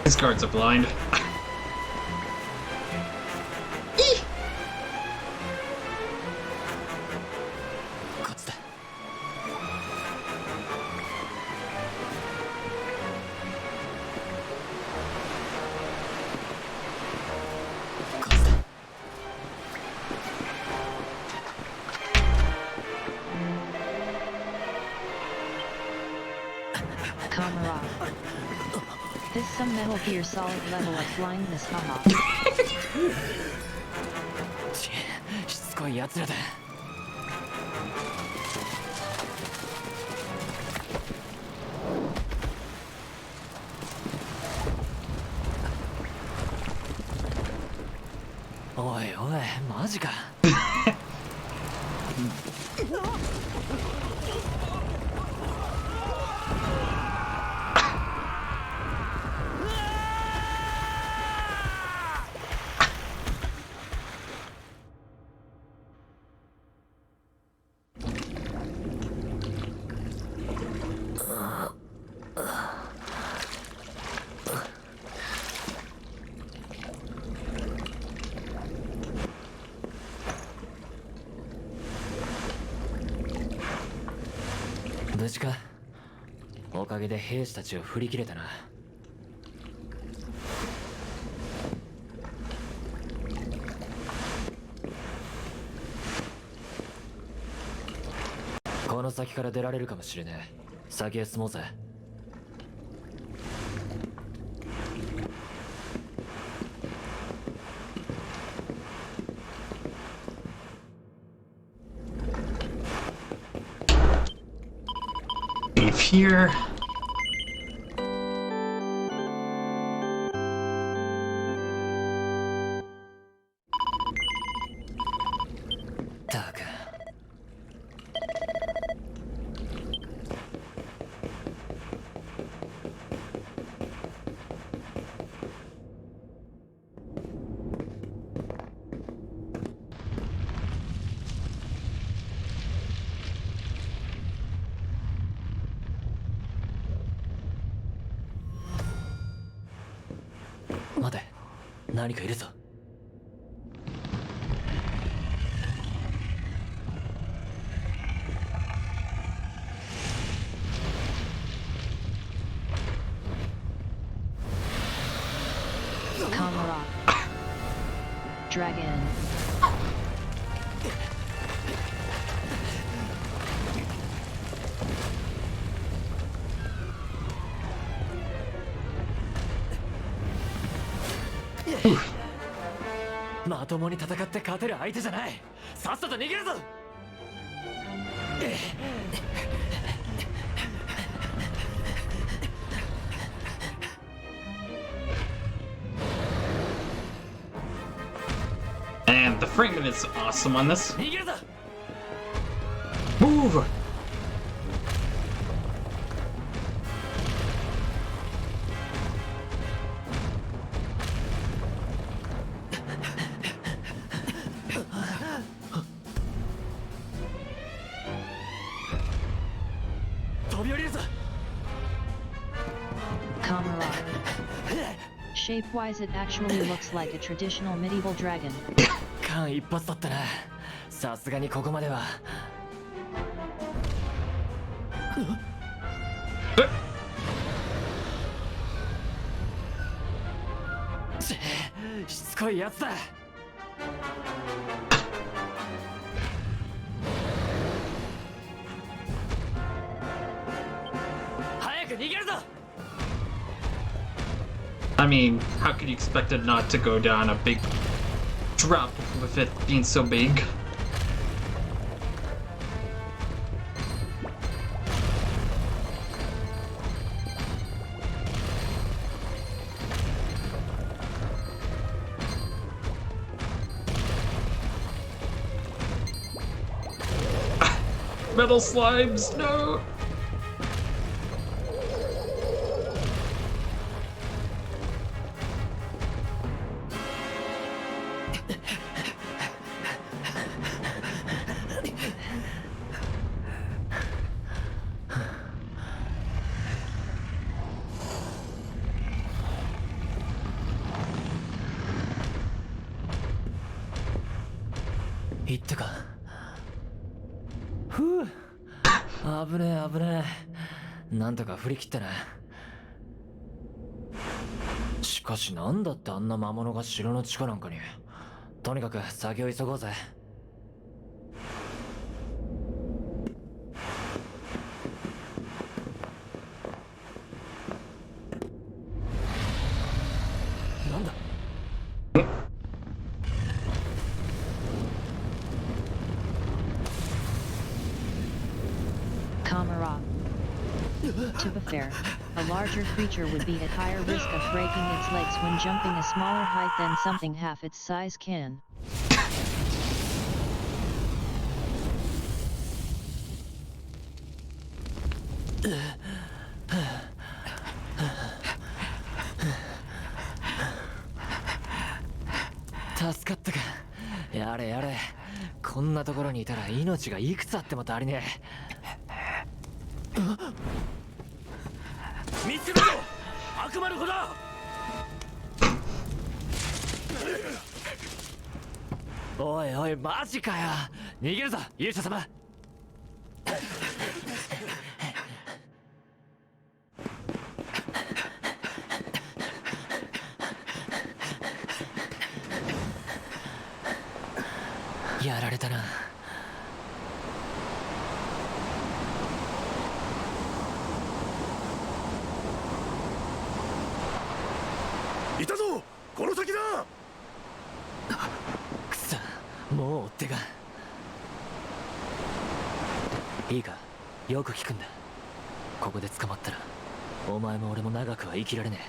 His guards are blind. Kamara. This some Metal Gear Solid level of blindness, haha. しつこい奴らだ。おいおい、マジか。無事か。おかげで兵士たちを振り切れたな。この先から出られるかもしれねえ。先へ進もうぜ。Here.待て、何かいるぞ。Kamara. Dragon. まともに戦って勝てる相手じゃない。さっさと逃げるぞ。And the framing is awesome on this. Move! Comrade. Shape-wise, it actually looks like a traditional medieval dragon. 間一髪だったな。さすがにここまでは。しつこいやつだ。早く逃げるぞ。I mean, how could you expect it not to go down a big drop with it being so big? Metal slimes, no!行ったか。ふう、危ねえ危ねえ。なんとか振り切ったな。しかしなんだってあんな魔物が城の地下なんかに。とにかく作業急ごうぜ。なんだ。Comrade. To be fair, a larger creature would be at higher risk of breaking its legs when jumping a smaller height than something half its size can.助かったか。やれやれ。こんなところにいたら命がいくつあっても足りねえ。見つけたぞ、悪魔の子だ。おいおい、マジかよ。逃げるぞ勇者様。やられたな。いたぞ、この先だ。くそ、もう追っ手が。いいか、よく聞くんだ。ここで捕まったらお前も俺も長くは生きられね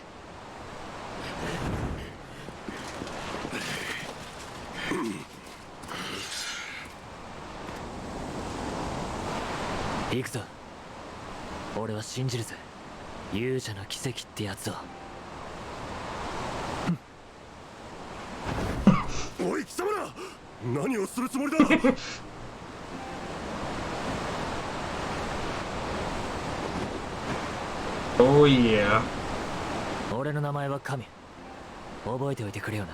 え。行くぞ。俺は信じるぜ、勇者の奇跡ってやつを。おい貴様ら、何をするつもりだ。Oh yeah。俺の名前は神。覚えておいてくれよな。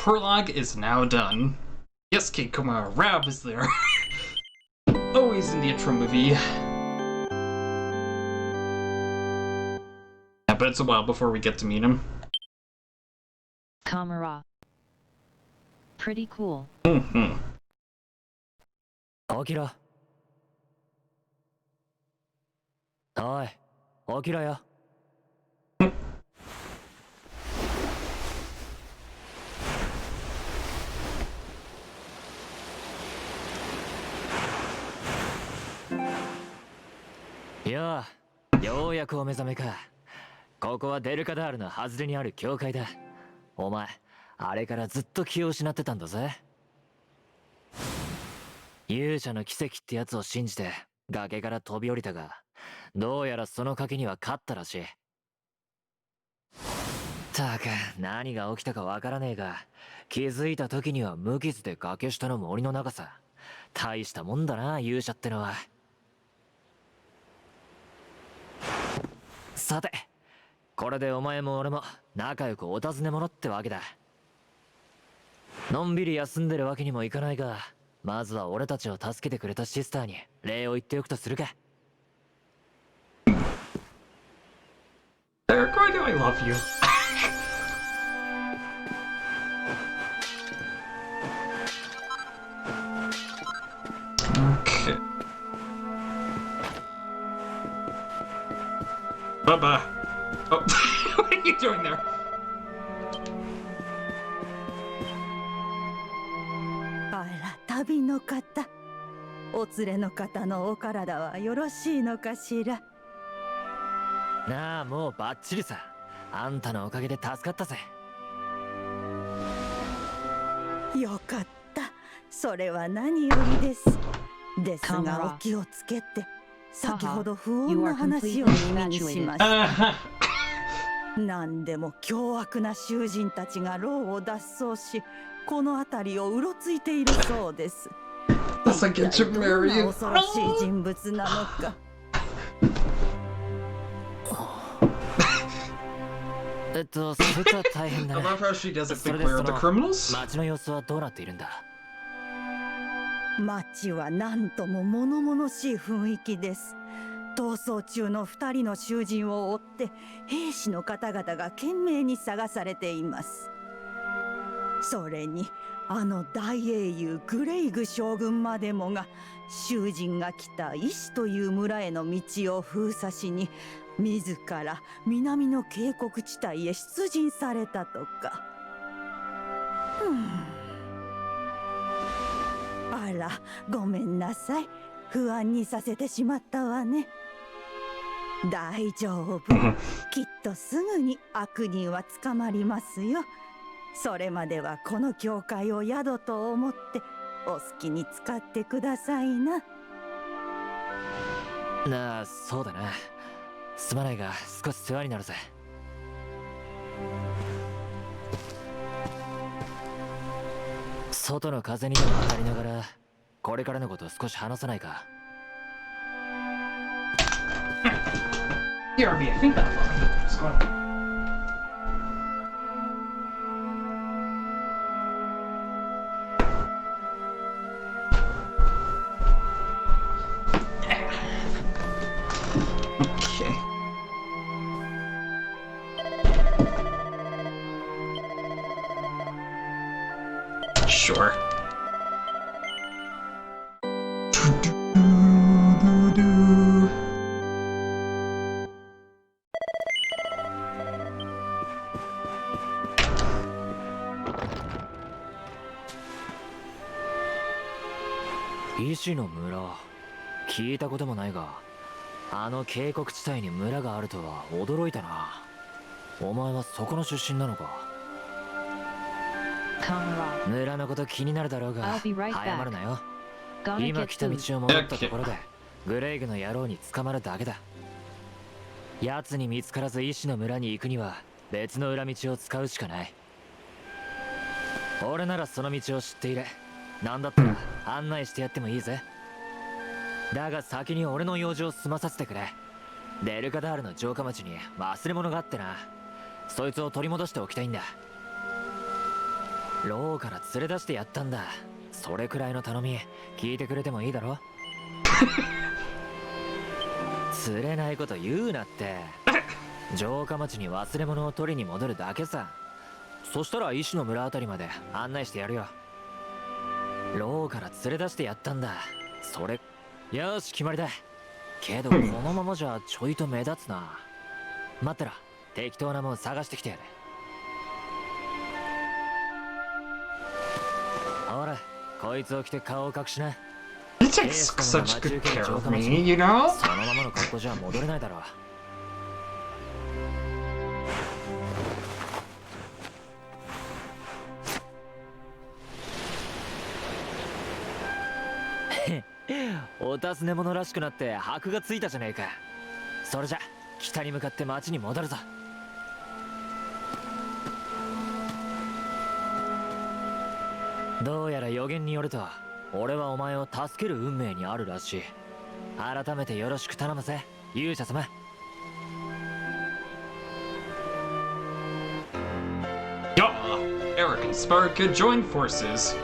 prologue is now done. Yes, Kate Kumar, Rab is there. Always in the intro movie. Yeah, but it's a while before we get to meet him. Kamara. Pretty cool. Mm-hmm. Akira. Oi, Akira ya.ようやくお目覚めか。ここはデルカダールの外れにある教会だ。お前、あれからずっと気を失ってたんだぜ。勇者の奇跡ってやつを信じて崖から飛び降りたが、どうやらその賭けには勝ったらしい。たく、何が起きたかわからねえが、気づいた時には無傷で崖下の森の中さ。大したもんだな、勇者ってのは。さて、これでお前も俺も仲良くお尋ね者ってわけだ。のんびり休んでるわけにもいかないが、まずは俺たちを助けてくれたシスターに礼を言っておくとするか。They're going to I love you. Okay. Bye-bye. Oh, what are you doing there? あら、旅の方。お連れの方のお体はよろしいのかしら。なあ、もうバッチリさ。あんたのおかげで助かったぜ。よかった。それは何よりです。ですがお気をつけて。先ほど不穏な話を耳にしました。何でも凶悪な囚人たちが牢を脱走し、この辺りをうろついているそうです。一体どんな恐ろしい人物なのか。それとは大変だね。それでその街の様子はどうなっているんだ。街は何とも物々しい雰囲気です。逃走中の2人の囚人を追って兵士の方々が懸命に探されています。それにあの大英雄グレイグ将軍までもが囚人が来たイシという村への道を封鎖しに自ら南の渓谷地帯へ出陣されたとか。あら、ごめんなさい。不安にさせてしまったわね。大丈夫。きっとすぐに悪人は捕まりますよ。それまではこの教会を宿と思ってお好きに使ってくださいな。なあ、そうだな。すまないが少し世話になるぜ。外の風にでも当たりながらこれからのことを少し話さないか。Here, I think that one. Just go on. Sure.石の村、聞いたこともないが、あの渓谷地帯に村があるとは驚いたな。お前はそこの出身なのか。村のこと気になるだろうが早まるなよ。今来た道を戻ったところでグレイグの野郎に捕まるだけだ。奴に見つからず医師の村に行くには別の裏道を使うしかない。俺ならその道を知っている。なんだったら案内してやってもいいぜ。だが先に俺の用事を済まさせてくれ。デルカダールの城下町に忘れ物があってな。そいつを取り戻しておきたいんだ。牢から連れ出してやったんだ。それくらいの頼み聞いてくれてもいいだろ。釣れないこと言うなって。城下町に忘れ物を取りに戻るだけさ。そしたら医師の村あたりまで案内してやるよ。牢から連れ出してやったんだ。それよし決まりだ。けどこのままじゃちょいと目立つな。待ってろ、適当なもん探してきてやる。ほら、こいつを着て顔を隠しな。 He takes such good care of me, you know? そのままの格好じゃ戻れないだろう。お尋ね者らしくなって箔がついたじゃねえか。それじゃ北に向かって町に戻るぞ。どうやら予言によると俺はお前を助ける運命にあるらしい。改めてよろしく頼むぜ、勇者様。Yeah, Eric and Spark could join forces.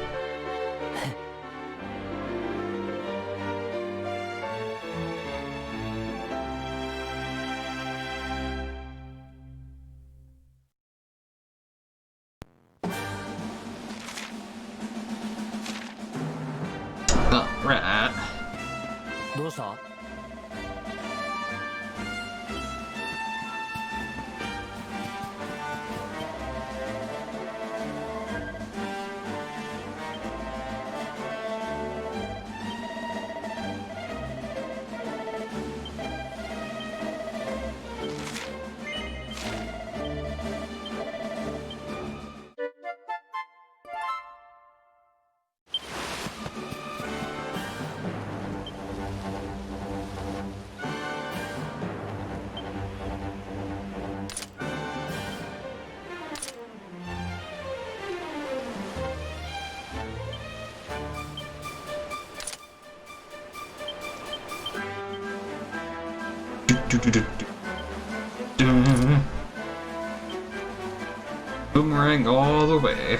Rat. どうした？Boomerang all the way.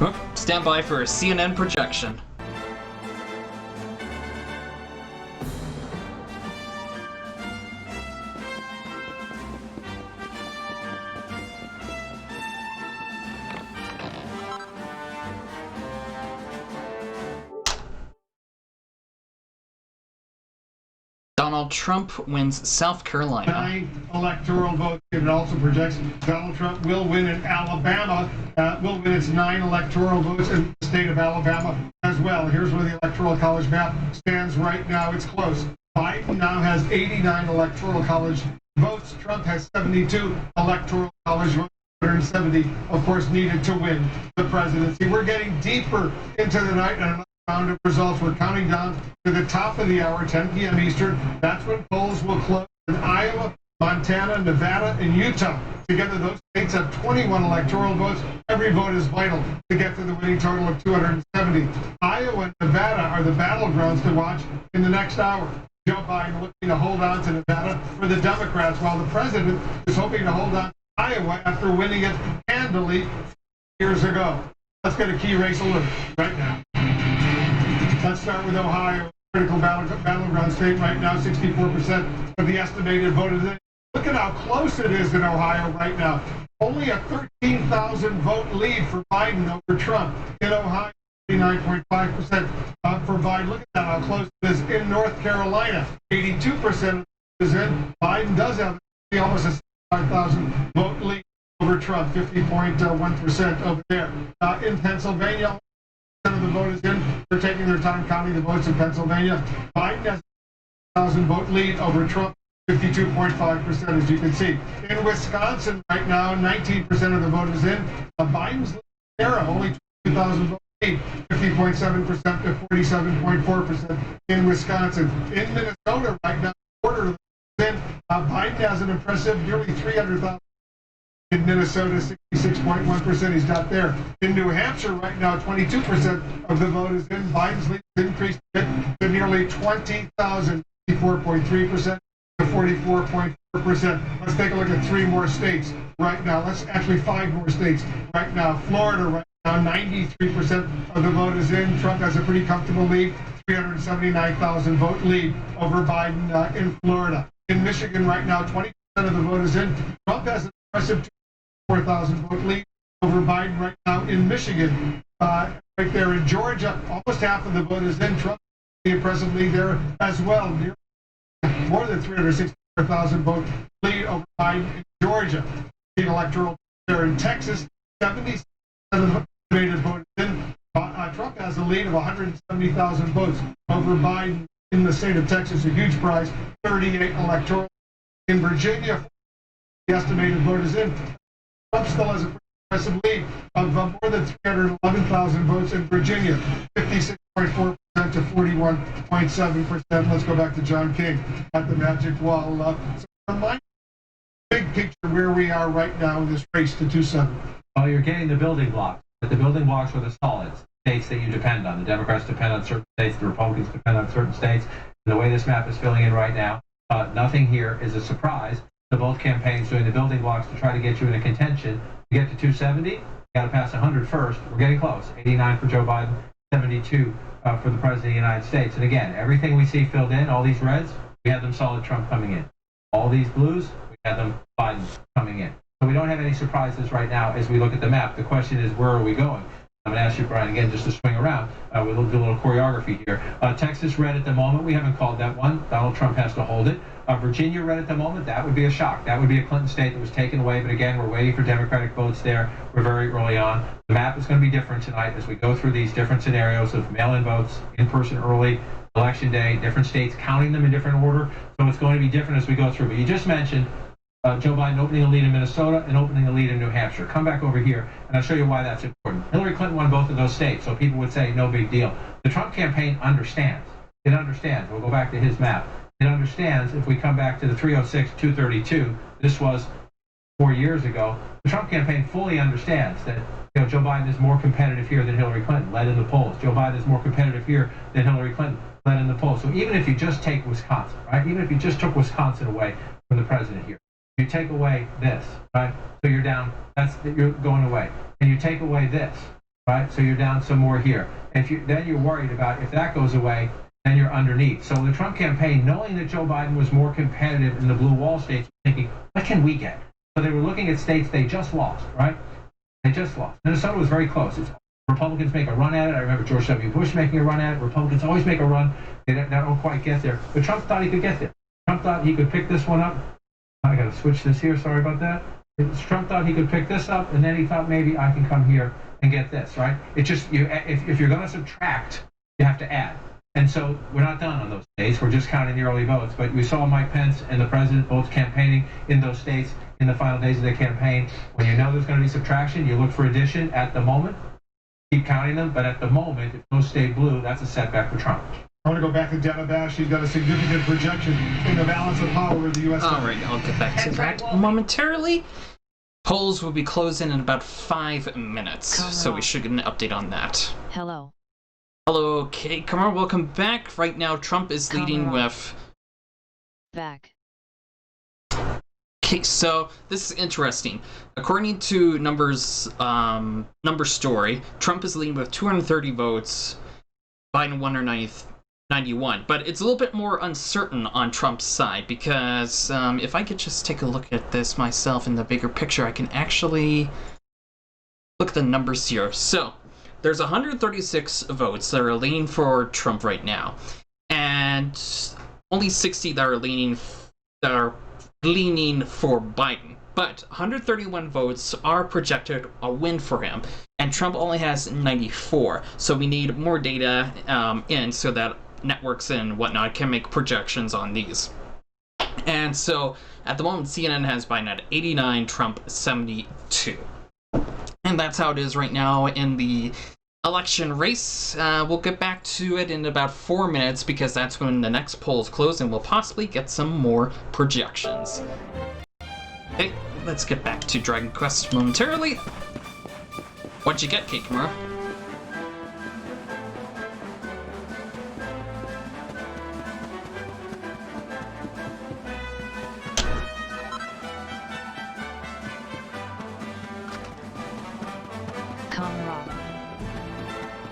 Oh, stand by for a CNN projection. Donald Trump wins South Carolina. 9 electoral votes. It also projects Donald Trump will win in Alabama, will win its 9 electoral votes in the state of Alabama as well. Here's where the Electoral College map stands right now. It's close. Biden now has 89 electoral college votes. Trump has 72 electoral college votes. 170, of course, needed to win the presidency. We're getting deeper into the night and another round of results. We're counting down to the top of the hour, 10 p.m. Eastern. That's when polls will close in Iowa, Montana, Nevada, and Utah. Together, those states have 21 electoral votes. Every vote is vital to get to the winning total of 270. Iowa and Nevada are the battlegrounds to watch in the next hour. Joe Biden looking to hold on to Nevada for the Democrats, while the president is hoping to hold on to Iowa after winning it handily years ago. Let's get a key race alert right now. Let's start with Ohio. Critical battleground state right now, 64% of the estimated vote is in. Look at how close it is in Ohio right now. Only a 13,000 vote lead for Biden over Trump. In Ohio, 39.5% for Biden. Look at that, how close it is in North Carolina. 82% is in. Biden does have almost a 5,000 vote lead over Trump, 50.1% over there. In Pennsylvania, of the vote is in. They're taking their time counting the votes in Pennsylvania. Biden has a 1,000 vote lead over Trump, 52.5%, as you can see. In Wisconsin right now, 19% of the vote is in. Biden's era, only 2,000 vote lead, 50.7% to 47.4% in Wisconsin. In Minnesota right now, quarter of the vote is in. Biden has an impressive nearly 300,000. In Minnesota, 66.1% he's got there. In New Hampshire right now, 22% of the vote is in. Biden's lead has increased to nearly 20,000, 54.3% to 44.4%. Let's take a look at 3 more states right now. Let's actually 5 more states right now. Florida right now, 93% of the vote is in. Trump has a pretty comfortable lead, 379,000 vote lead over Biden in Florida. In Michigan right now, 20% of the vote is in. Trump has an impressive 4,000 vote lead over Biden right now in Michigan. Right there in Georgia, almost half of the vote is in. Trump the impressive lead there as well. More than 364,000 vote lead over Biden in Georgia. The electoral there in Texas, 70% of the estimated vote is in. Trump has a lead of 170,000 votes over Biden in the state of Texas, a huge prize, 38 electoral. In Virginia, the estimated vote is in. Trump still has a impressive lead of more than 311,000 votes in Virginia, 56.4% to 41.7%. Let's go back to John King at the Magic Wall. So remind big picture where we are right now in this race to 270. Well, you're getting the building blocks. But the building blocks are the solids, states that you depend on. The Democrats depend on certain states. The Republicans depend on certain states. And the way this map is filling in right now, nothing here is a surprise to both campaigns doing the building blocks to try to get you into contention. To get to 270, you got to pass 100 first. We're getting close. 89 for Joe Biden, 72 for the President of the United States. And again, everything we see filled in, all these reds, we have them solid Trump coming in. All these blues, we have them Biden coming in. So we don't have any surprises right now as we look at the map. The question is, where are we going? I'm going to ask you, Brian, again, just to swing around. We'll do a little choreography here. Texas red at the moment. We haven't called that one. Donald Trump has to hold it. Virginia red at the moment. That would be a shock. That would be a Clinton state that was taken away. But again, we're waiting for Democratic votes there. We're very early on. The map is going to be different tonight as we go through these different scenarios of mail-in votes, in-person early, election day, different states, counting them in different order. So it's going to be different as we go through. But you just mentioned Joe Biden opening a lead in Minnesota and opening a lead in New Hampshire. Come back over here, and I'll show you why that's important. Hillary Clinton won both of those states, so people would say, no big deal. The Trump campaign understands. It understands. We'll go back to his map. It understands, if we come back to the 306, 232, this was 4 years ago, the Trump campaign fully understands that Joe Biden is more competitive here than Hillary Clinton, led in the polls. Joe Biden is more competitive here than Hillary Clinton, led in the polls. So even if you just take Wisconsin, right? Even if you just took Wisconsin away from the president here, you take away this, right? So you're down, you're going away. And you take away this, right? So you're down some more here. And then you're worried about if that goes away, then you're underneath. So the Trump campaign, knowing that Joe Biden was more competitive in the blue wall states, thinking, what can we get? So they were looking at states they just lost, right? They just lost. Minnesota was very close. Republicans make a run at it. I remember George W. Bush making a run at it. Republicans always make a run. They don't quite get there. But Trump thought he could get there. Trump thought he could pick this one up. I got to switch this here. Sorry about that. Trump thought he could pick this up, and then he thought maybe I can come here and get this, right? It just, if you're going to subtract, you have to add. And so we're not done on those states. We're just counting the early votes. But we saw Mike Pence and the president both campaigning in those states in the final days of the campaign. When you know there's going to be subtraction, you look for addition at the moment. Keep counting them. But at the moment, if those stay blue, that's a setback for Trump. I want to go back to Dana Bash. She's got a significant projection in the balance of power of the U.S. All right, I'll get back to that momentarily. Polls will be closing in about 5 minutes, so we should get an update on that. Hello. Hello, okay, Kamar, welcome back. Right now, Trump is leading with... Back. Okay, so this is interesting. According to number story, Trump is leading with 230 votes, Biden 191. But it's a little bit more uncertain on Trump's side because if I could just take a look at this myself in the bigger picture, I can actually look at the numbers here. So there's 136 votes that are leaning for Trump right now, and only 60 that are leaning for Biden. But 131 votes are projected a win for him, and Trump only has 94. So we need more data in so that networks and whatnot can make projections on these. And so at the moment, CNN has Biden at 89, Trump 72. And that's how it is right now in the election race. We'll get back to it in about 4 minutes because that's when the next polls close and we'll possibly get some more projections. Okay, let's get back to Dragon Quest momentarily. What'd you get, Kate Kimura?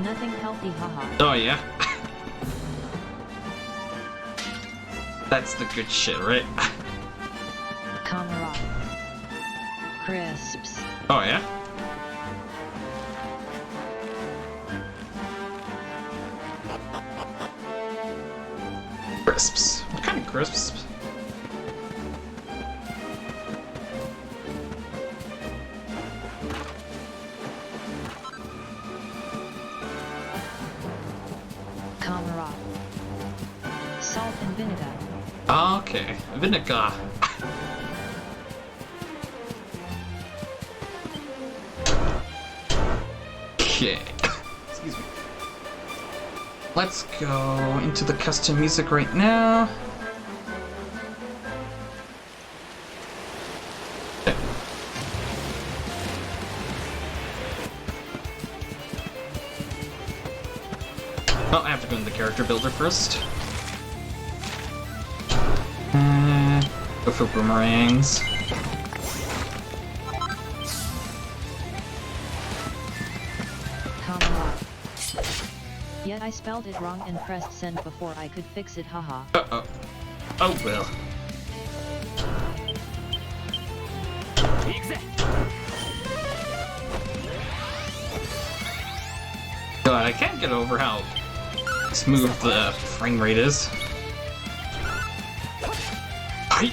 Nothing healthy, haha. Oh yeah. That's the good shit, right? Camera. Crisps. Oh yeah? Crisps. What kind of crisps? Camera. Salt and vinegar. Okay, vinegar. Okay. Excuse me. Let's go into the custom music right now. Okay. Oh, I have to go into the character builder first. Go for boomerangs. Yet I spelled it wrong and pressed send before I could fix it, haha. Uh-oh. Oh well. God, I can't get over how smooth the frame rate is. Hi.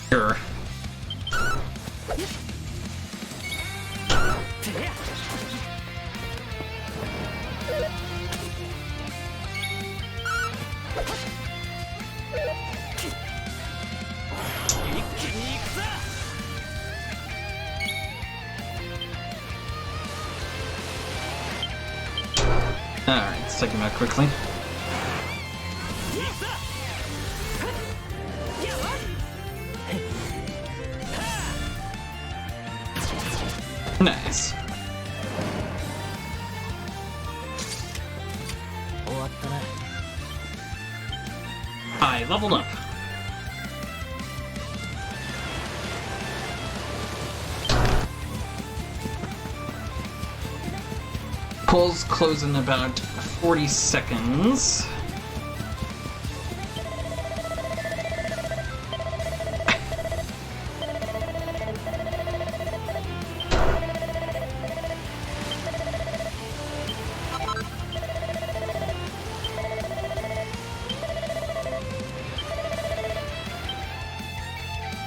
Sure. Alright, let's take him out quickly. Nice. I leveled up. Polls close in about 40 seconds.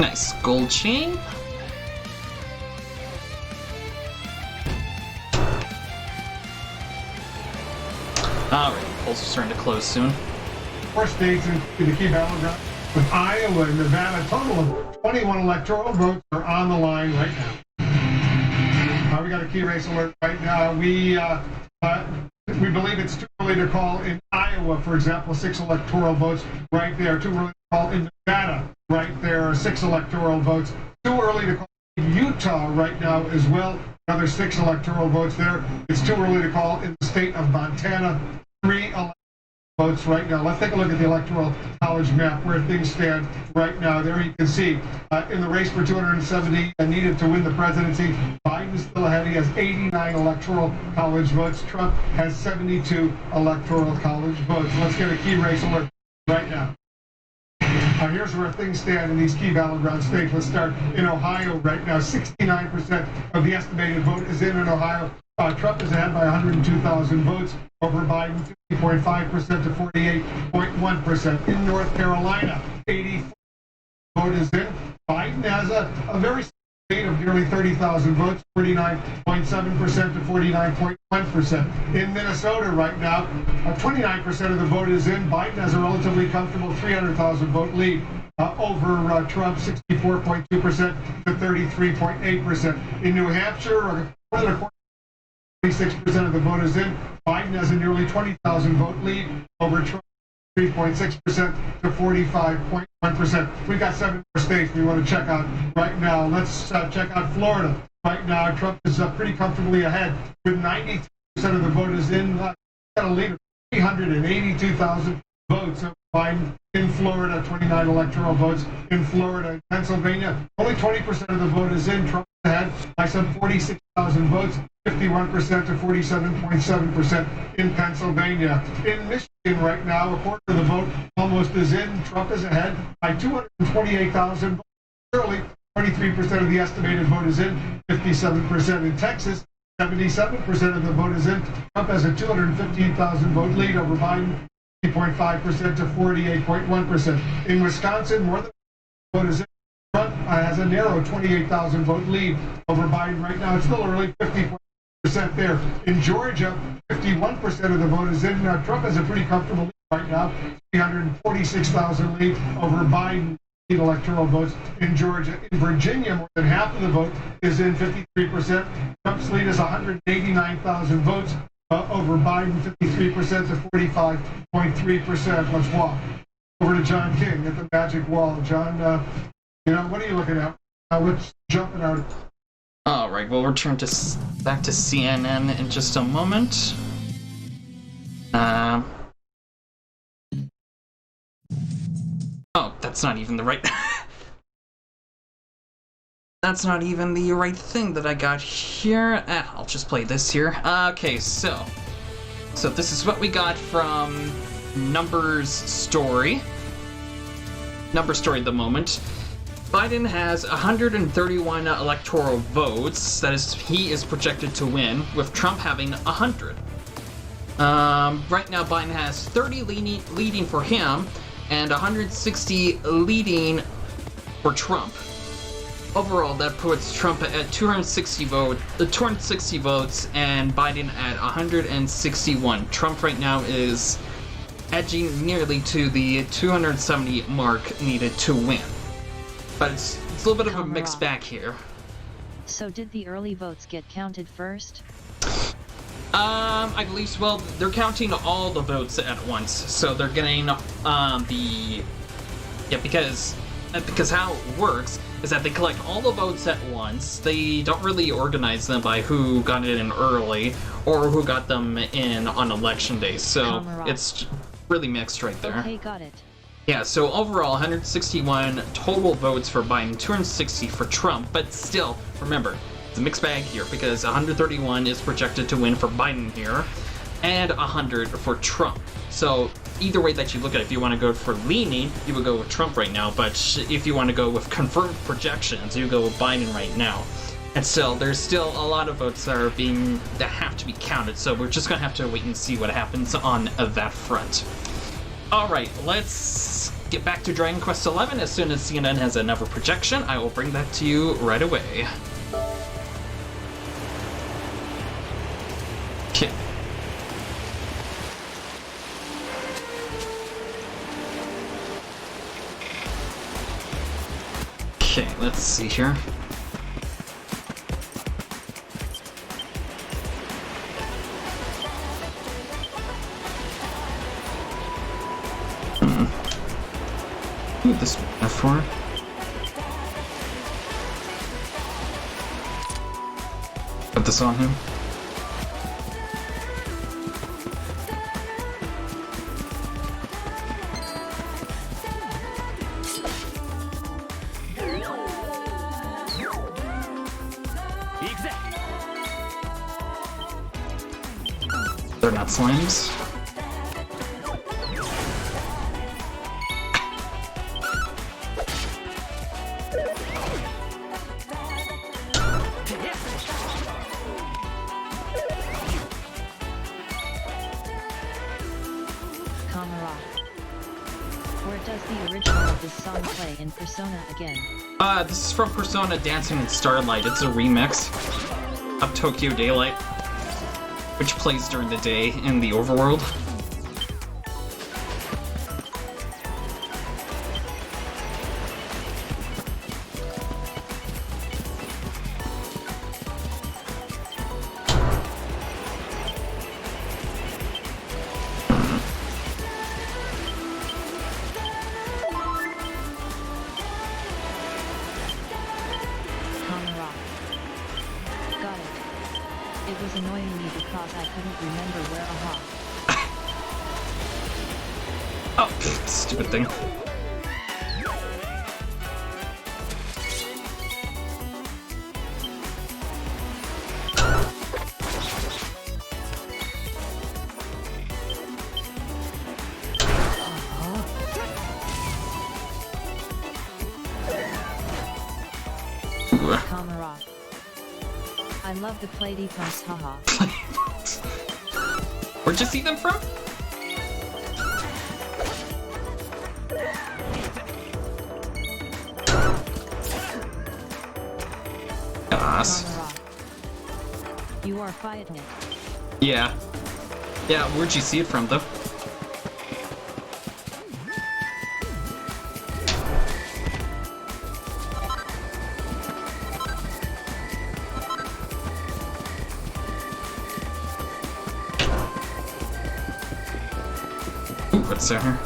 Nice gold chain. Alright, polls are starting to close soon. 4 states in the key battleground with Iowa and Nevada. A total of 21 electoral votes are on the line right now. We got a key race alert right now. We believe it's too early to call in Iowa, for example, 6 electoral votes right there. Too early to call in Nevada, right there, 6 electoral votes. Too early to call in Utah right now as well. Another 6 electoral votes there. It's too early to call in the state of Montana. 3 electoral votes right now. Let's take a look at the Electoral College map where things stand right now. There you can see in the race for 270 needed to win the presidency, Biden's still ahead. He has 89 Electoral College votes. Trump has 72 Electoral College votes. Let's get a key race alert right now. Here's where things stand in these key battleground states. Let's start in Ohio right now. 69% of the estimated vote is in Ohio. Trump is ahead by 102,000 votes over Biden, 50.5% to 48.1%. In North Carolina, 84% vote is in. Biden has a very rate of nearly 30,000 votes, 49.7% to 49.1%. In Minnesota right now, 29% of the vote is in. Biden has a relatively comfortable 300,000 vote lead over Trump, 64.2% to 33.8%. In New Hampshire, 26% of the vote is in. Biden has a nearly 20,000 vote lead over Trump, 43.6% to 45.1%. We've got 7 more states we want to check out right now. Let's check out Florida. Right now, Trump is pretty comfortably ahead with 93% of the voters in. Got a lead of 382,000 votes. Biden in Florida, 29 electoral votes in Florida. Pennsylvania, only 20% of the voters in. Trump ahead by some 46,000 votes, 51% to 47.7% in Pennsylvania. In Michigan right now, a quarter of the vote almost is in. Trump is ahead by 228,000 votes. Early, 23% of the estimated vote is in, 57% in Texas. 77% of the vote is in. Trump has a 215,000 vote lead over Biden, 3.5% to 48.1%. In Wisconsin, more than the vote is in. Trump has a narrow 28,000 vote lead over Biden right now. It's still early, 50% there. In Georgia, 51% of the vote is in. Now, Trump has a pretty comfortable lead right now, 346,000 lead over Biden. Electoral votes in Georgia. In Virginia, more than half of the vote is in, 53%. Trump's lead is 189,000 votes over Biden, 53% to 45.3%. Let's walk over to John King at the magic wall. John, what are you looking at? What's jumping out? All right, we'll return back to CNN in just a moment. Oh, that's not even the right... That's not even the right thing that I got here. I'll just play this here. Okay, so this is what we got from Numbers Story. Number Story at the moment. Biden has 131 electoral votes. That is, he is projected to win, with Trump having 100. Right now, Biden has 30 leading for him, and 160 leading for Trump. Overall, that puts Trump at 260 votes, and Biden at 161. Trump right now is edging nearly to the 270 mark needed to win. But it's a little bit of a mixed bag here. So did the early votes get counted first? I believe, well, they're counting all the votes at once, so they're getting because how it works is that they collect all the votes at once. They don't really organize them by who got it in early or who got them in on election day, so it's really mixed right there. Okay, got it. Yeah, so overall 161 total votes for Biden, 260 for Trump, but still, remember, it's a mixed bag here because 131 is projected to win for Biden here and 100 for Trump. So either way that you look at it, if you want to go for leaning, you would go with Trump right now, but if you want to go with confirmed projections, you go with Biden right now. And still, there's still a lot of votes that have to be counted, so we're just gonna have to wait and see what happens on that front. Alright, let's get back to Dragon Quest XI. As soon as CNN has another projection, I will bring that to you right away. Okay. Okay, let's see here. Who this F4? Put this on him. They're not slimes. Where does the original of this song play in Persona again? This is from Persona Dancing in Starlight. It's a remix of Tokyo Daylight, which plays during the day in the overworld. It was annoying me because I couldn't remember where aha. Oh, stupid thing. Kamara. I love the play defense, haha. Where'd you see them from? Kamara. You are fighting it. Yeah. Yeah, where'd you see it from, though? What's there?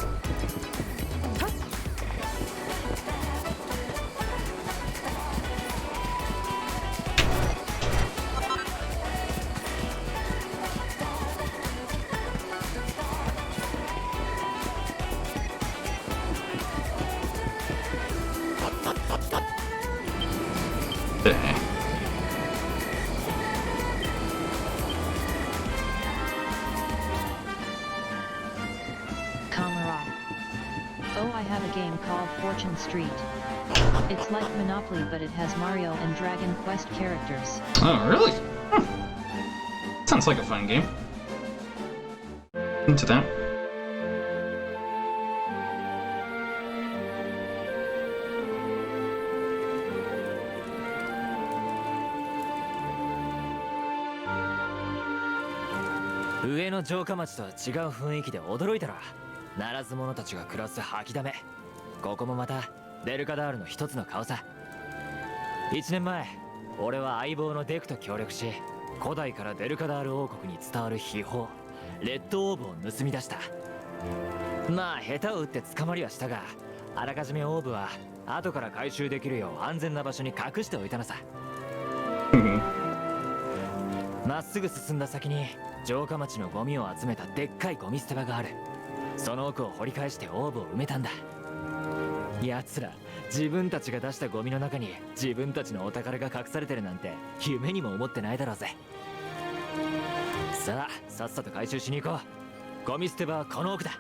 Kamara. Oh, I have a game called Fortune Street. It's like Monopoly, but it has Mario and Dragon Quest characters. Oh, really? Sounds like a fun game. Into that.上の城下町とは違う雰囲気で驚いたら、ならず者たちが暮らす吐きだめ。ここもまたデルカダールの一つの顔さ。1年前、俺は相棒のデクと協力し、古代からデルカダール王国に伝わる秘宝レッドオーブを盗み出した。まあ下手を打って捕まりはしたが、あらかじめオーブは後から回収できるよう安全な場所に隠しておいたのさ。まっすぐ進んだ先に城下町のゴミを集めたでっかいゴミ捨て場がある。その奥を掘り返してオーブを埋めたんだ。奴ら自分たちが出したゴミの中に自分たちのお宝が隠されてるなんて夢にも思ってないだろうぜ。さあさっさと回収しに行こう。ゴミ捨て場はこの奥だ。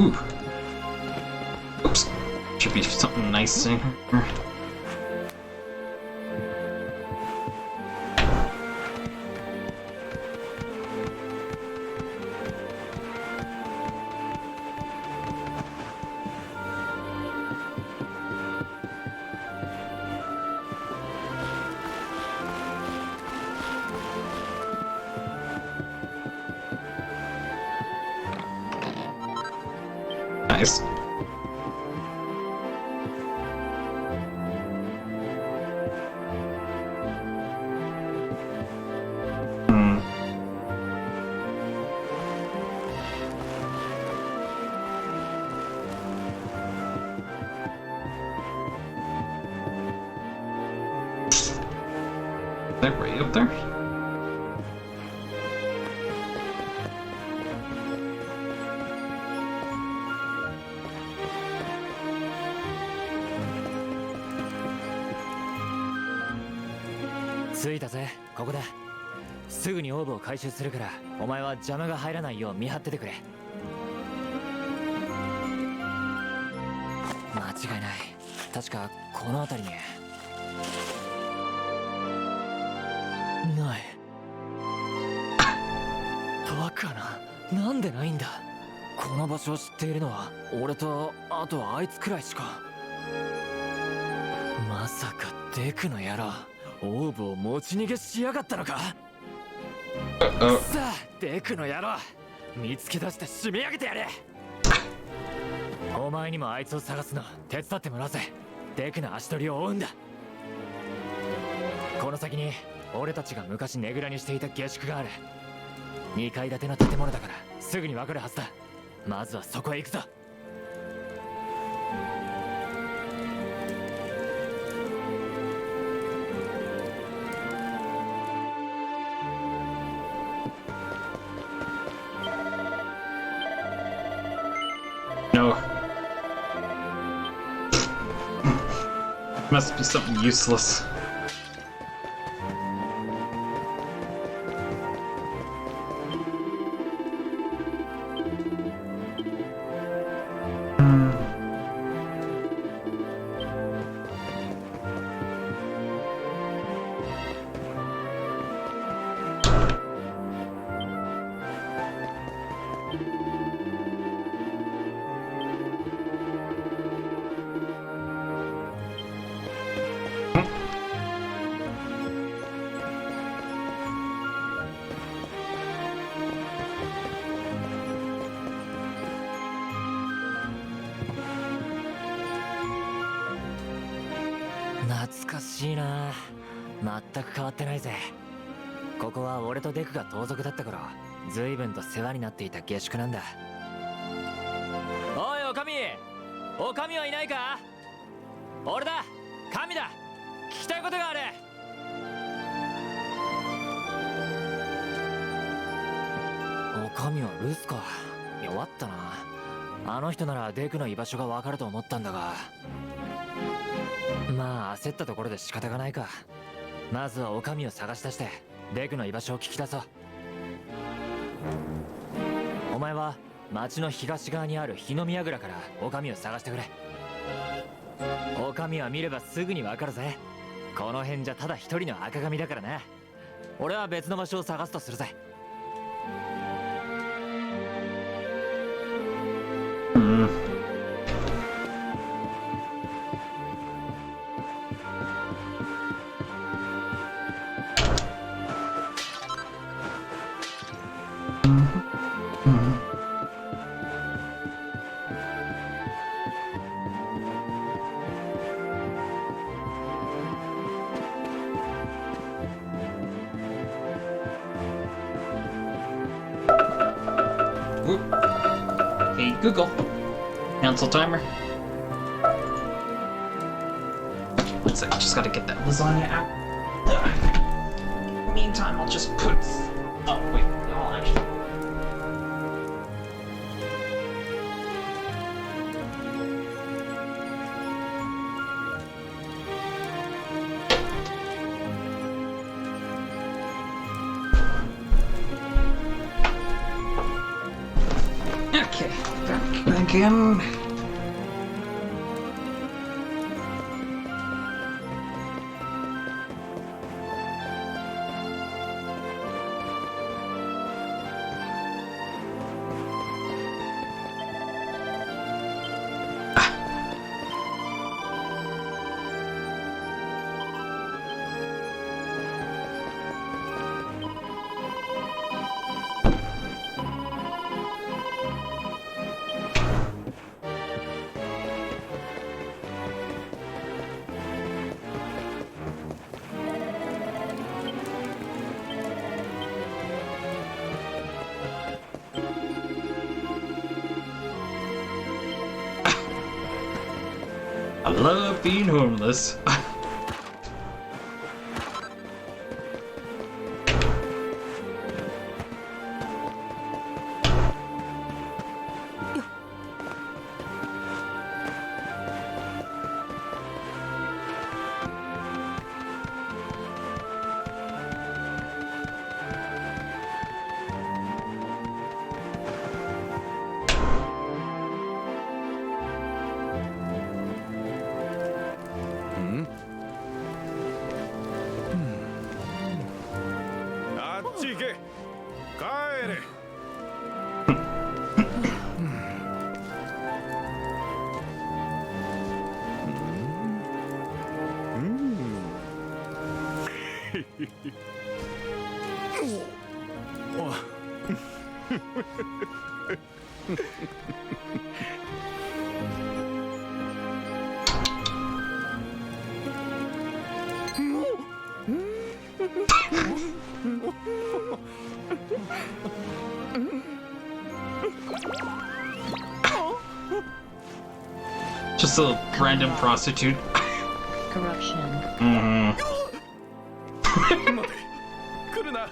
Ooh. Oops. Should be something nice in here. Nice. That right up there?着いたぜ、ここだ。すぐにオーブを回収するから、お前は邪魔が入らないよう見張っててくれ。間違いない。確かこの辺りに。でないんだ。この場所を知っているのは俺とあとあいつくらいしか。まさかデクの野郎オーブを持ち逃げしやがったのか。さあデクの野郎見つけ出して締め上げてやれ。お前にもあいつを探すの手伝ってもらうぜ。デクの足取りを追うんだ。この先に俺たちが昔ねぐらにしていた下宿がある。2階建ての建物だからすぐに分かるはずだ。まずはそこへ行くぞ。No. Must be something useless.懐かしいな。全く変わってないぜ。ここは俺とデクが盗賊だった頃随分と世話になっていた下宿なんだ。おいおかみ、おかみはいないか。俺だ、神だ。聞きたいことがある。おかみは留守か。弱ったな。あの人ならデクの居場所がわかると思ったんだが、まあ焦ったところで仕方がないか。まずはおかみを探し出してデクの居場所を聞き出そう。お前は町の東側にある日の宮蔵からおかみを探してくれ。おかみは見ればすぐにわかるぜ。この辺じゃただ一人の赤髪だからな。俺は別の場所を探すとするぜ。Hey Google, cancel timer. One sec, just gotta get that lasagna out. Meantime, I'll just put. Oh wait, no, I'll actually. Okay, back in. I love being homeless. Just a random prostitute. Corruption. Mm-hmm. 来るな。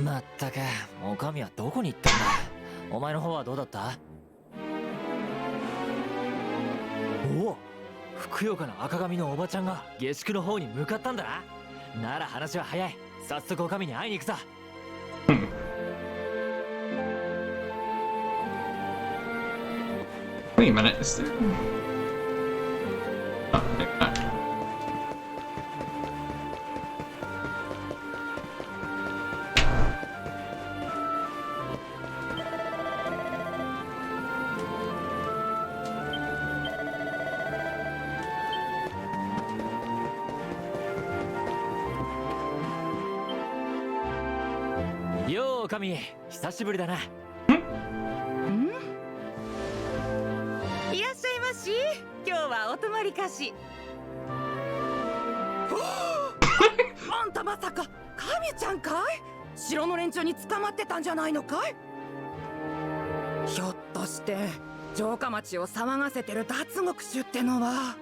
まったく、おかみはどこに行ったんだ。お前の方はどうだった？おお、ふくよかな赤髪のおばちゃんが下宿の方に向かったんだな。なら話は早い。早速おかみに会いに行くさ。Wait a minute, is there... Oh,よう、おかみ、久しぶりだな。いらっしゃいまし。今日はお泊まりかし。あんたまさか神ちゃんかい？城の連中に捕まってたんじゃないのかい？ひょっとして城下町を騒がせてる脱獄衆ってのは。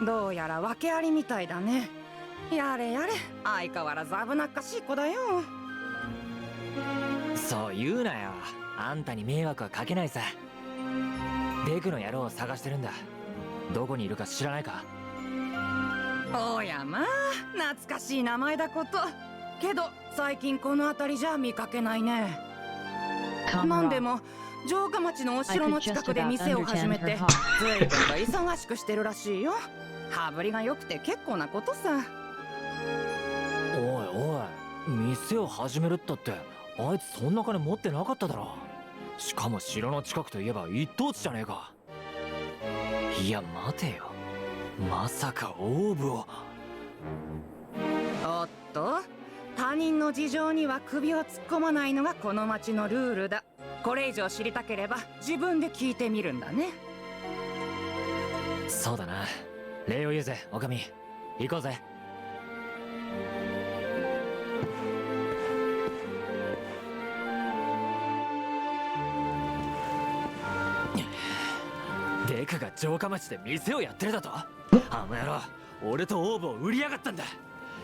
どうやら訳ありみたいだね。やれやれ、相変わらず危なっかしい子だよ。そう言うなよ。あんたに迷惑はかけないさ。デクの野郎を探してるんだ。どこにいるか知らないか？おやまあ、懐かしい名前だこと。けど最近この辺りじゃ見かけないね。なんでも城下町のお城の近くで店を始めて随分と忙しくしてるらしいよ。羽振りが良くて結構なことさ。おいおい、店を始めるったってあいつそんな金持ってなかっただろ。しかも城の近くといえば一等地じゃねえか。いや待てよ、まさかオーブを。おっと、他人の事情には首を突っ込まないのがこの町のルールだ。これ以上知りたければ自分で聞いてみるんだね。そうだな。礼を言うぜ、おかみ。行こうぜ。デクが城下町で店をやってるだと？あの野郎、俺とオーブを売りやがったんだ。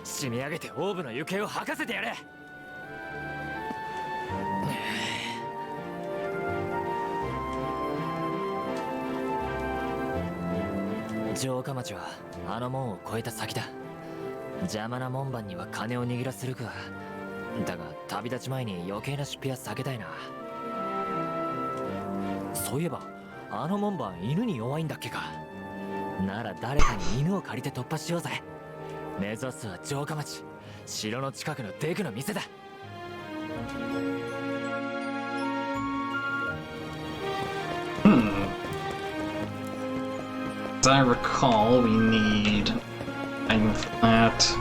締め上げてオーブの行方を吐かせてやれ。城下町はあの門を越えた先だ。邪魔な門番には金を握らせるか。だが旅立ち前に余計な出費は避けたいな。そういえばあの門番犬に弱いんだっけか。なら誰かに犬を借りて突破しようぜ。目指すは城下町、城の近くのデクの店だ。As I recall, we need thing with that.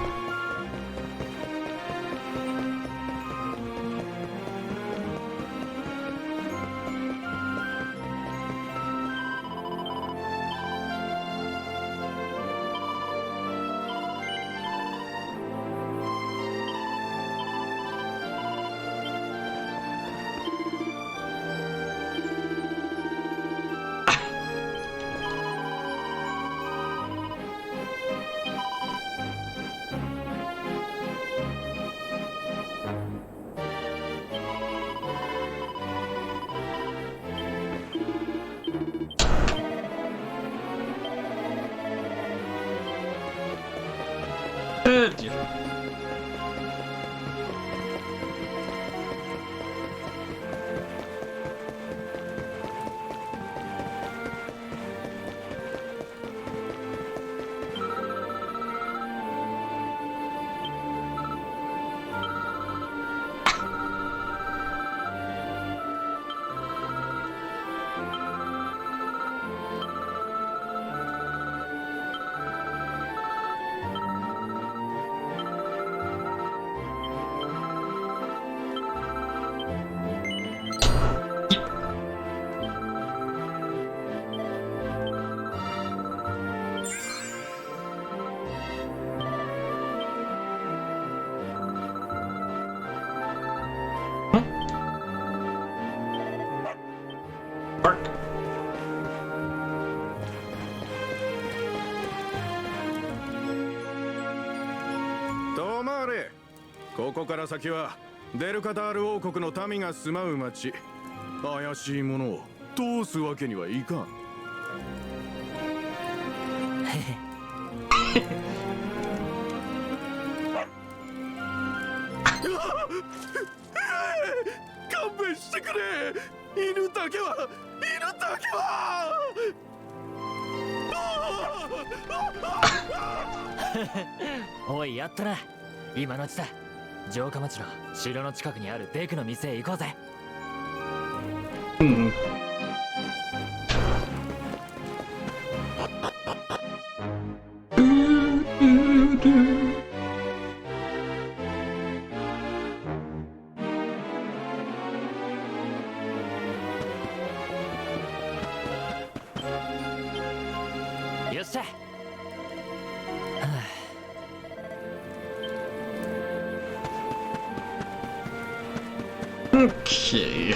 こから先はデルカタール王国の民が住まう町。怪しいものを通すわけにはいかん。勘弁してくれ。犬だけはおい、やったな。今のうちだ。城下町の城の近くにあるベクの店へ行こうぜ。よっしゃ。Okay.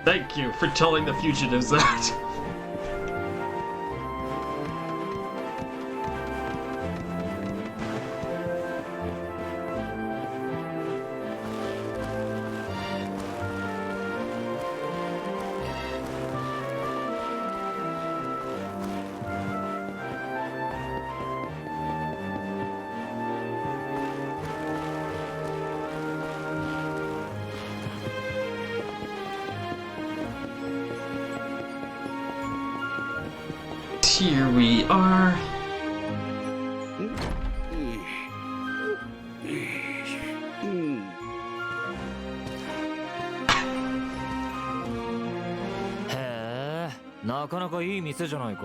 Thank you for telling the fugitives that. Here we are. Hey, なかなかいい店じゃないか。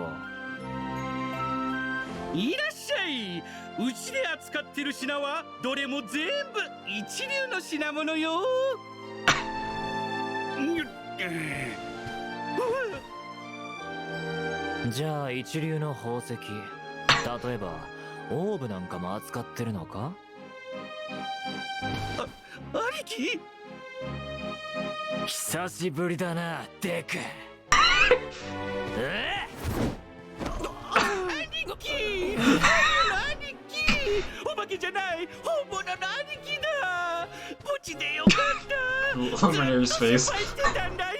いらっしゃい。うちで扱ってる品はどれも全部一流の品物よ。じゃあ一流の宝石、例えばオーブなんかも扱ってるのか？兄貴、久しぶりだな、デク。兄貴、兄貴、お化けじゃない、本物の兄貴だ。ポチでよかった。Lumineer's ずっと face. 心配してたんだよ。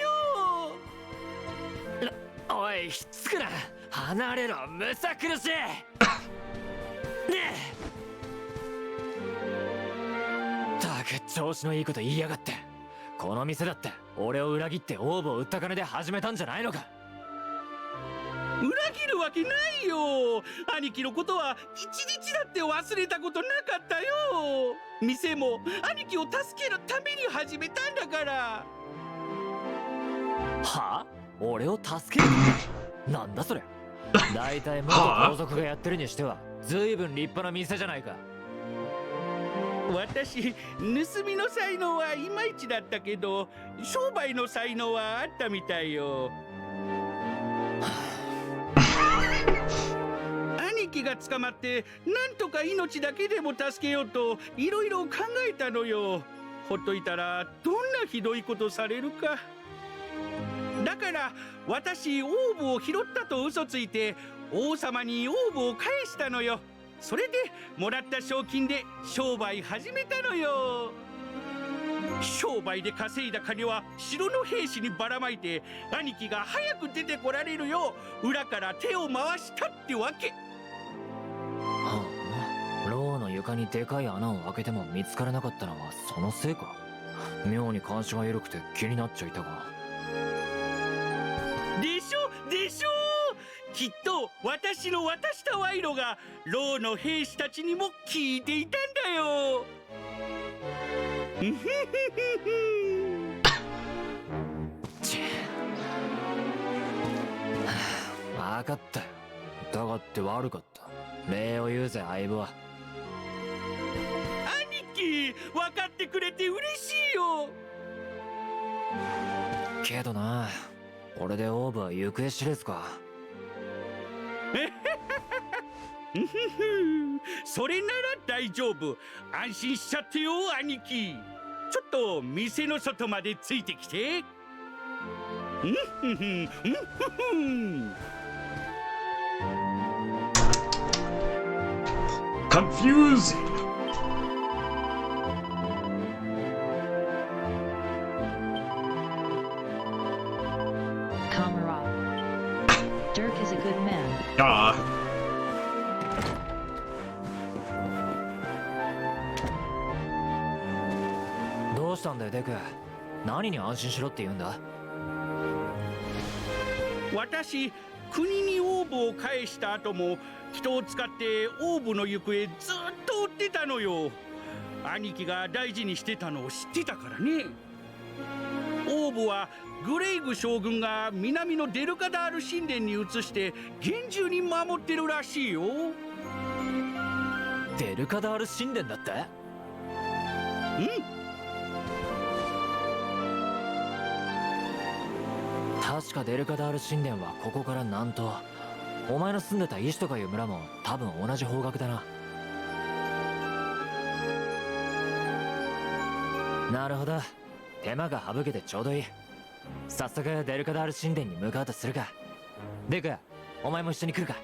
おい、ひっつくな。離れろ、むさ苦しい。ねえ。たく調子のいいこと言いやがって。この店だって俺を裏切ってオーブを売った金で始めたんじゃないのか。裏切るわけないよ。兄貴のことは一日だって忘れたことなかったよ。店も兄貴を助けるために始めたんだから。はあ？俺を助ける？なんだそれ。大体元盗賊がやってるにしては随分立派な店じゃないか。私、盗みの才能はいまいちだったけど、商売の才能はあったみたいよ。兄貴が捕まってなんとか命だけでも助けようといろいろ考えたのよ。ほっといたらどんなひどいことされるか。だから私、オーブを拾ったと嘘ついて王様にオーブを返したのよ。それでもらった賞金で商売始めたのよ。商売で稼いだ金は城の兵士にばらまいて、兄貴が早く出てこられるよう裏から手を回したってわけ。はあ、牢の床にでかい穴を開けても見つからなかったのはそのせいか。妙に監視が緩くて気になっちゃいたが。でしょでしょ。きっと私の渡した賄賂が牢の兵士たちにも効いていたんだよ。分かったよ。疑って悪かった。礼を言うぜ、相棒は。兄貴、分かってくれて嬉しいよ。けどな、これでオーブは行方知れずか。それなら大丈夫。安心しちゃってよ、兄貴。ちょっと店の外までついてきて。Confused. Comrade. Dirk is a good man. Ah. どうしたんだよデク。何に安心しろって言うんだ。私、国にオーブを返した後も人を使ってオーブの行方ずっと追ってたのよ。兄貴が大事にしてたのを知ってたからね。オーブはグレイグ将軍が南のデルカダール神殿に移して厳重に守ってるらしいよ。デルカダール神殿だって？確かデルカダール神殿はここから南東。お前の住んでたイシュとかいう村も多分同じ方角だな。なるほど。手間が省けてちょうどいい。早速デルカダール神殿に向かうとするか。デク、お前も一緒に来るか。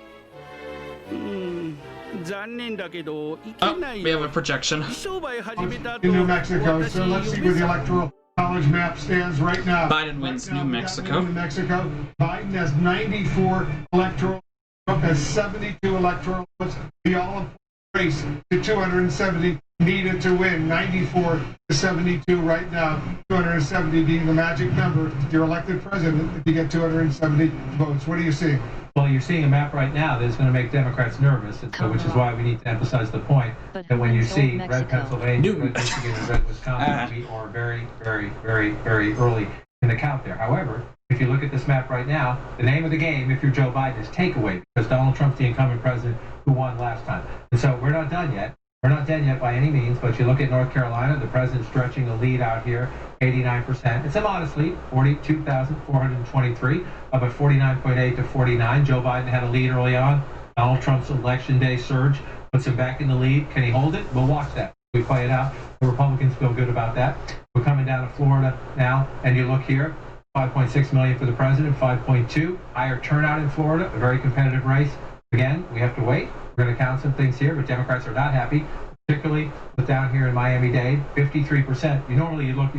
残念だけど行けないよ。 We have a projection. 商売始めた後、 In New Mexico, so let's see where the electoral college map stands right now. Biden wins New Mexico. New Mexico. Biden has 94 electoral, Trump has 72 electoral votes. The all race to 270 needed to win. 94 to 72 right now. 270 being the magic number. You're elected president if you get 270 votes. What are you seeing? Well, you're seeing a map right now that's going to make Democrats nervous, and so, which is why we need to emphasize the point that when you see red Pennsylvania, red Michigan, and red Wisconsin, we are very, very, very, very early in the count there. However, if you look at this map right now, the name of the game, if you're Joe Biden, is takeaway, because Donald Trump's the incumbent president who won last time. And so we're not done yet. We're not done yet by any means, but you look at North Carolina, the president's stretching a lead out here, 89%. It's a modest lead, 42,423, up at 49.8 to 49. Joe Biden had a lead early on. Donald Trump's election day surge puts him back in the lead. Can he hold it? We'll watch that. We play it out. The Republicans feel good about that. We're coming down to Florida now, and you look here, 5.6 million for the president, 5.2. Higher turnout in Florida, a very competitive race. Again, we have to wait. We're going to count some things here, but Democrats are not happy, particularly with down here in Miami-Dade, 53%. You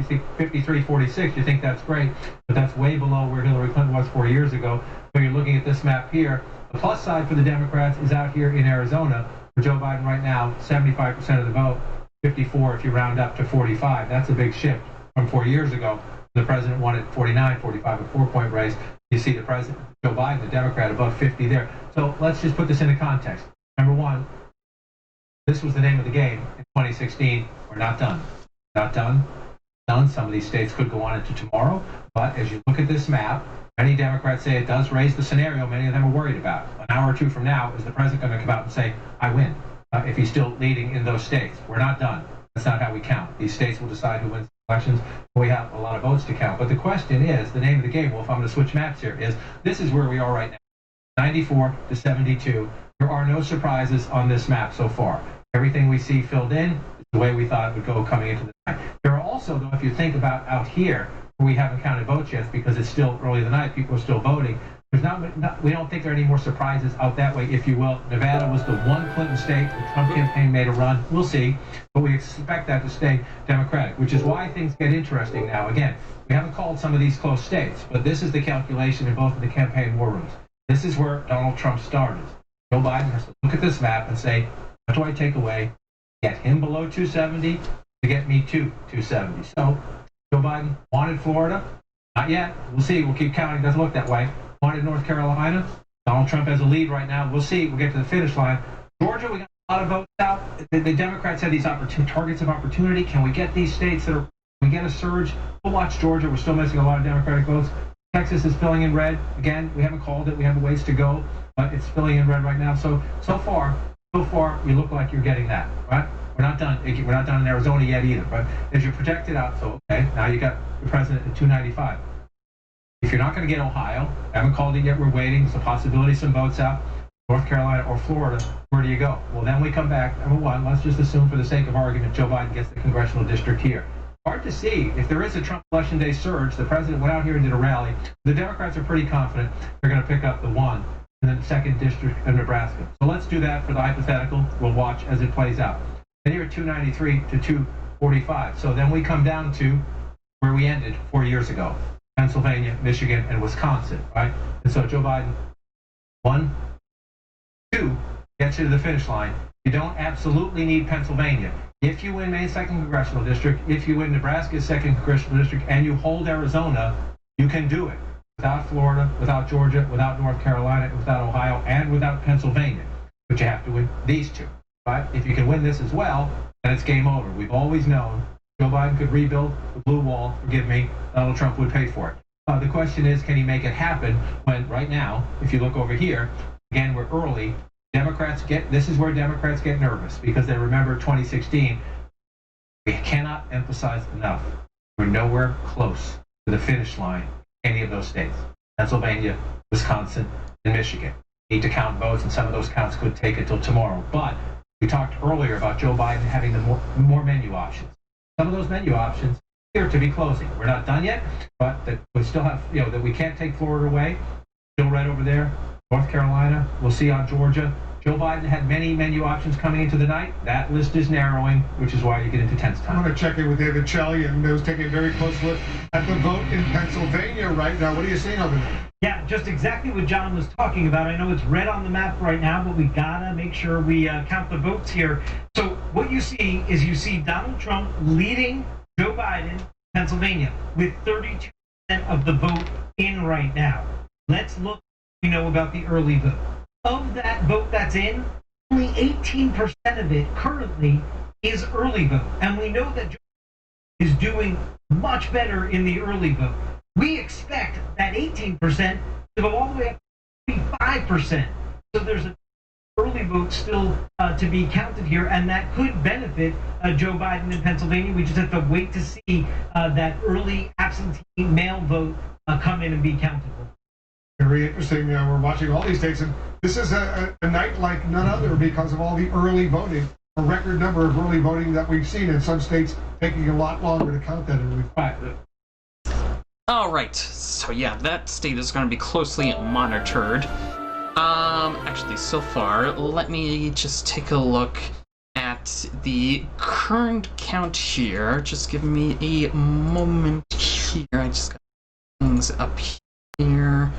see 53-46, you think that's great, but that's way below where Hillary Clinton was 4 years ago. So you're looking at this map here. The plus side for the Democrats is out here in Arizona. For Joe Biden right now, 75% of the vote, 54 if you round up to 45. That's a big shift from 4 years ago. The president won at 49, 45, a 4-point race. You see the president, Joe Biden, the Democrat, above 50 there. So let's just put this into context. Number one, this was the name of the game in 2016. We're not done. Not done. Done. Some of these states could go on into tomorrow. But as you look at this map, many Democrats say it does raise the scenario many of them are worried about. An hour or two from now, is the president going to come out and say, I win, if he's still leading in those states? We're not done. That's not how we count. These states will decide who wins elections. We have a lot of votes to count. But the question is, the name of the game, well, if I'm going to switch maps here, is this is where we are right now. 94 to 72. There are no surprises on this map so far. Everything we see filled in is the way we thought it would go coming into the night. There are also, though, if you think about out here, where we haven't counted votes yet because it's still early in the night, people are still voting. There's we don't think there are any more surprises out that way, if you will. Nevada was the one Clinton state the Trump campaign made a run. We'll see. But we expect that to stay Democratic, which is why things get interesting now. Again, we haven't called some of these close states, but this is the calculation in both of the campaign war rooms. This is where Donald Trump started. Joe Biden has to look at this map and say, what do I take away? Get him below 270 to get me to 270. So Joe Biden wanted Florida. Not yet. We'll see. We'll keep counting. It doesn't look that way. Wanted North Carolina. Donald Trump has a lead right now. We'll see. We'll get to the finish line. Georgia, we got a lot of votes out. The Democrats had these targets of opportunity. Can we get these states that are, we get a surge? We'll watch Georgia. We're still missing a lot of Democratic votes. Texas is filling in red. Again, we haven't called it. We have a ways to go, but it's filling in red right now. So far, you look like you're getting that, right? We're not done. We're not done in Arizona yet either, but as you project it out, so okay, now you got the president at 295. If you're not going to get Ohio, haven't called it yet, we're waiting. It's a possibility some votes out. North Carolina, or Florida, where do you go? Well, then we come back. Number one, let's just assume for the sake of argument, Joe Biden gets the congressional district here. Hard to see if there is a Trump election day surge. The president went out here and did a rally. The Democrats are pretty confident they're going to pick up the 1 and then 2nd district of Nebraska. So let's do that for the hypothetical. We'll watch as it plays out. Then you're at 293 to 245. So then we come down to where we ended 4 years ago. Pennsylvania, Michigan, and Wisconsin, right? And so Joe Biden, 1, 2, gets you to the finish line. You don't absolutely need Pennsylvania. If you win Maine's 2nd congressional district, if you win Nebraska's 2nd congressional district, and you hold Arizona, you can do it. Without Florida, without Georgia, without North Carolina, without Ohio, and without Pennsylvania. But you have to win these 2. Right? If you can win this as well, then it's game over. We've always known Joe Biden could rebuild the blue wall. Forgive me, Donald Trump would pay for it. The question is, can he make it happen when right now, if you look over here, again, we're early. This is where Democrats get nervous because they remember 2016. We cannot emphasize enough. We're nowhere close to the finish line in any of those states. Pennsylvania, Wisconsin, and Michigan. Need to count votes, and some of those counts could take until tomorrow. But we talked earlier about Joe Biden having the more menu options. Some of those menu options appear to be closing. We're not done yet, but that we still have, that we can't take Florida away. Still right over there. North Carolina, we'll see on Georgia. Joe Biden had many menu options coming into the night. That list is narrowing, which is why you get into tense time. I want to check in with David Shelley, and who's taking a very close look at the vote in Pennsylvania right now. What are you seeing over there? Yeah, just exactly what John was talking about. I know it's red on the map right now, but we gotta make sure we count the votes here. So what you see is Donald Trump leading Joe Biden, Pennsylvania, with 32% of the vote in right now. Let's look what we know about the early vote. Of that vote that's in, only 18% of it currently is early vote. And we know that Joe Biden is doing much better in the early vote. We expect that 18% to go all the way up to 35%. So there's an early vote still to be counted here, and that could benefit Joe Biden in Pennsylvania. We just have to wait to see that early absentee mail vote come in and be counted. Very interesting. We're watching all these states, and this is a night like none other because of all the early voting. A record number of early voting that we've seen in some states taking a lot longer to count that early vote. All right, so yeah, that state is going to be closely monitored. Actually, so far, let me just take a look at the current count here. Just give me a moment here. I just got things up here.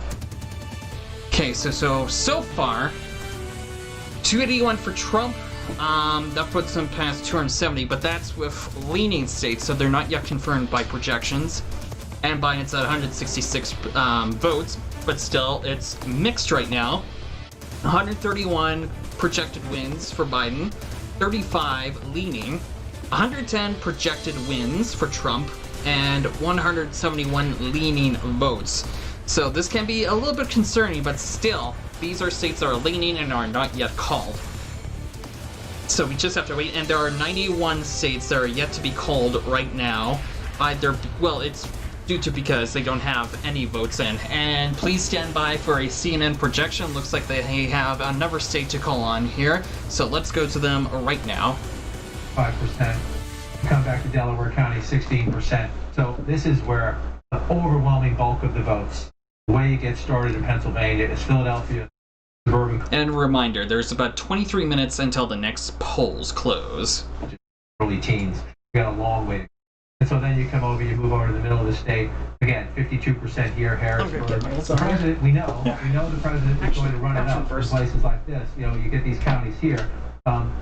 Okay, so far, 281 for Trump. That puts him past 270, but that's with leaning states, so they're not yet confirmed by projections. And Biden's at 166 votes, but still, it's mixed right now. 131 projected wins for Biden, 35 leaning, 110 projected wins for Trump, and 171 leaning votes. So this can be a little bit concerning, but still, these are states that are leaning and are not yet called. So we just have to wait, and there are 91 states that are yet to be called right now. It's due to because they don't have any votes in. And please stand by for a CNN projection. Looks like they have another state to call on here. So let's go to them right now. 5%. Come back to Delaware County, 16%. So this is where the overwhelming bulk of the votes, the way it gets started in Pennsylvania, is Philadelphia, suburban. And a reminder, there's about 23 minutes until the next polls close. Early teens. We got a long way to go. And so then you come over, you move over to the middle of the state. Again, 52% here, Harrisburg. The president, we know the president is going to run it up in places like this. You get these counties here. 95%,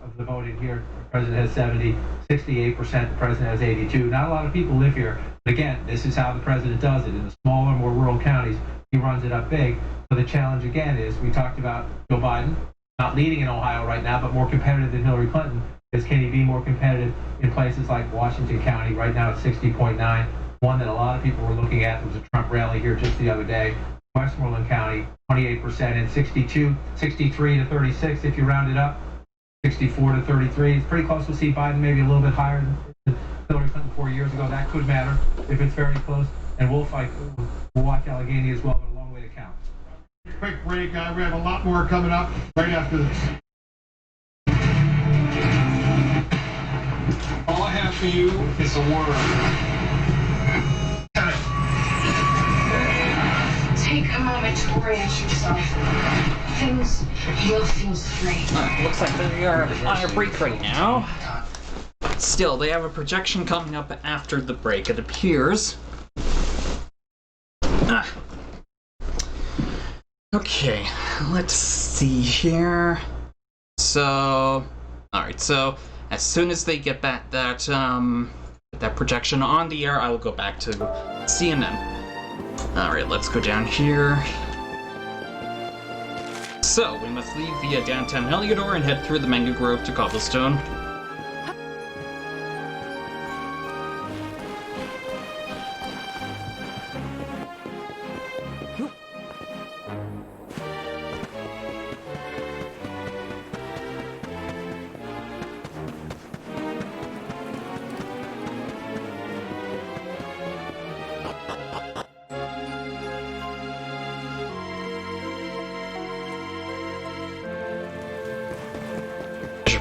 of the voting here. The president has 70, 68%. The president has 82. Not a lot of people live here. But again, this is how the president does it. In the smaller, more rural counties, he runs it up big. So the challenge again is, we talked about Joe Biden not leading in Ohio right now, but more competitive than Hillary Clinton. Can he be more competitive in places like Washington County? Right now it's 60.9. One that a lot of people were looking at was a Trump rally here just the other day. Westmoreland County, 28%, and 63 to 36 if you round it up. 64 to 33. It's pretty close. We'll see Biden maybe a little bit higher than Hillary Clinton 4 years ago. That could matter if it's very close. And we'll watch Allegheny as well, but a long way to count. Quick break. We have a lot more coming up right after this. All I have for you is a word. Take a moment to orient yourself. Things will feel strange. Looks like they are on a break right now. Still, they have a projection coming up after the break, it appears. Okay, let's see here. So, alright, so as soon as they get back that projection on the air, I will go back to CNN. Alright, let's go down here. So, we must leave via downtown Heliodor and head through the Mango Grove to Cobblestone.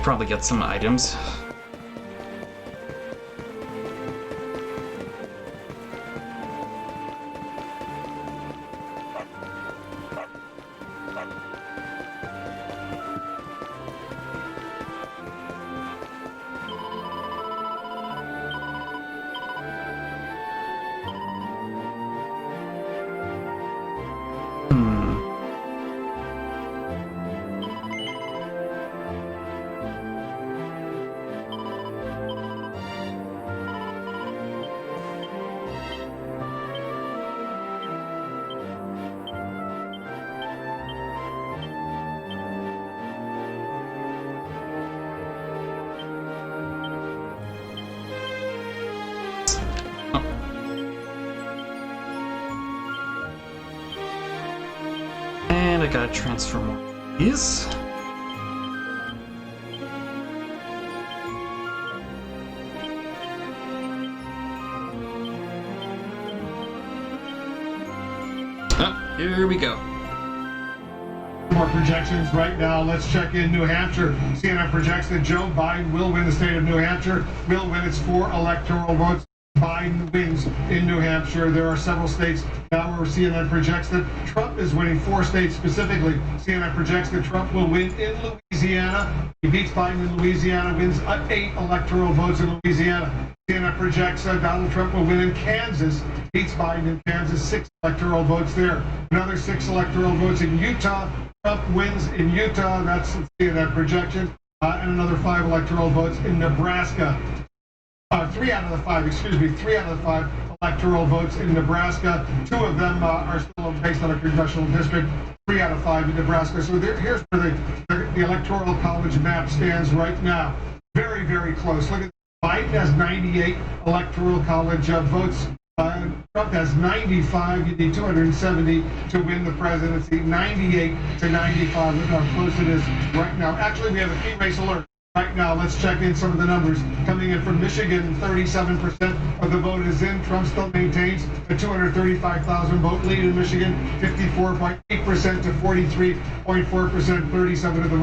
Probably get some items. I gotta transfer more of these. Here we go. More projections right now. Let's check in New Hampshire. CNN projects that Joe Biden will win the state of New Hampshire, will win its 4 electoral votes. Biden wins in New Hampshire. There are several states now where CNN projects that Trump is winning. 4 states specifically. CNN projects that Trump will win in Louisiana. He beats Biden in Louisiana, wins 8 electoral votes in Louisiana. CNN projects Donald Trump will win in Kansas, beats Biden in Kansas, 6 electoral votes there. Another 6 electoral votes in Utah. Trump wins in Utah. That's CNN projection. And another 5 electoral votes in Nebraska. 3 out of the 5 electoral votes in Nebraska. 2 of them are still based on a congressional district. 3 out of 5 in Nebraska. So here's where the Electoral College map stands right now. Very, very close. Look at Biden has 98 Electoral College votes. Trump has 95. You need 270 to win the presidency. 98 to 95. Look how close it is right now. Actually, we have a key race alert. Right now, let's check in some of the numbers. Coming in from Michigan, 37% of the vote is in. Trump still maintains a 235,000 vote lead in Michigan, 54.8% to 43.4%. 37% of the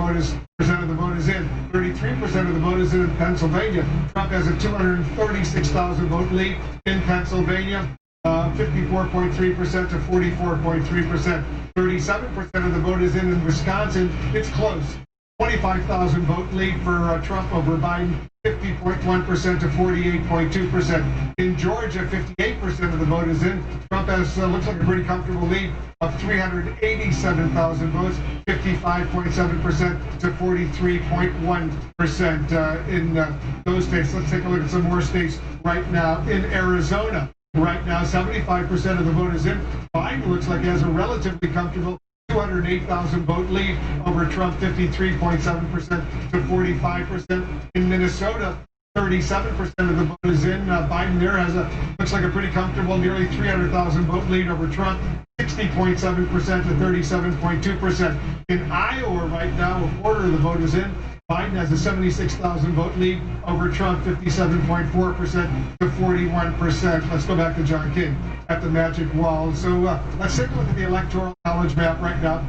vote is in. 33% of the vote is in Pennsylvania. Trump has a 236,000 vote lead in Pennsylvania, 54.3% to 44.3%. 37% of the vote is in Wisconsin. It's close. 25,000 vote lead for Trump over Biden, 50.1% to 48.2%. In Georgia, 58% of the vote is in. Trump has, looks like a pretty comfortable lead of 387,000 votes, 55.7% to 43.1% in those states. Let's take a look at some more states right now. In Arizona, right now, 75% of the vote is in. Biden looks like he has a relatively comfortable 208,000 vote lead over Trump, 53.7% to 45%. In Minnesota, 37% of the vote is in. Biden there looks like a pretty comfortable nearly 300,000 vote lead over Trump, 60.7% to 37.2%. In Iowa right now, a quarter of the vote is in. Biden has a 76,000 vote lead over Trump, 57.4% to 41%. Let's go back to John King at the magic wall. So let's take a look at the Electoral College map right now.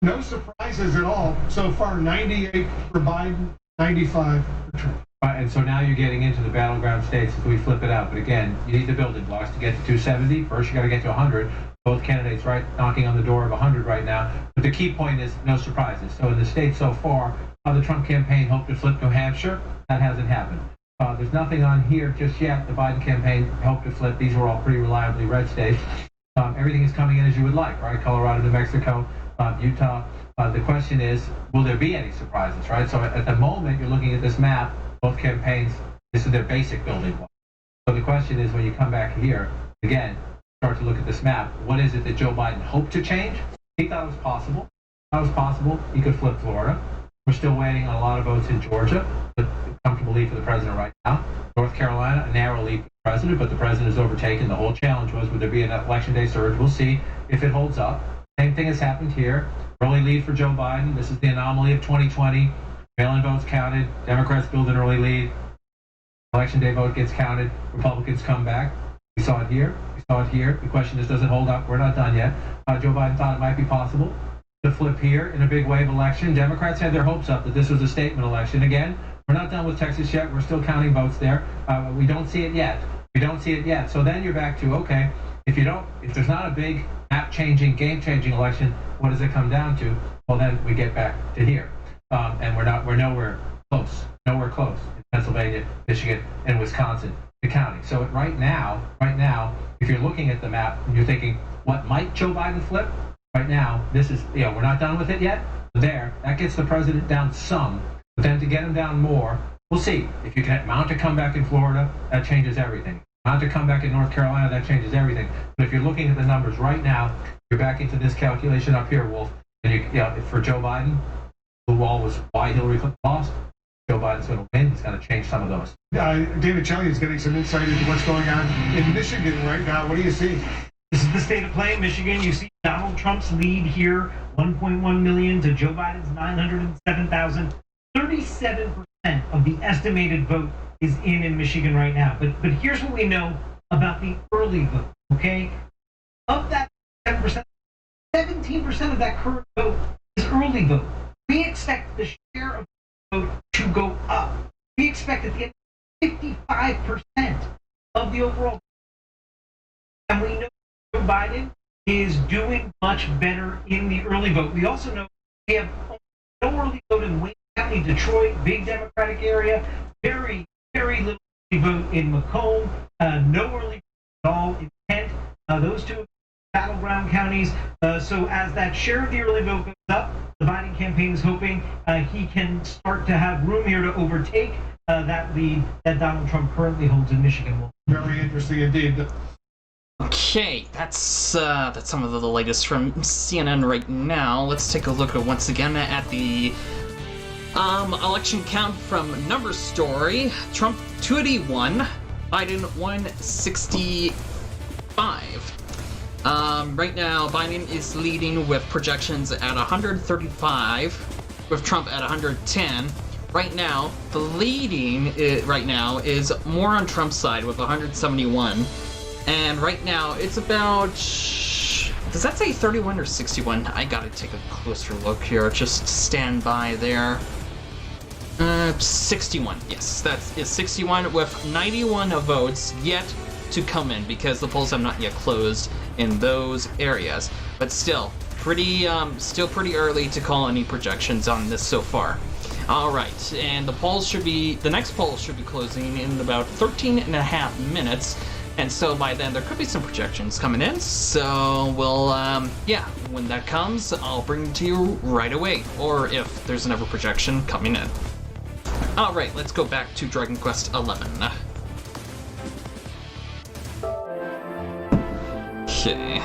No surprises at all. So far, 98 for Biden, 95 for Trump. And so now you're getting into the battleground states as we flip it out. But again, you need the building blocks to get to 270. First, you got to get to 100. Both candidates right knocking on the door of 100 right now. But the key point is no surprises. So in the states so far, the Trump campaign hoped to flip New Hampshire. That hasn't happened. There's nothing on here just yet. The Biden campaign hoped to flip. These were all pretty reliably red states. Everything is coming in as you would like, right? Colorado, New Mexico, Utah. The question is, will there be any surprises, right? So at the moment, you're looking at this map. Both campaigns, this is their basic building block. So the question is, when you come back here, again, start to look at this map, what is it that Joe Biden hoped to change? He thought it was possible. He could flip Florida. We're still waiting on a lot of votes in Georgia, but a comfortable lead for the president right now. North Carolina, a narrow lead for the president, but the president is overtaken. The whole challenge was, would there be an election day surge? We'll see if it holds up. Same thing has happened here. Early lead for Joe Biden. This is the anomaly of 2020. Mail-in votes counted. Democrats build an early lead. Election day vote gets counted. Republicans come back. We saw it here. The question is, does it hold up? We're not done yet. Joe Biden thought it might be possible to flip here in a big wave election. Democrats had their hopes up that this was a statement election. Again, we're not done with Texas yet. We're still counting votes there. We don't see it yet. So then you're back to, okay, if there's not a big map-changing, game-changing election, what does it come down to? Well, then we get back to here. And we're nowhere close in Pennsylvania, Michigan, and Wisconsin, the county. So right now, if you're looking at the map and you're thinking, what might Joe Biden flip? Right now, this is, we're not done with it yet. That gets the president down some, but then to get him down more, we'll see. If you can mount a comeback in Florida, that changes everything. Mount a comeback in North Carolina, that changes everything. But if you're looking at the numbers right now, you're back into this calculation up here, Wolf. And for Joe Biden, the wall was why Hillary Clinton lost. Joe Biden's going to win. He's going to change some of those. David Shelley is getting some insight into what's going on in Michigan right now. What do you see? This is the state of play in Michigan. You see Donald Trump's lead here, 1.1 million to Joe Biden's 907,000. 37% of the estimated vote is in Michigan right now. But here's what we know about the early vote, okay? Of that 10%, 17% of that current vote is early vote. We expect the share of the vote to go up. We expect at the end 55% of the overall vote. And we know Joe Biden is doing much better in the early vote. We also know we have no early vote in Wayne County, Detroit, big Democratic area, very, very little early vote in Macomb, no early vote at all in Kent. Those two battleground counties. So as that share of the early vote goes up, the Biden campaign is hoping he can start to have room here to overtake that lead that Donald Trump currently holds in Michigan. Very interesting indeed. Okay, that's some of the latest from CNN right now. Let's take a look once again at the election count from Numbers Story. Trump 281, Biden 165. Right now, Biden is leading with projections at 135, with Trump at 110. Right now, the leading right now is more on Trump's side with 171. And right now, it's about... Does that say 31 or 61? I gotta take a closer look here. Just stand by there. 61. Yes, that is 61 with 91 votes yet to come in because the polls have not yet closed in those areas. But still pretty early to call any projections on this so far. All right, and the next poll should be closing in about 13 and a half minutes. And so by then, there could be some projections coming in. So we'll, when that comes, I'll bring it to you right away. Or if there's another projection coming in. All right, let's go back to Dragon Quest XI. Okay.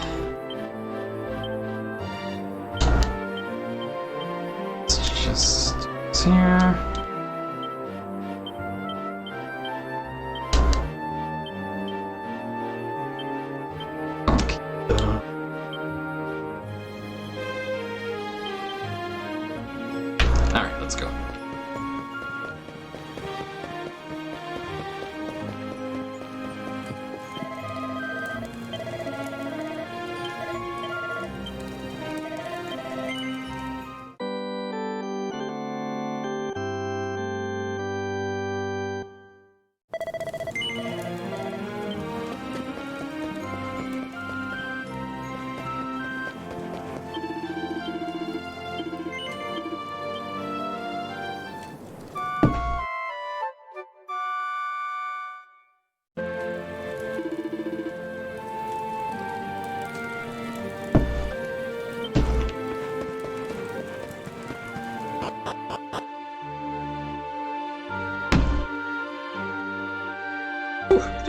Let's just here.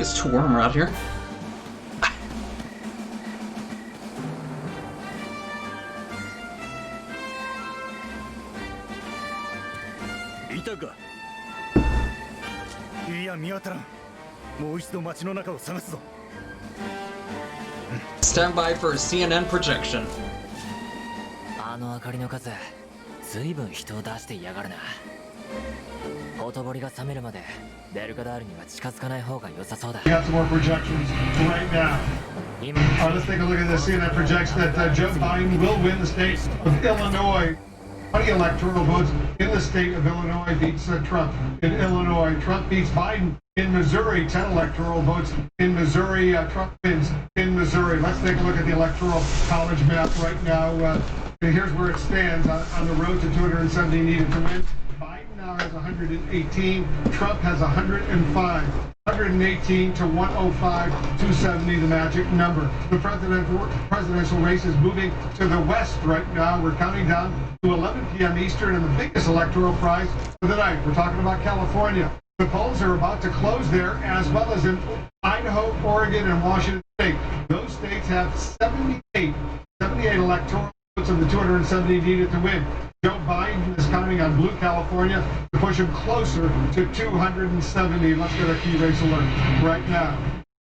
It's too warm out here. Stand by for a CNN projection. あの明かりの数、ずいぶん人を出していやがるな。ほとぼりが冷めるまでベルカダールには近づかない方が良さそうだ。 We got some more projections right now. Let's take a look at this. CNN projects that Joe Biden will win the state of Illinois. 20 electoral votes in the state of Illinois beats Trump. In Illinois, Trump beats Biden. In Missouri, 10 electoral votes. In Missouri, Trump wins. In Missouri, let's take a look at the electoral college map right now. Here's where it stands on the road to 270 needed to win. Biden now has 118. Trump has 105. 118 to 105, 270, the magic number. The presidential race is moving to the west right now. We're counting down to 11 p.m. Eastern, and the biggest electoral prize for the night. We're talking about California. The polls are about to close there, as well as in Idaho, Oregon, and Washington State. Those states have 78 electoral votes of the 270 needed to win. Joe Biden is counting on blue California to push him closer to 270. Let's get a key race alert right now.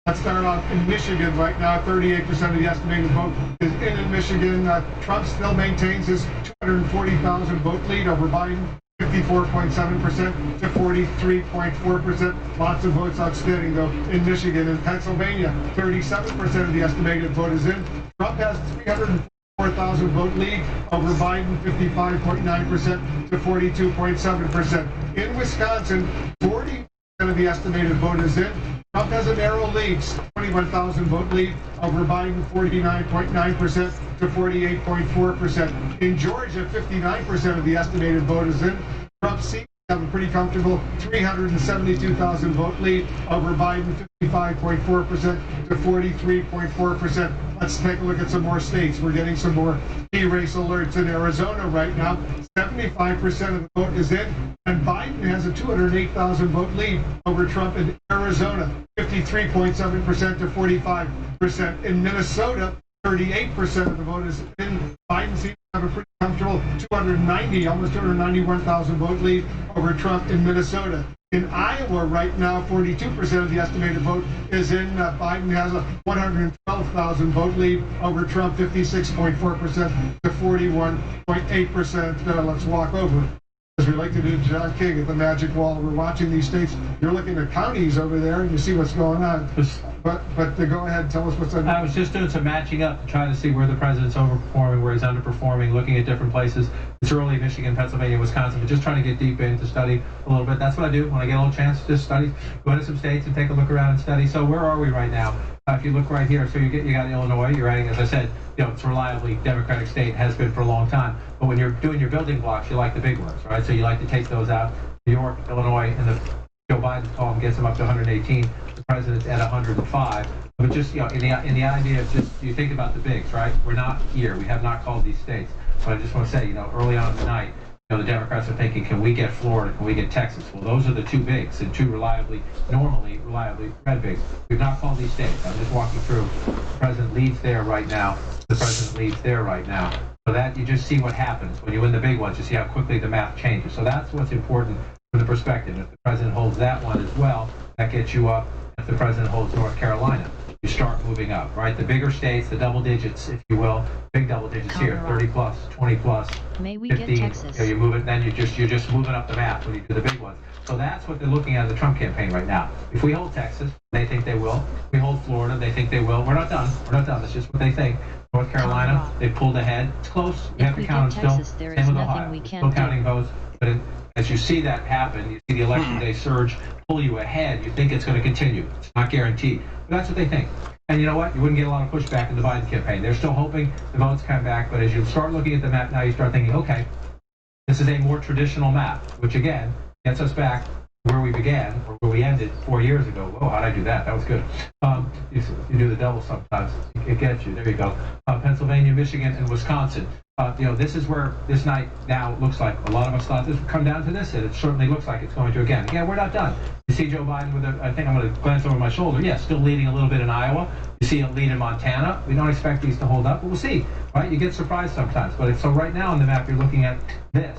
Let's start off in Michigan right now. 38% of the estimated vote is in Michigan. Trump still maintains his 240,000 vote lead over Biden. 54.7% to 43.4%. Lots of votes outstanding, though, in Michigan. In Pennsylvania, 37% of the estimated vote is in. Trump has 304,000 vote lead over Biden, 55.9% to 42.7%. In Wisconsin, 40% of the estimated vote is in. Trump has a narrow lead, 21,000 vote lead over Biden, 49.9% to 48.4%. In Georgia, 59% of the estimated vote is in. Trump seems to have a pretty comfortable 372,000 vote lead over Biden, 55.4% to 43.4%. Let's take a look at some more states. We're getting some more key race alerts in Arizona right now. 75% of the vote is in, and Biden has a 208,000 vote lead over Trump in Arizona, 53.7% to 45%. In Minnesota, 38% of the vote is in. Biden seems to have a pretty comfortable 291,000 vote lead over Trump in Minnesota. In Iowa right now, 42% of the estimated vote is in. Biden has a 112,000 vote lead over Trump, 56.4% to 41.8%. Let's walk over, as we like to do, John King at the Magic Wall. We're watching these states. You're looking at counties over there, and you see what's going on. But go ahead and tell us what's on. I was just doing some matching up, trying to see where the president's overperforming, where he's underperforming, looking at different places. It's early, Michigan, Pennsylvania, Wisconsin, but just trying to get deep in to study a little bit. That's what I do when I get a little chance to just study. Go to some states and take a look around and study. So where are we right now? If you look right here, so you got Illinois. You're adding, as I said, it's a reliably Democratic state, has been for a long time. But when you're doing your building blocks, you like the big ones, right? So you like to take those out. New York, Illinois, and Joe Biden's column gets them up to 118. The president's at 105. But just, in the idea of just, you think about the bigs, right? We're not here. We have not called these states. But I just want to say, early on in the night, the Democrats are thinking, can we get Florida? Can we get Texas? Well, those are the two bigs, and two normally reliably red bigs. We've not called these states. I'm just walking through. The president leads there right now. The president leads there right now. So that you just see what happens. When you win the big ones, you see how quickly the math changes. So that's what's important from the perspective. If the president holds that one as well, that gets you up. If the president holds North Carolina, you start moving up, right? The bigger states, the double digits, if you will, big double digits here, 30 plus, 20 plus, May we 15. Get Texas? You move it, then you're just moving up the map when you do the big ones. So that's what they're looking at in the Trump campaign right now. If we hold Texas, they think they will. If we hold Florida, they think they will. We're not done. That's just what they think. North Carolina, they pulled ahead. It's close. We have to count them still. Same with Ohio. Still counting votes. But as you see that happen, you see the election day surge pull you ahead. You think it's going to continue. It's not guaranteed. But that's what they think. And you know what? You wouldn't get a lot of pushback in the Biden campaign. They're still hoping the votes come back. But as you start looking at the map now, you start thinking, okay, this is a more traditional map, which again gets us back where we began, or where we ended 4 years ago. Whoa, how'd I do that? That was good. You do the double sometimes. It gets you. There you go. Pennsylvania, Michigan, and Wisconsin. This is where this night now looks like. A lot of us thought this would come down to this, and it certainly looks like it's going to again. Again, we're not done. You see Joe Biden with I think I'm going to glance over my shoulder. Yeah, still leading a little bit in Iowa. You see a lead in Montana. We don't expect these to hold up, but we'll see. Right? You get surprised sometimes. But so right now on the map, you're looking at this.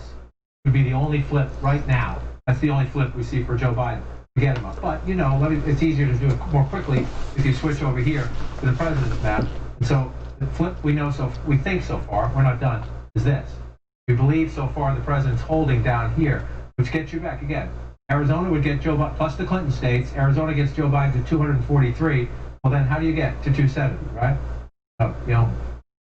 Would be the only flip right now. That's the only flip we see for Joe Biden to get him up. But, it's easier to do it more quickly if you switch over here to the president's map. And so the flip we think so far, we're not done, is this. We believe so far the president's holding down here, which gets you back again. Arizona would get Joe Biden, plus the Clinton states, Arizona gets Joe Biden to 243. Well, then how do you get to 270, right?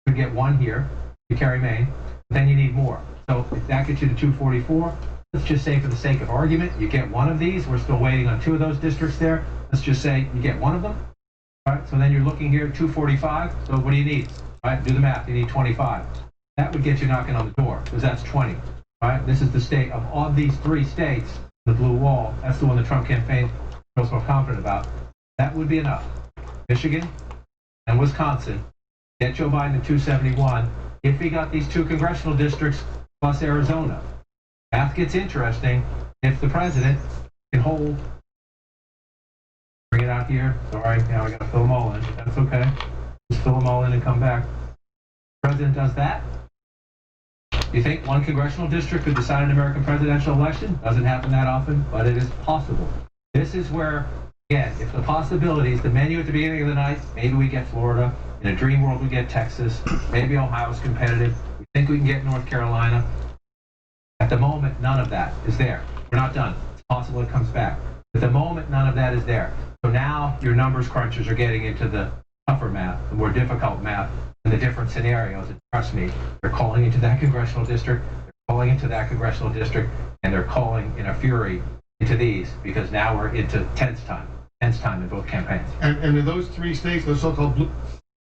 You get one here, you carry Maine, but then you need more. So if that gets you to 244, let's just say for the sake of argument, you get one of these. We're still waiting on 2 of those districts there. Let's just say you get one of them. All right, so then you're looking here at 245. So what do you need? All right, do the math. You need 25. That would get you knocking on the door, because that's 20. All right, this is the state of all these 3 states, the blue wall. That's the one the Trump campaign feels more confident about. That would be enough. Michigan and Wisconsin get Joe Biden to 271 if he got these 2 congressional districts plus Arizona. Math gets interesting if the president can hold. Bring it out here. Sorry, now I got to fill them all in. That's okay. Just fill them all in and come back. The president does that. You think one congressional district could decide an American presidential election? Doesn't happen that often, but it is possible. This is where, again, if the possibilities, the menu at the beginning of the night, maybe we get Florida. In a dream world, we get Texas. Maybe Ohio's competitive. We think we can get North Carolina. At the moment, none of that is there. We're not done. It's possible it comes back. At the moment, none of that is there. So now your numbers crunchers are getting into the tougher math, the more difficult math, and the different scenarios. And trust me, they're calling into that congressional district, they're calling into that congressional district, and they're calling in a fury into these, because now we're into tense time in both campaigns. And in those 3 states, those so-called blue...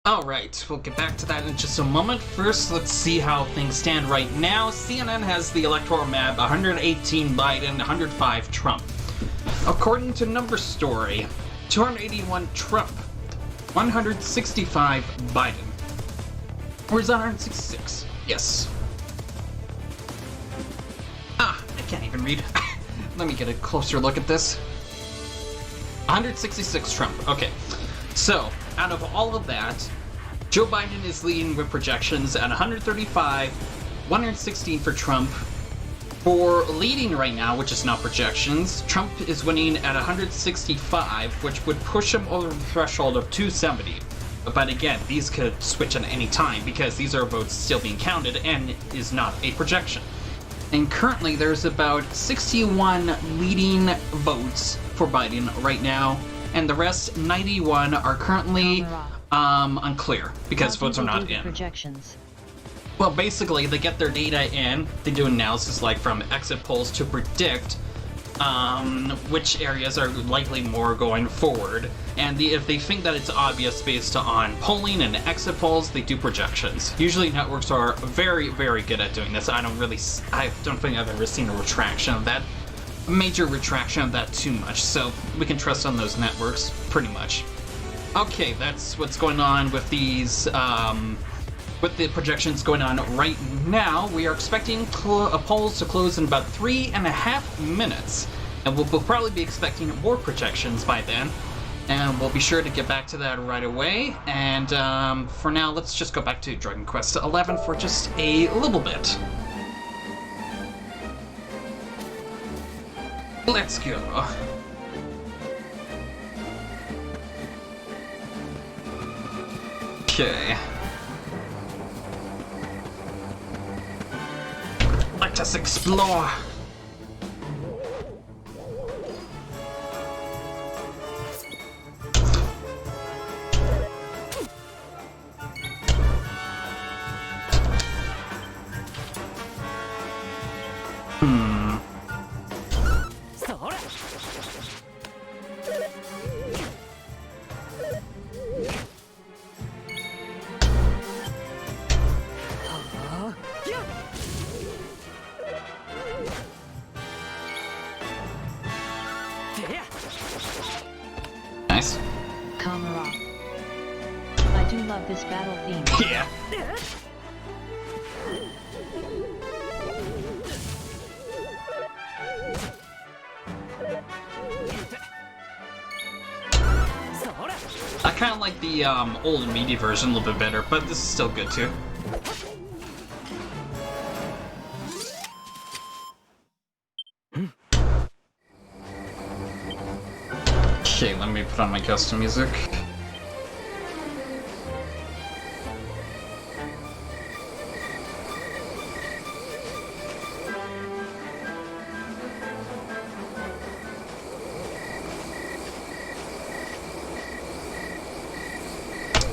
All right, we'll get back to that in just a moment. First, let's see how things stand right now. CNN has the electoral map, 118 Biden, 105 Trump. According to Number Story, 281 Trump, 165 Biden. Or is that 166? Yes. I can't even read. Let me get a closer look at this. 166 Trump. Okay. So, out of all of that, Joe Biden is leading with projections at 135, 116 for Trump. For leading right now, which is not projections, Trump is winning at 165, which would push him over the threshold of 270. But again, these could switch at any time because these are votes still being counted and is not a projection. And currently there's about 61 leading votes for Biden right now, and the rest, 91, are currently unclear because votes are not in. Projections. Well, basically, they get their data in, they do analysis like from exit polls to predict which areas are likely more going forward. And if they think that it's obvious based on polling and exit polls, they do projections. Usually networks are very, very good at doing this. I don't think I've ever seen a retraction of that. A major retraction of that too much, so we can trust on those networks, pretty much. Okay, that's what's going on with these, with the projections going on right now. We are expecting polls to close in about 3.5 minutes, and we'll probably be expecting more projections by then, and we'll be sure to get back to that right away. And for now, let's just go back to Dragon Quest XI for just a little bit. Let's go. Okay. Let us explore. love this battle theme. Yeah. I kind of like the old media version a little bit better, but this is still good too. Okay, let me put on my custom music.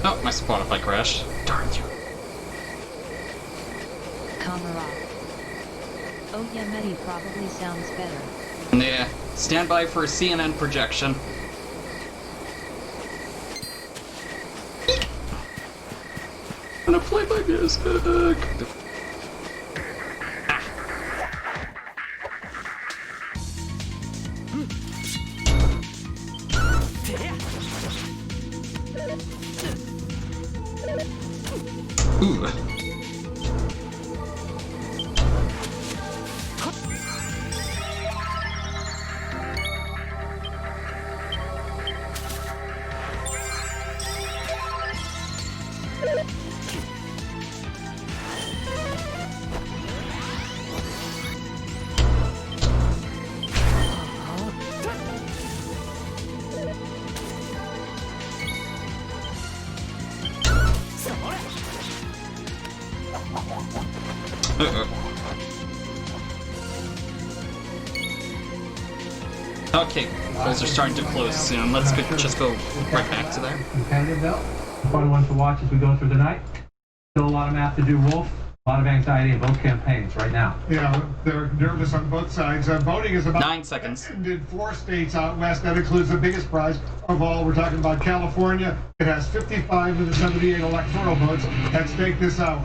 Oh, my Spotify crashed. Darn you. Kamara. Oh yeah, Medi probably sounds better. Yeah, stand by for a CNN projection. I'm gonna play my music. Ooh. Okay, polls are starting to close soon. Let's just go right back to there. Competitive though. Fun one to watch as we go through the night. Still a lot of math to do, Wolf. A lot of anxiety in both campaigns right now. Yeah, they're nervous on both sides. Voting is about 9 seconds. In 4 states out west. That includes the biggest prize of all. We're talking about California. It has 55 of the 78 electoral votes at stake this hour.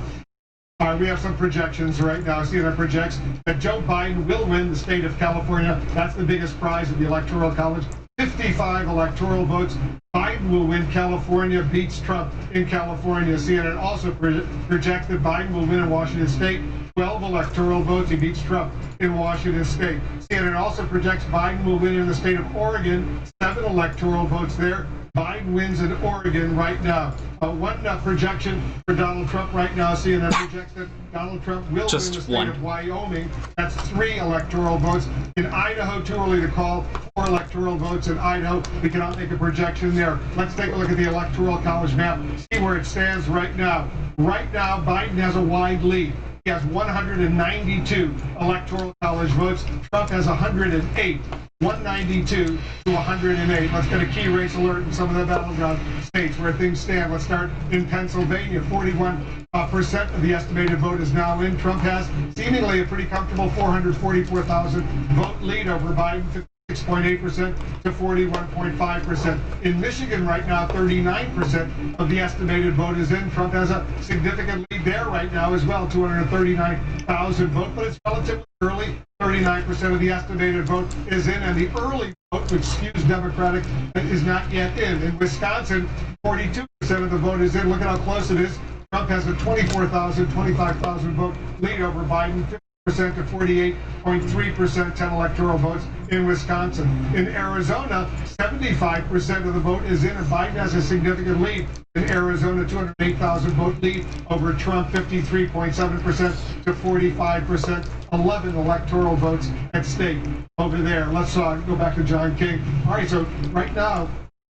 We have some projections right now. CNN projects that Joe Biden will win the state of California. That's the biggest prize of the Electoral College. 55 electoral votes. Biden will win California, beats Trump in California. CNN also projects that Biden will win in Washington state. 12 electoral votes. He beats Trump in Washington state. CNN also projects Biden will win in the state of Oregon. 7 electoral votes there. Biden wins in Oregon right now. One projection for Donald Trump right now. CNN projects that Donald Trump will win the state of Wyoming. That's 3 electoral votes. In Idaho, too early to call. 4 electoral votes in Idaho. We cannot make a projection there. Let's take a look at the Electoral College map. See where it stands right now. Right now, Biden has a wide lead. He has 192 Electoral College votes. Trump has 108. 192 to 108. Let's get a key race alert in some of the battleground states where things stand. Let's start in Pennsylvania. 41% of the estimated vote is now in. Trump has seemingly a pretty comfortable 444,000 vote lead over Biden. 6.8% to 41.5%. In Michigan right now, 39% of the estimated vote is in. Trump has a significant lead there right now as well, 239,000 vote, but it's relatively early. 39% of the estimated vote is in, and the early vote, which skews Democratic, is not yet in. In Wisconsin, 42% of the vote is in. Look at how close it is. Trump has a 25,000 vote lead over Biden. To 48.3%, 10 electoral votes in Wisconsin. In Arizona, 75% of the vote is in, and Biden has a significant lead. In Arizona, 208,000 vote lead over Trump, 53.7% to 45%, 11 electoral votes at stake over there. Let's go back to John King. All right, so right now,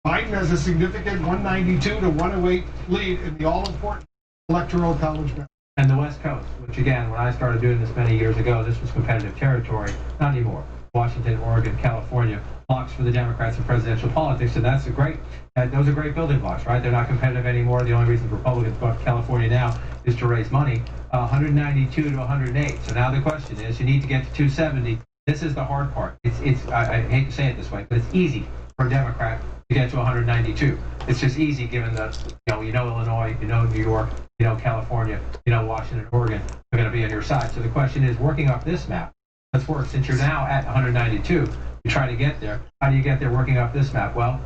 Biden has a significant 192 to 108 lead in the all-important Electoral College map. And the West Coast, which again, when I started doing this many years ago, this was competitive territory. Not anymore. Washington, Oregon, California, blocks for the Democrats in presidential politics, and those are great building blocks, right? They're not competitive anymore. The only reason Republicans go to California now is to raise money. 192 to 108. So now the question is, you need to get to 270. This is the hard part. I hate to say it this way, but it's easy for a Democrat to get to 192. It's just easy given the, you know Illinois, you know New York, you know California, you know Washington, Oregon are going to be on your side. So the question is, working off this map, let's work. Since you're now at 192, you try to get there. How do you get there working off this map? Well,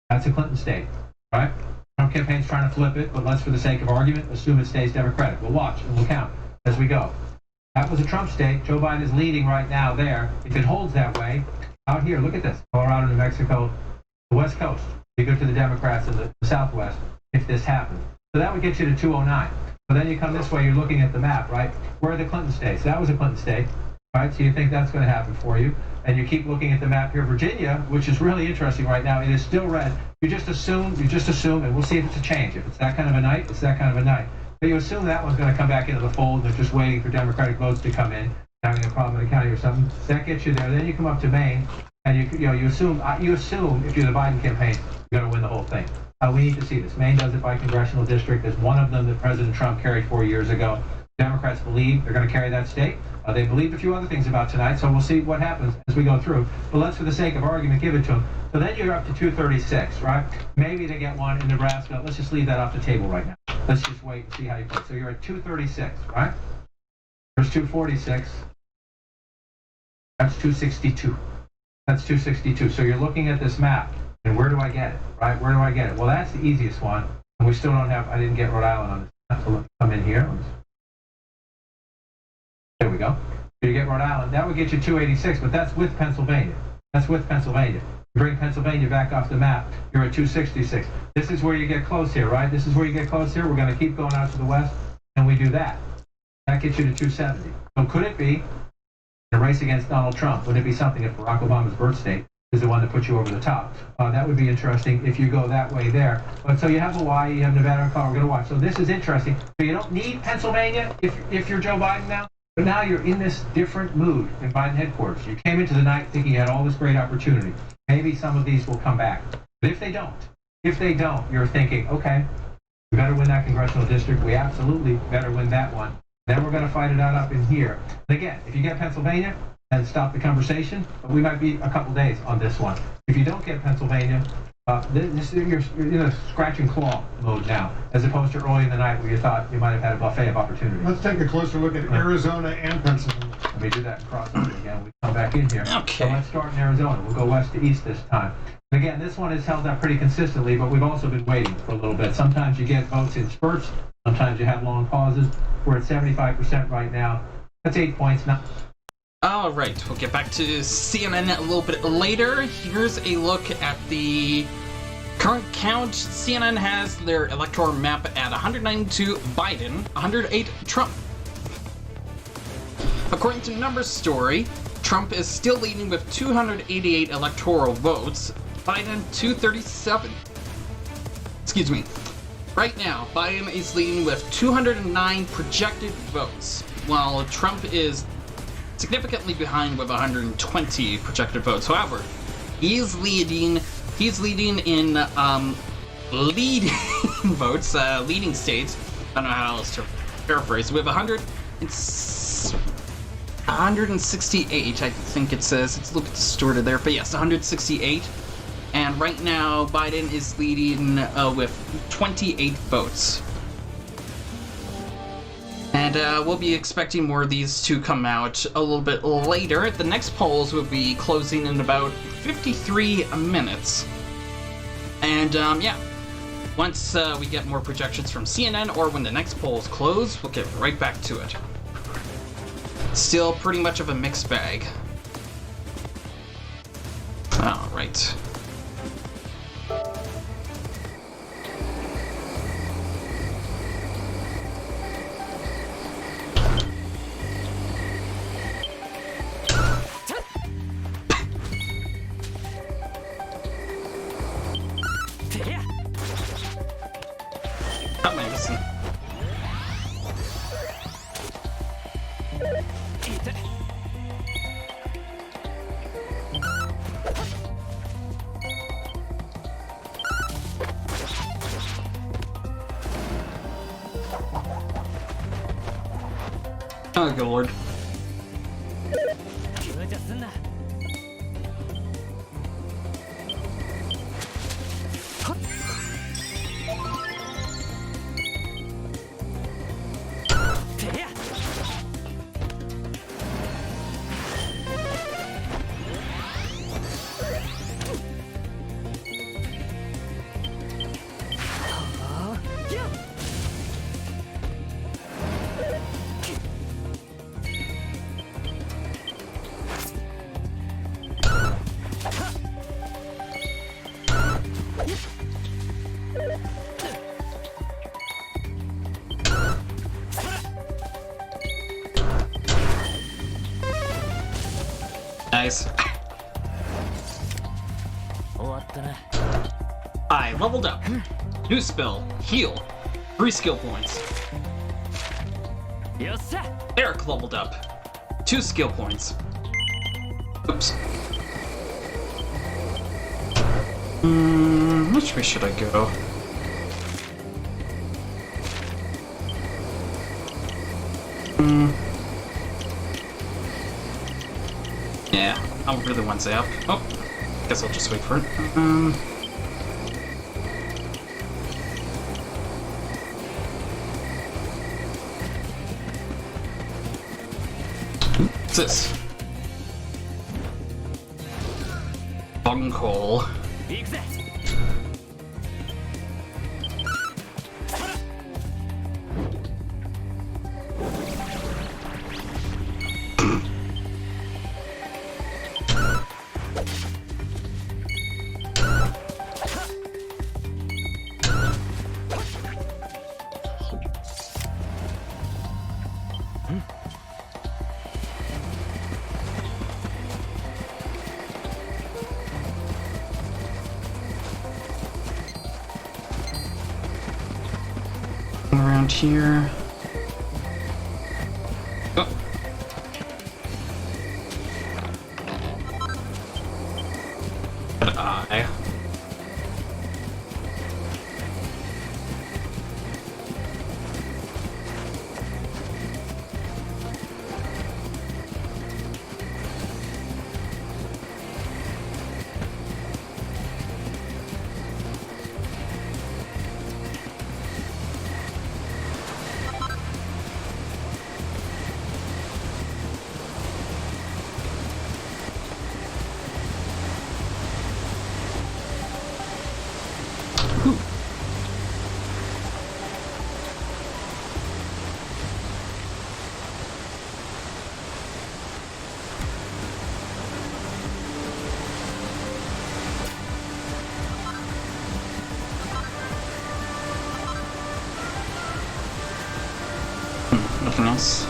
that's a Clinton state, right? Trump campaign's trying to flip it, but let's, for the sake of argument, assume it stays Democratic. We'll watch and we'll count as we go. That was a Trump state. Joe Biden is leading right now there. If it holds that way, out here, look at this. Colorado, New Mexico, the West Coast. You go to the Democrats in the Southwest if this happens. So that would get you to 209. So then you come this way, you're looking at the map, right? Where are the Clinton states? That was a Clinton state, right? So you think that's going to happen for you. And you keep looking at the map here, Virginia, which is really interesting right now. It is still red. You just assume, and we'll see if it's a change. If it's that kind of a night, it's that kind of a night. But you assume that one's going to come back into the fold. They're just waiting for Democratic votes to come in, having a problem in the county or something. That gets you there. Then you come up to Maine, and you assume if you're the Biden campaign, you're going to win the whole thing. We need to see this. Maine does it by congressional district. There's one of them that President Trump carried 4 years ago. Democrats believe they're going to carry that state. They believed a few other things about tonight, so we'll see what happens as we go through. But let's, for the sake of argument, give it to them. So then you're up to 236, right? Maybe they get one in Nebraska. Let's just leave that off the table right now. Let's just wait and see how you play. So you're at 236, right? There's 246. That's 262. That's 262. So you're looking at this map, and where do I get it, right? Where do I get it? Well, that's the easiest one. And we still don't have, I didn't get Rhode Island on this map, so let me come in here. There we go. So you get Rhode Island. That would get you 286, but that's with Pennsylvania. That's with Pennsylvania. You bring Pennsylvania back off the map, you're at 266. This is where you get close here, right? This is where you get close here. We're going to keep going out to the west, and we do that. That gets you to 270. So could it be a race against Donald Trump? Would it be something if Barack Obama's birth state is the one that puts you over the top? That would be interesting if you go that way there. But so you have Hawaii, you have Nevada, and Colorado. We're going to watch. So this is interesting. So you don't need Pennsylvania if you're Joe Biden now. But now you're in this different mood in Biden headquarters. You came into the night thinking you had all this great opportunity. Maybe some of these will come back. But if they don't, you're thinking, okay, we better win that congressional district. We absolutely better win that one. Then we're going to fight it out up in here. And again, if you get Pennsylvania, then stop the conversation. But we might be a couple days on this one. If you don't get Pennsylvania, you're in a scratch and claw mode now, as opposed to early in the night where you thought you might have had a buffet of opportunity. Let's take a closer look at Arizona and Pennsylvania. Let me do that and cross over again. We come back in here. Okay. So let's start in Arizona. We'll go west to east this time. Again, this one is held up pretty consistently, but we've also been waiting for a little bit. Sometimes you get votes in spurts. Sometimes you have long pauses. We're at 75% right now. That's 8 points now. All right, we'll get back to CNN a little bit later. Here's a look at the current count. CNN has their electoral map at 192 Biden, 108 Trump. According to Numbers Story, Trump is still leading with 288 electoral votes, Biden 237. Excuse me. Right now, Biden is leading with 209 projected votes, while Trump is significantly behind with 120 projected votes. However, he's leading in leading votes, leading states. I don't know how else to paraphrase. We have 168, I think it says. It's a little bit distorted there, but yes, 168. And right now, Biden is leading with 28 votes. And we'll be expecting more of these to come out a little bit later. The next polls will be closing in about 53 minutes. And yeah, once we get more projections from CNN or when the next polls close, we'll get right back to it. Still pretty much of a mixed bag. All right. Oh, good lord. guys. I leveled up. New spell, heal. 3 skill points. Eric leveled up. 2 skill points. Oops. Which way should I go? Yeah, I really want Zap. Oh, guess I'll just wait for it. What's this? Bunghole. Around here. Oh. But I. Nothing else.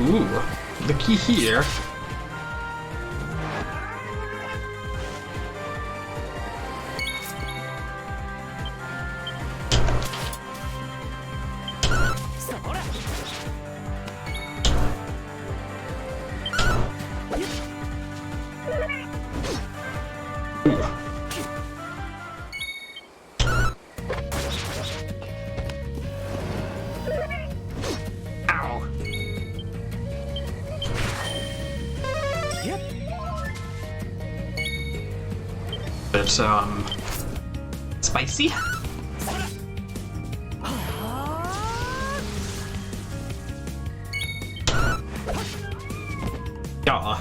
Ooh, the key here. But, spicy? Yeah.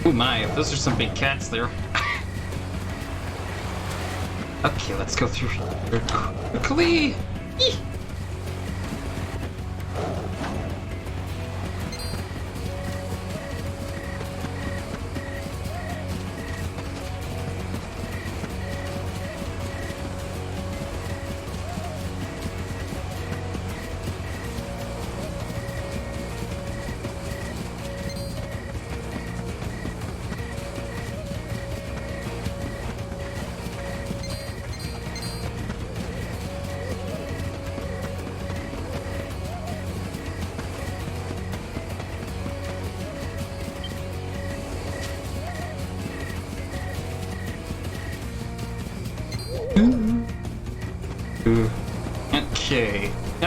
Oh my, those are some big cats there. Okay, let's go through here quickly. Eeh.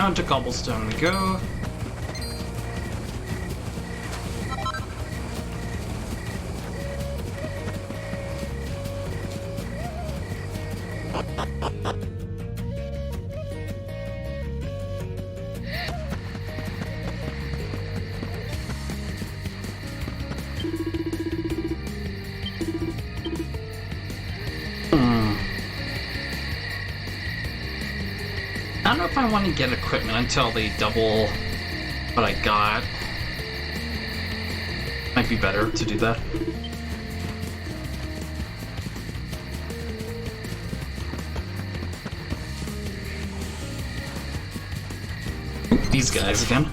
Down to cobblestone we go. I don't know if I want to get equipment until they double what I got. Might be better to do that. These guys again.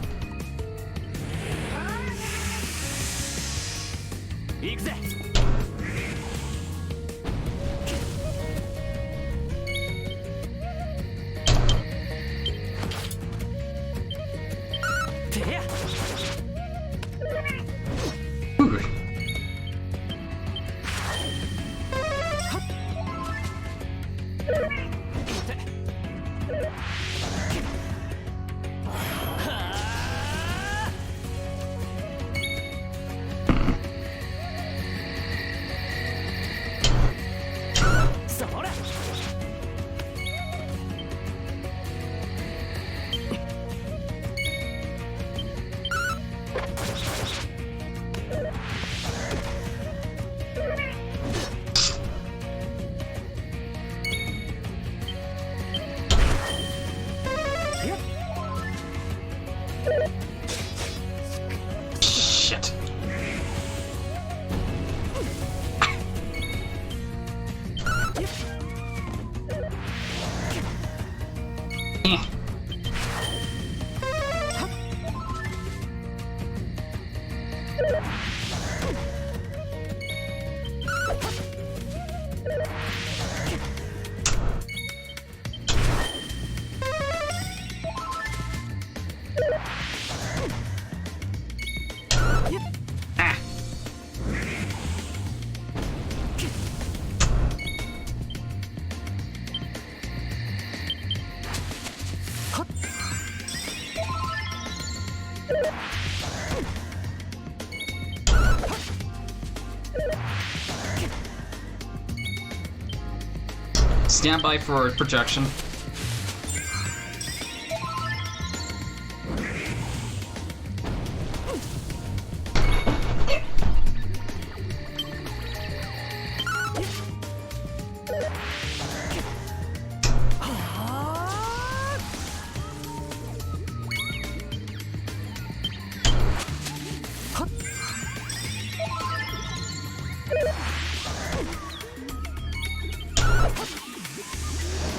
Shit. Stand by for projection.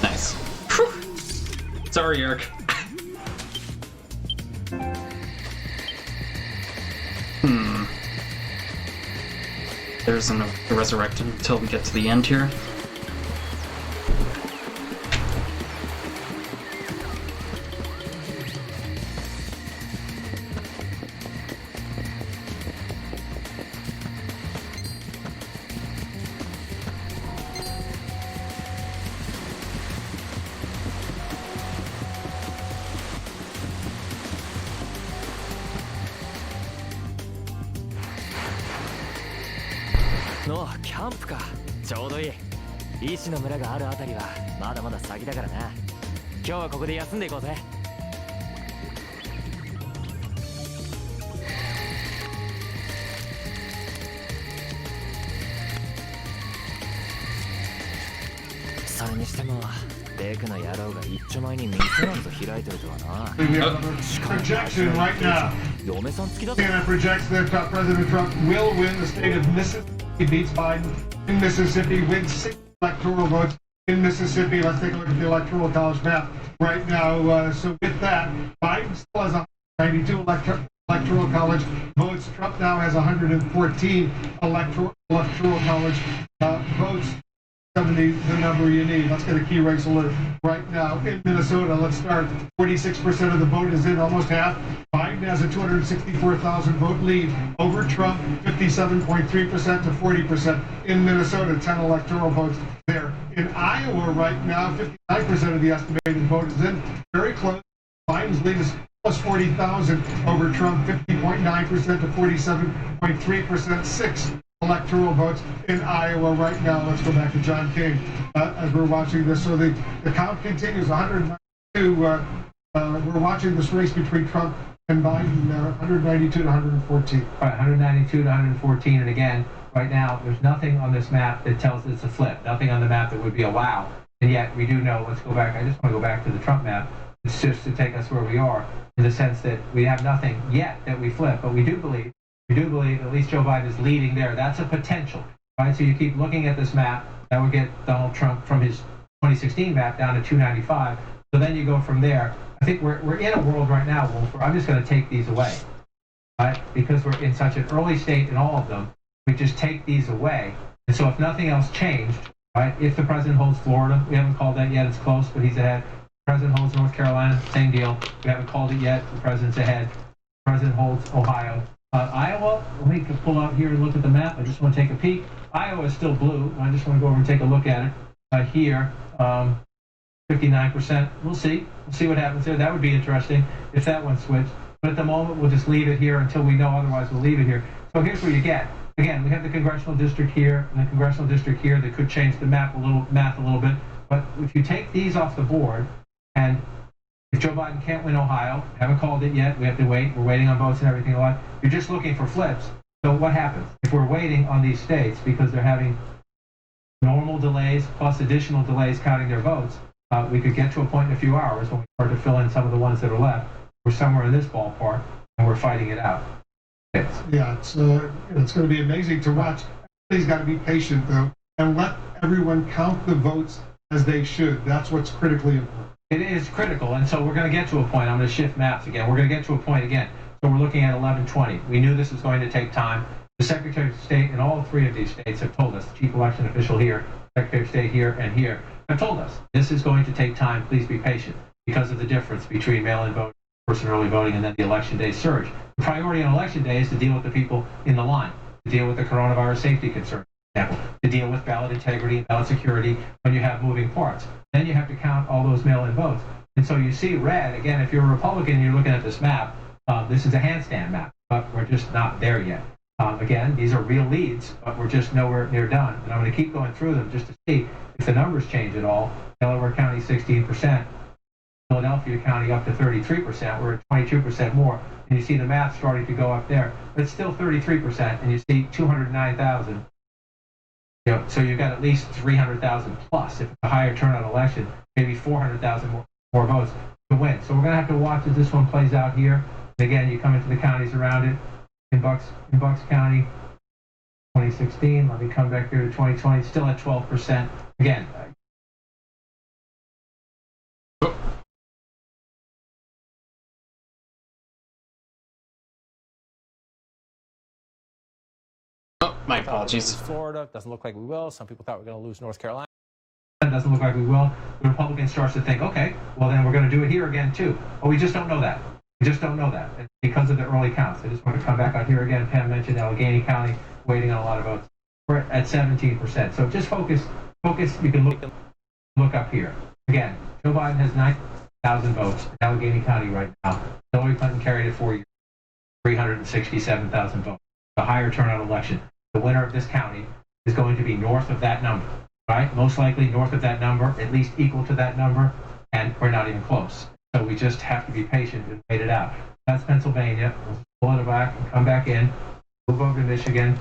Nice. Whew. Sorry, Eric. There's a resurrected until we get to the end here.のキャンプか。ちょうどいい。医師の村があるあたりはまだまだ先だからな。今日はここで休んでいこうぜ。それにしてもレクの野郎が一丁前に店なんぞ開いてるとはな。 Projection right now. 嫁さん付きだぞ。 CNN projects that President Trump will win the state of Mississippi. He beats Biden in Mississippi, wins 6 electoral votes in Mississippi. Let's take a look at the electoral college map right now. So with that, Biden still has 192 electoral college votes. Trump now has 114 electoral college votes. 70, the number you need. Let's get a key race alert right now in Minnesota. Let's start. 46% of the vote is in, almost half. Biden has a 264,000 vote lead over Trump, 57.3% to 40% in Minnesota. 10 electoral votes there. In Iowa right now, 59% of the estimated vote is in. Very close. Biden's lead is plus 40,000 over Trump, 50.9% to 47.3%, 6 electoral votes in Iowa right now. Let's go back to John King as we're watching this. So the count continues, 192. We're watching this race between Trump and Biden, 192 to 114. Right, 192 to 114, and again, right now, there's nothing on this map that tells it's a flip. Nothing on the map that would be a wow. And yet, we do know, let's go back, I just want to go back to the Trump map. It's just to take us where we are, in the sense that we have nothing yet that we flip, but we do believe at least Joe Biden is leading there. That's a potential, right? So you keep looking at this map, that would get Donald Trump from his 2016 map down to 295. So then you go from there. I think we're in a world right now, Wolf, where I'm just going to take these away, right? Because we're in such an early state in all of them, we just take these away. And so if nothing else changed, right, if the president holds Florida, we haven't called that yet, it's close, but he's ahead. The president holds North Carolina, same deal. We haven't called it yet, the president's ahead. The president holds Ohio. Iowa, let me pull out here and look at the map. I just want to take a peek. Iowa is still blue. I just want to go over and take a look at it. Here, 59%. We'll see. We'll see what happens there. That would be interesting if that one switched. But at the moment, we'll just leave it here until we know otherwise. We'll leave it here. So here's what you get. Again, we have the congressional district here and the congressional district here that could change the math a little bit. But if you take these off the board, and if Joe Biden can't win Ohio, haven't called it yet, we have to wait. We're waiting on votes and everything like that. You're just looking for flips. So what happens? If we're waiting on these states because they're having normal delays plus additional delays counting their votes, we could get to a point in a few hours when we start to fill in some of the ones that are left. We're somewhere in this ballpark, and we're fighting it out. Yeah, it's going to be amazing to watch. Everybody's got to be patient, though, and let everyone count the votes as they should. That's what's critically important. It is critical, and so we're going to get to a point. I'm going to shift maps again. We're going to get to a point again. So we're looking at 11/20. We knew this was going to take time. The Secretary of State in all three of these states have told us, the chief election official here, Secretary of State here, and here, have told us, this is going to take time. Please be patient because of the difference between mail-in voting, person early voting, and then the election day surge. The priority on election day is to deal with the people in the line, to deal with the coronavirus safety concerns, for example, to deal with ballot integrity and ballot security when you have moving parts. Then you have to count all those mail-in votes. And so you see red, again, if you're a Republican and you're looking at this map, this is a handstand map, but we're just not there yet. Again, these are real leads, but we're just nowhere near done. And I'm going to keep going through them just to see if the numbers change at all. Delaware County, 16%. Philadelphia County up to 33%. We're at 22% more. And you see the math starting to go up there. But it's still 33%, and you see 209,000. So you've got at least 300,000 plus. If it's a higher turnout election, maybe 400,000 more votes to win. So we're going to have to watch as this one plays out here. And again, you come into the counties around it. In Bucks County, 2016. Let me come back here to 2020. Still at 12%. Again. My apologies. Florida doesn't look like we will. Some people thought we were going to lose North Carolina. It doesn't look like we will. The Republican starts to think, okay, well then we're going to do it here again too. But we just don't know that. We just don't know that because of the early counts. I just want to come back out here again. Pam mentioned Allegheny County waiting on a lot of votes. We're at 17%. So just focus. You can look up here. Again, Joe Biden has 9,000 votes in Allegheny County right now. Hillary Clinton carried it 4 years, 367,000 votes. A higher turnout election. The winner of this county is going to be north of that number, right? Most likely north of that number, at least equal to that number, and we're not even close. So we just have to be patient and wait it out. That's Pennsylvania. We'll pull it back and come back in. Move over to Michigan.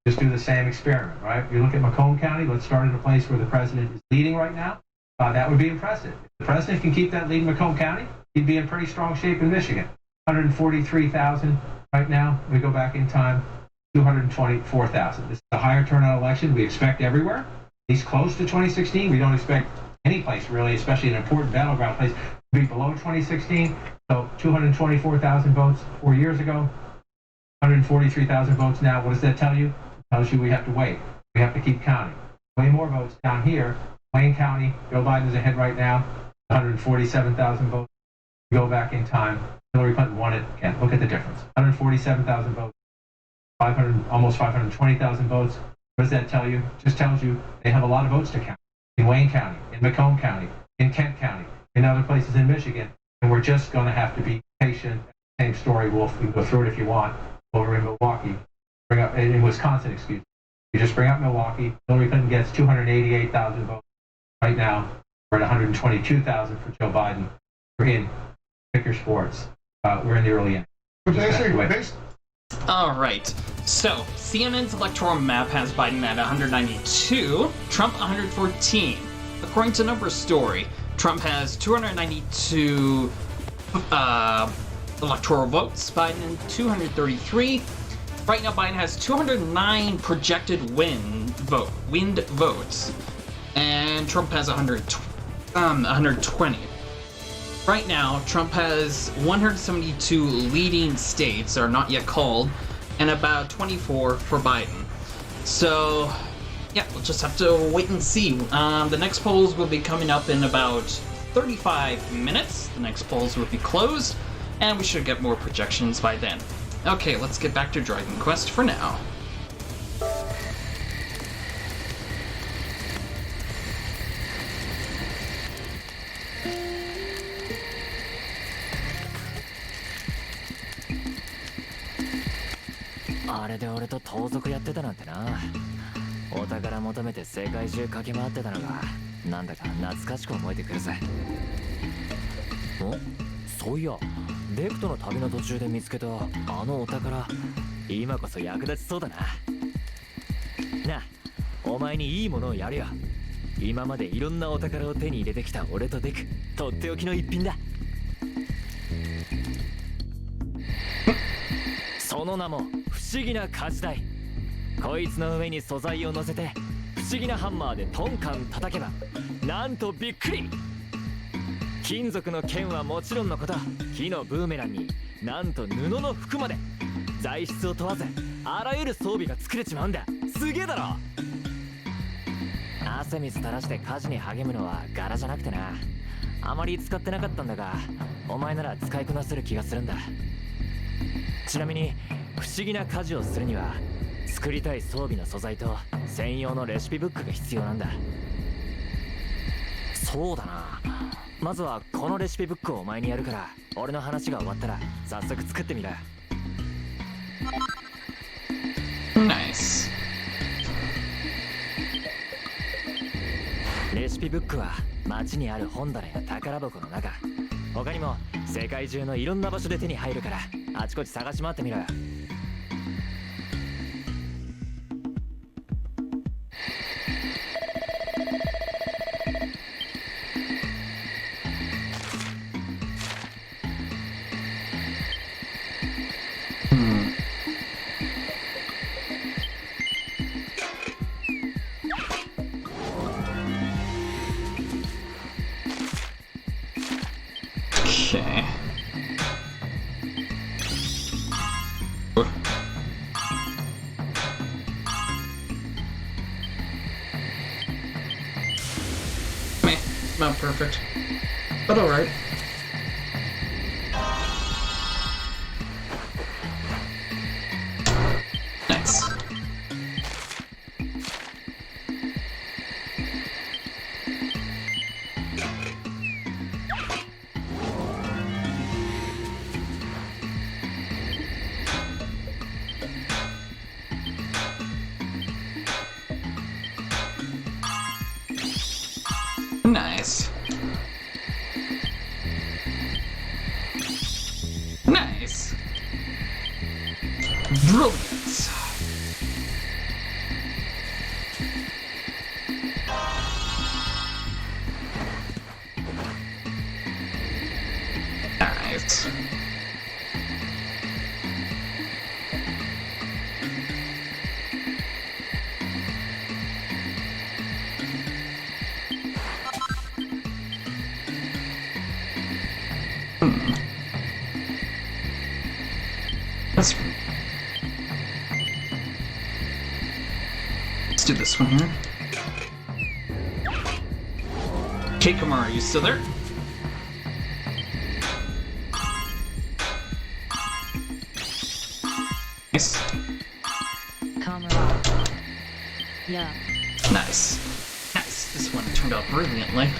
Just do the same experiment, right? You look at Macomb County. Let's start at a place where the president is leading right now. That would be impressive. If the president can keep that lead in Macomb County, he'd be in pretty strong shape in Michigan. 143,000 right now. We go back in time. 224,000. This is a higher turnout election we expect everywhere. At least close to 2016. We don't expect any place really, especially an important battleground place, to be below 2016. So 224,000 votes 4 years ago, 143,000 votes now. What does that tell you? It tells you we have to wait. We have to keep counting. Way more votes down here. Wayne County, Joe Biden is ahead right now, 147,000 votes. We go back in time. Hillary Clinton won it. Again, look at the difference. 147,000 votes. Almost 520,000 votes. What does that tell you? It just tells you they have a lot of votes to count. In Wayne County, in Macomb County, in Kent County, in other places in Michigan, and and we're just going to have to be patient. Same story, Wolf. We can go through it if you want. Over in Milwaukee, in Wisconsin, excuse me. You just bring up Milwaukee. Hillary Clinton gets 288,000 votes. Right now, we're at 122,000 for Joe Biden. We're in. Pick your sports. We're in the early innings. All right. So, CNN's electoral map has Biden at 192, Trump 114. According to Number Story, Trump has 292 electoral votes, Biden 233. Right now, Biden has 209 projected wind votes, and Trump has 120. Right now, Trump has 172 leading states, are not yet called, and about 24 for Biden. So, yeah, we'll just have to wait and see. The next polls will be coming up in about 35 minutes. The next polls will be closed, and we should get more projections by then. Okay, let's get back to Dragon Quest for now.あれで俺と盗賊やってたなんてな。お宝求めて世界中駆け回ってたのがなんだか懐かしく思えてくるぜ。そういや、デクトの旅の途中で見つけたあのお宝、今こそ役立ちそうだな。なあ、お前にいいものをやるよ。今までいろんなお宝を手に入れてきた俺とデク、とっておきの一品だ。その名も不思議な火事台。こいつの上に素材を乗せて不思議なハンマーでトンカン叩けば、なんとびっくり。金属の剣はもちろんのこと、木のブーメランになんと布の服まで、材質を問わずあらゆる装備が作れちまうんだ。すげえだろ。汗水垂らして家事に励むのは柄じゃなくてな。あまり使ってなかったんだが、お前なら使いこなせる気がするんだ。ちなみに不思議な家事をするには作りたい装備の素材と専用のレシピブックが必要なんだ。そうだな、まずはこのレシピブックをお前にやるから、俺の話が終わったら早速作ってみろ。ナイス。レシピブックは街にある本棚や宝箱の中、他にも世界中のいろんな場所で手に入るから、あちこち探し回ってみろよ。Okay. Meh, not perfect, but alright. Nice. Nice. Nice. Brilliant. Nice. Let's do this one here. Okay, Kamara, are you still there? Nice. Kamara. Yeah. Nice. Nice. This one turned out brilliantly.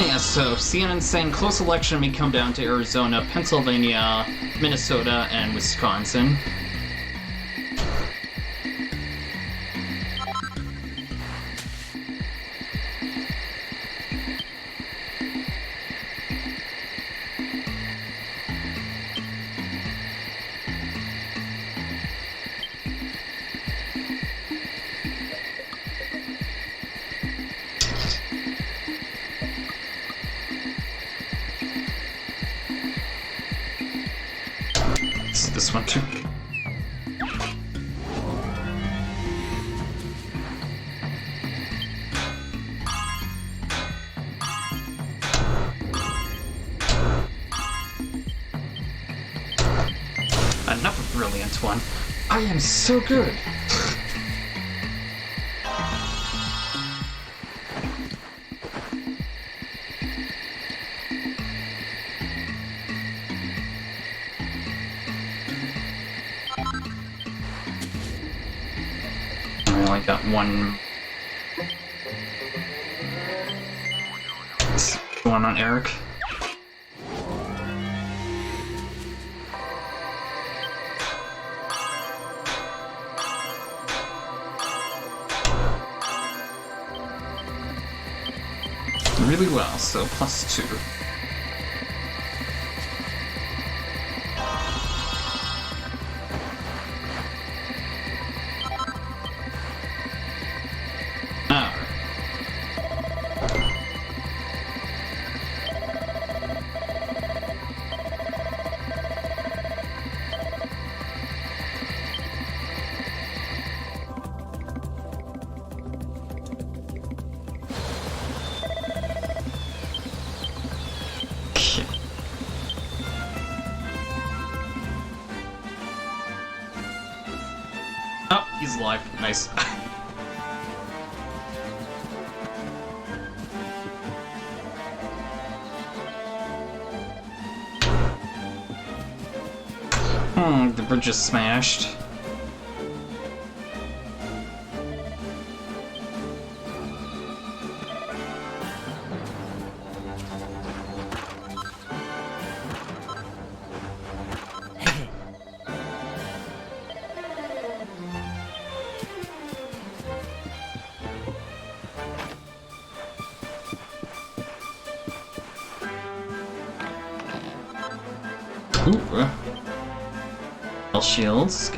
Yeah, so CNN saying close election may come down to Arizona, Pennsylvania, Minnesota, and Wisconsin. This one too. Another brilliant one. I am so good. Got one on Eric. Really well, so +2. Oh, he's alive. Nice. The bridge is smashed. Ooh. Shields.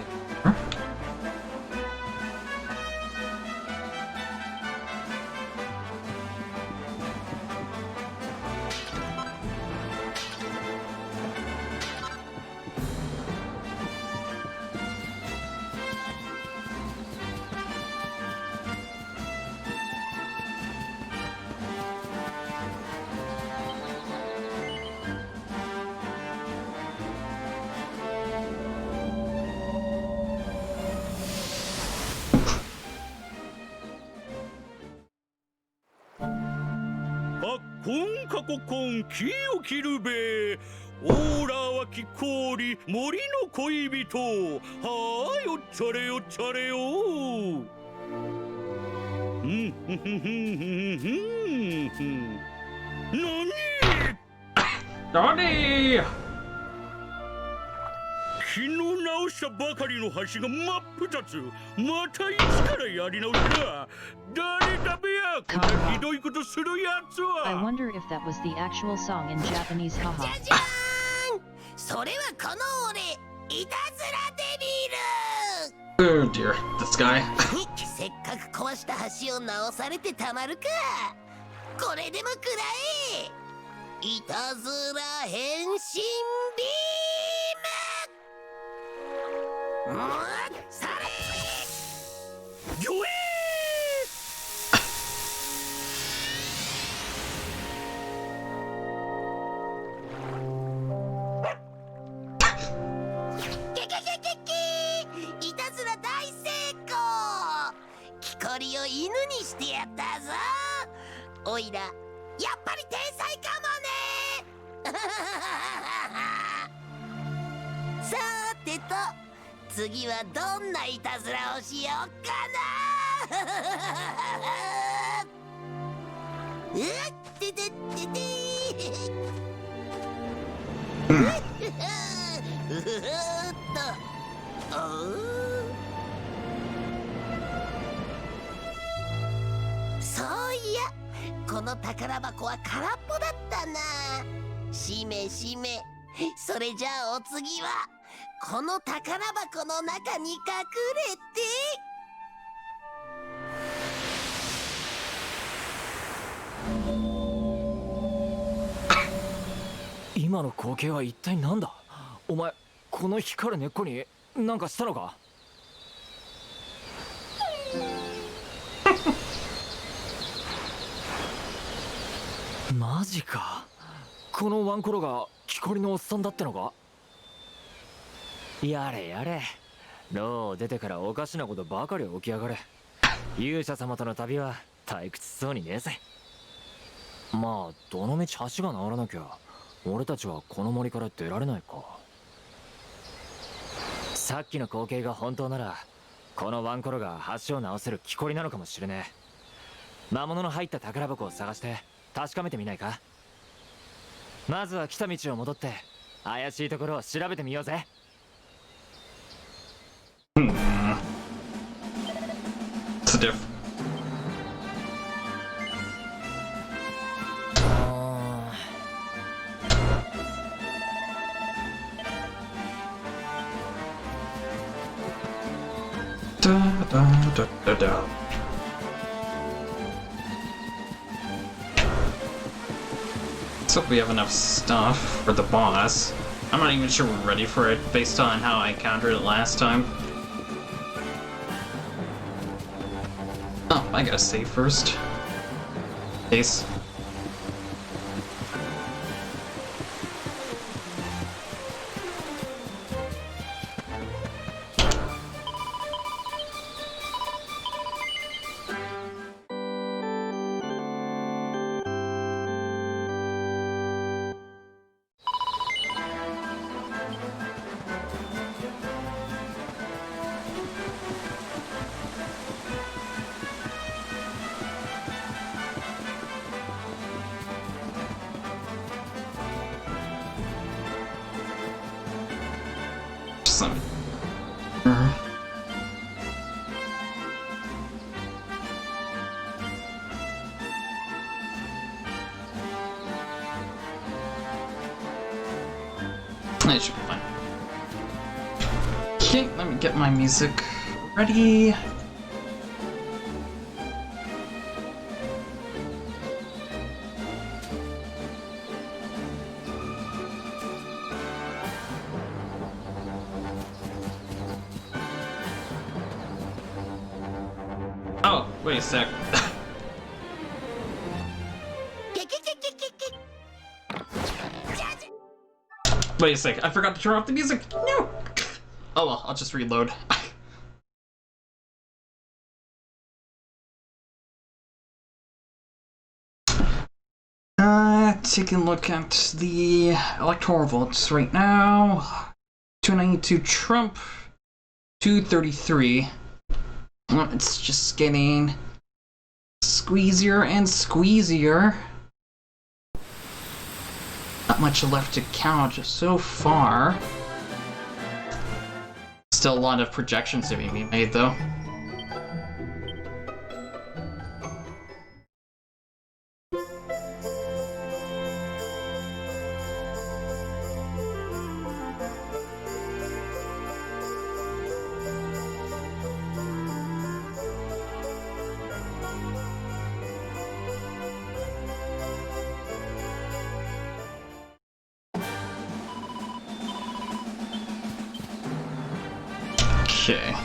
木を切るべオーラは気氷森の恋人はーいおっちゃれおっちゃれよ何昨日直したばかりの橋が真っ二つまた一からやり直しだ誰だべやこんなひどいことするやつは I wonder if that was the actual song in Japanese haha じゃーんそれはこの俺いたずらデビル Oh dear, this guy せっかく壊した橋を直されてたまるかこれでもくらえいたずら変身ビームされギョエいたずら大成功木こりを犬にしてやったぞおいらやっぱり天才かもねさーてと次はどんないたずらをしようかなうってそういや、この宝箱は空っぽだったな。しめしめ。それじゃあお次はこの宝箱の中に隠れて。今の光景は一体何だ。お前この光る根っこに何かしたのか。マジか。このワンコロが木こりのおっさんだってのか。やれやれ、牢を出てからおかしなことばかり起きやがれ。勇者様との旅は退屈そうにねえぜ。まあどのみち橋が直らなきゃ俺たちはこの森から出られないか。さっきの光景が本当ならこのワンコロが橋を直せる木こりなのかもしれねえ。魔物の入った宝箱を探して確かめてみないか。まずは来た道を戻って怪しいところを調べてみようぜ。Let's hope we have enough stuff for the boss. I'm not even sure we're ready for it based on how I countered it last time. Oh, I gotta save first. Ace. It should be fine. Okay, let me get my music ready. Oh, wait a sec. Wait a sec, I forgot to turn off the music! No! Oh well, I'll just reload. Taking a look at the electoral votes right now. 292 Trump, 233. It's just getting squeezier and squeezier. Not much left to count so far. Still a lot of projections to be made, though. Okay.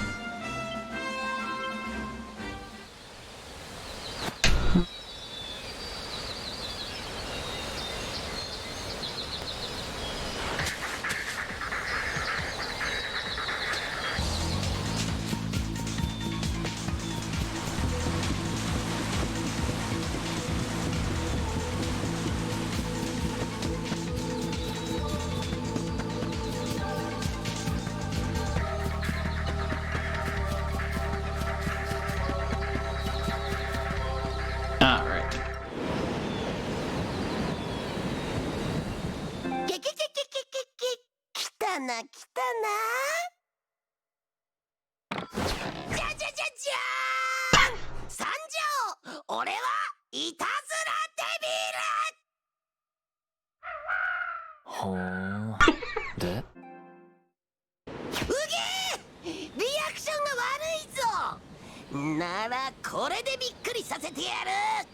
ならこれでびっくりさせてやる。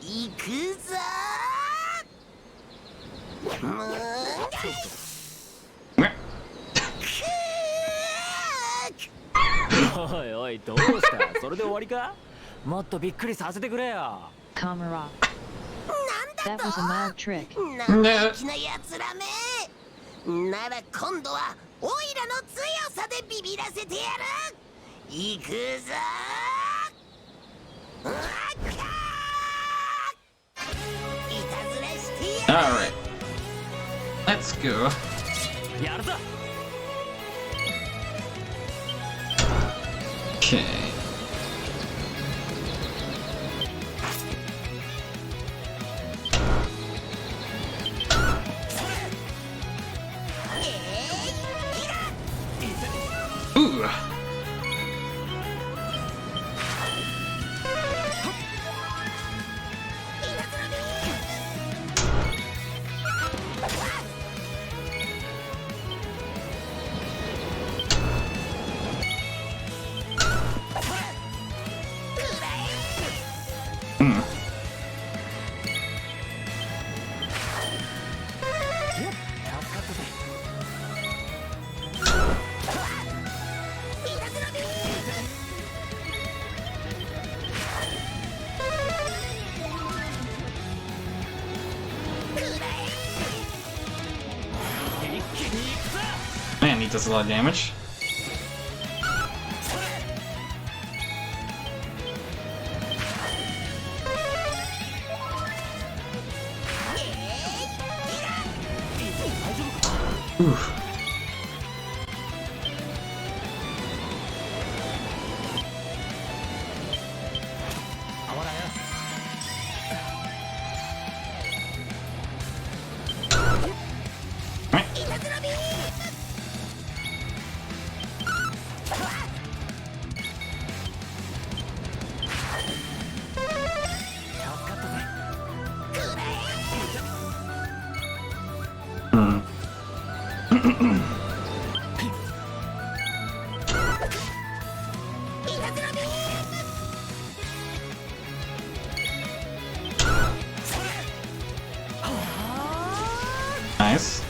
いくぞー。もうおいおい、どうしたそれで終わりか。もっとびっくりさせてくれよ。Kamara. That was a mild trick. 生意気なやつらめ。なら今度はオイラの強さでビビらせてやる。いくぞー。いたずらしてやる。 Alright. Let's go. やるぞ。Okay. Ooh. Man, he does a lot of damage. Oof. Nice.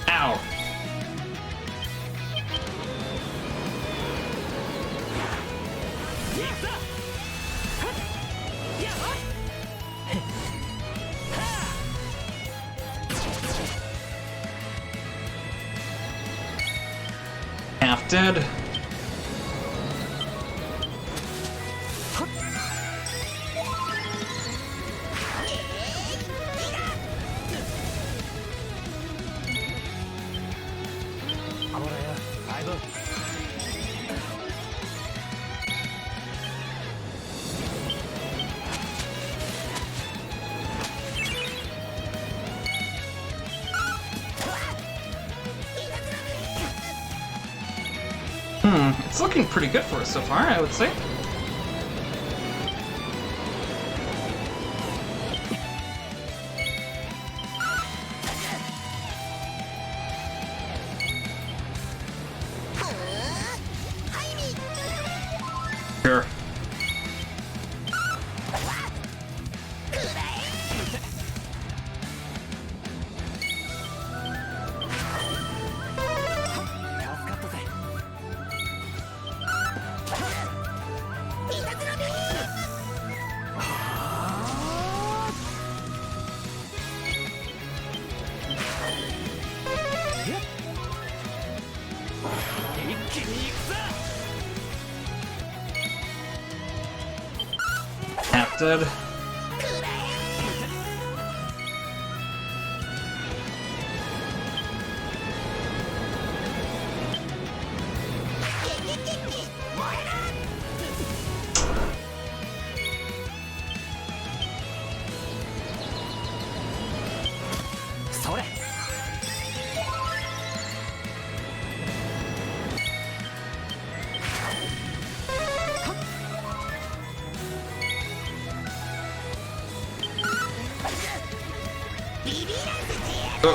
Ow. Half dead. It's looking pretty good for us so far, I would say. Sure. Half dead. Ooh.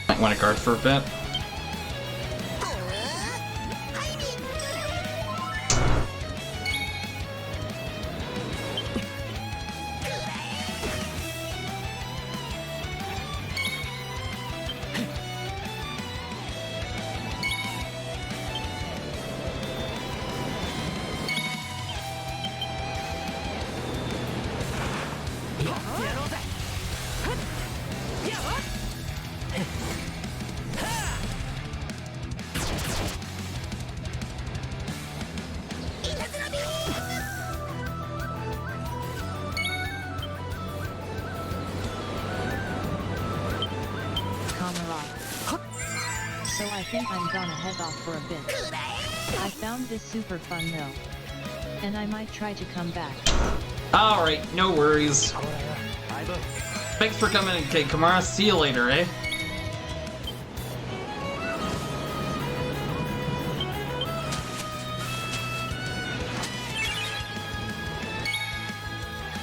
Might want to guard for a bit. So I think I'm gonna head off for a bit. I found this super fun though. And I might try to come back. Alright, no worries. Thanks for coming, okay, Kamara. See you later, eh?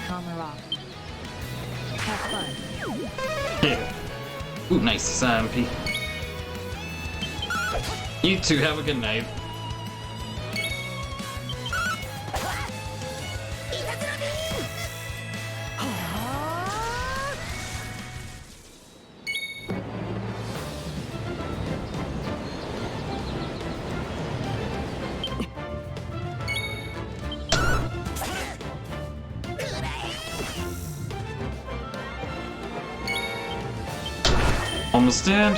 Kamara. Have fun. Yeah. Ooh, nice MP. You two have a good night. Almost dead.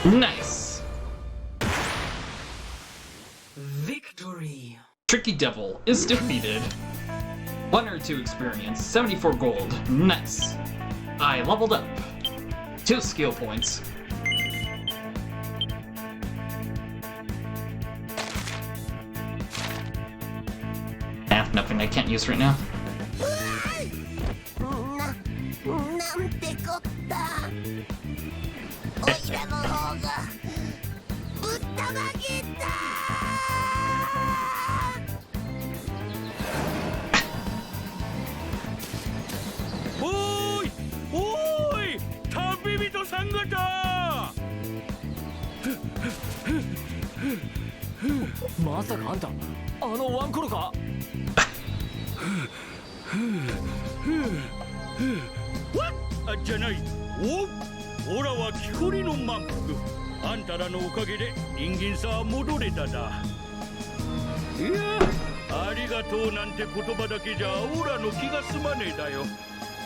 Nice! Victory! Tricky Devil is defeated. 1 or 2 experience, 74 gold. Nice. I leveled up. 2 skill points. Nothing I can't use right now. なんてこったおいらの方がぶったまげたおーいおーい旅人さん方まさかあんたあのワンコロかわっじゃないおらは木こりの満腹あんたらのおかげで人間さは戻れただいやありがとうなんて言葉だけじゃオラの気が済まねえだよ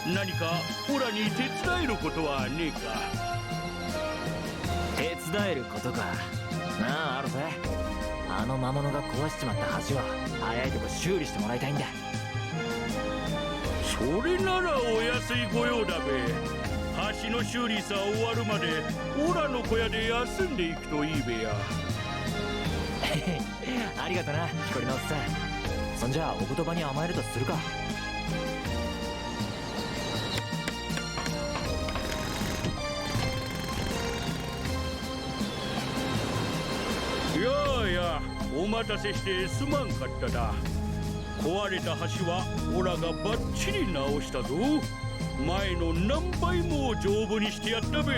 何かオラに手伝えることはねえか手伝えることかなああるぜあの魔物が壊しちまった橋は早いとこ修理してもらいたいんだそれならお安い御用だべ橋の修理さ終わるまでオラの小屋で休んでいくといいべやありがとな木こりのおっさんそんじゃあお言葉に甘えるとするかやあやお待たせしてすまんかっただ壊れた橋はオラがバッチリ直したぞ前の何倍も丈夫にしてやったべも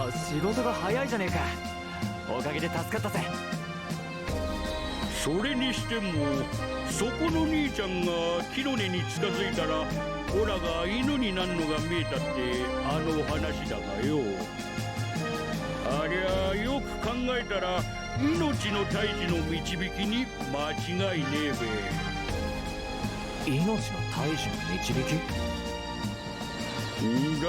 う仕事が早いじゃねえかおかげで助かったぜそれにしてもそこの兄ちゃんが木の根に近づいたらオラが犬になるのが見えたってあの話だがよ。ありゃよく考えたら命の胎児の導きに間違いねえべ。命の胎児の導き？んだ、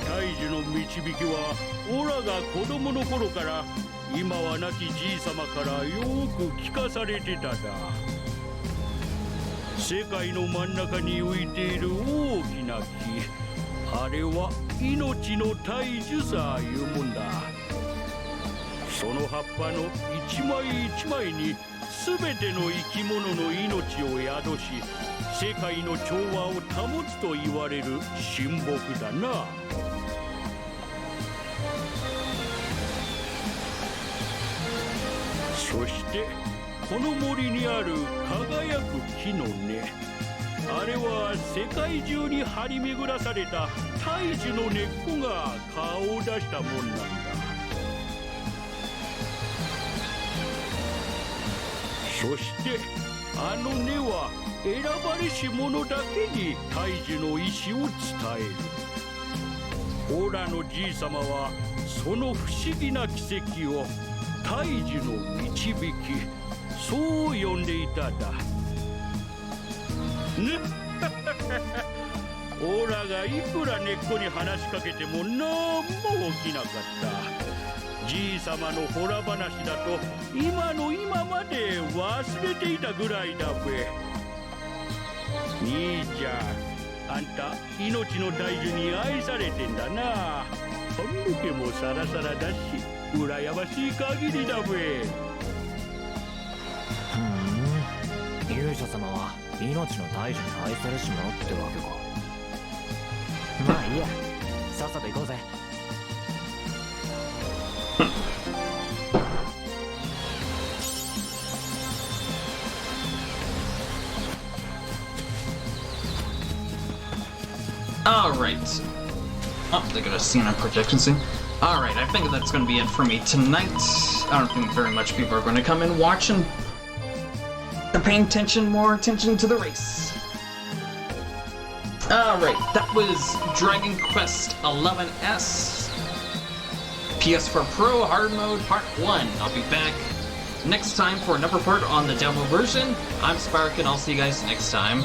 胎児の導きはオラが子供の頃から今は亡きじいさまからよく聞かされてただ。世界の真ん中に浮いている大きな木、あれは命の胎児さいうもんだ。その葉っぱの一枚一枚に全ての生き物の命を宿し、世界の調和を保つと言われる神木だな。そしてこの森にある輝く木の根、あれは世界中に張り巡らされた胎児の根っこが顔を出したもんなんだ。そしてあの根は選ばれし者だけに胎児の意志を伝える。オラのじいさまはその不思議な奇跡を胎児の導き、そう呼んでいただ。ねオラがいくら根っこに話しかけてもなんも起きなかった。じいさまのほら話だと今の今まで忘れていたぐらいだべ。兄ちゃん、あんた命の大樹に愛されてんだな。髪の毛もサラサラだし羨ましい限りだべ。勇者様は命の大樹に愛されし者ってわけか。まあいいや、さっさと行こうぜ。Alright. Oh, they got a scene on projection scene. Alright, I think that's going to be it for me tonight. I don't think very much people are going to come and watch, and they're paying more attention to the race. Alright, that was Dragon Quest XI's PS4 Pro Hard Mode Part 1. I'll be back next time for another part on the demo version. I'm Spark, and I'll see you guys next time.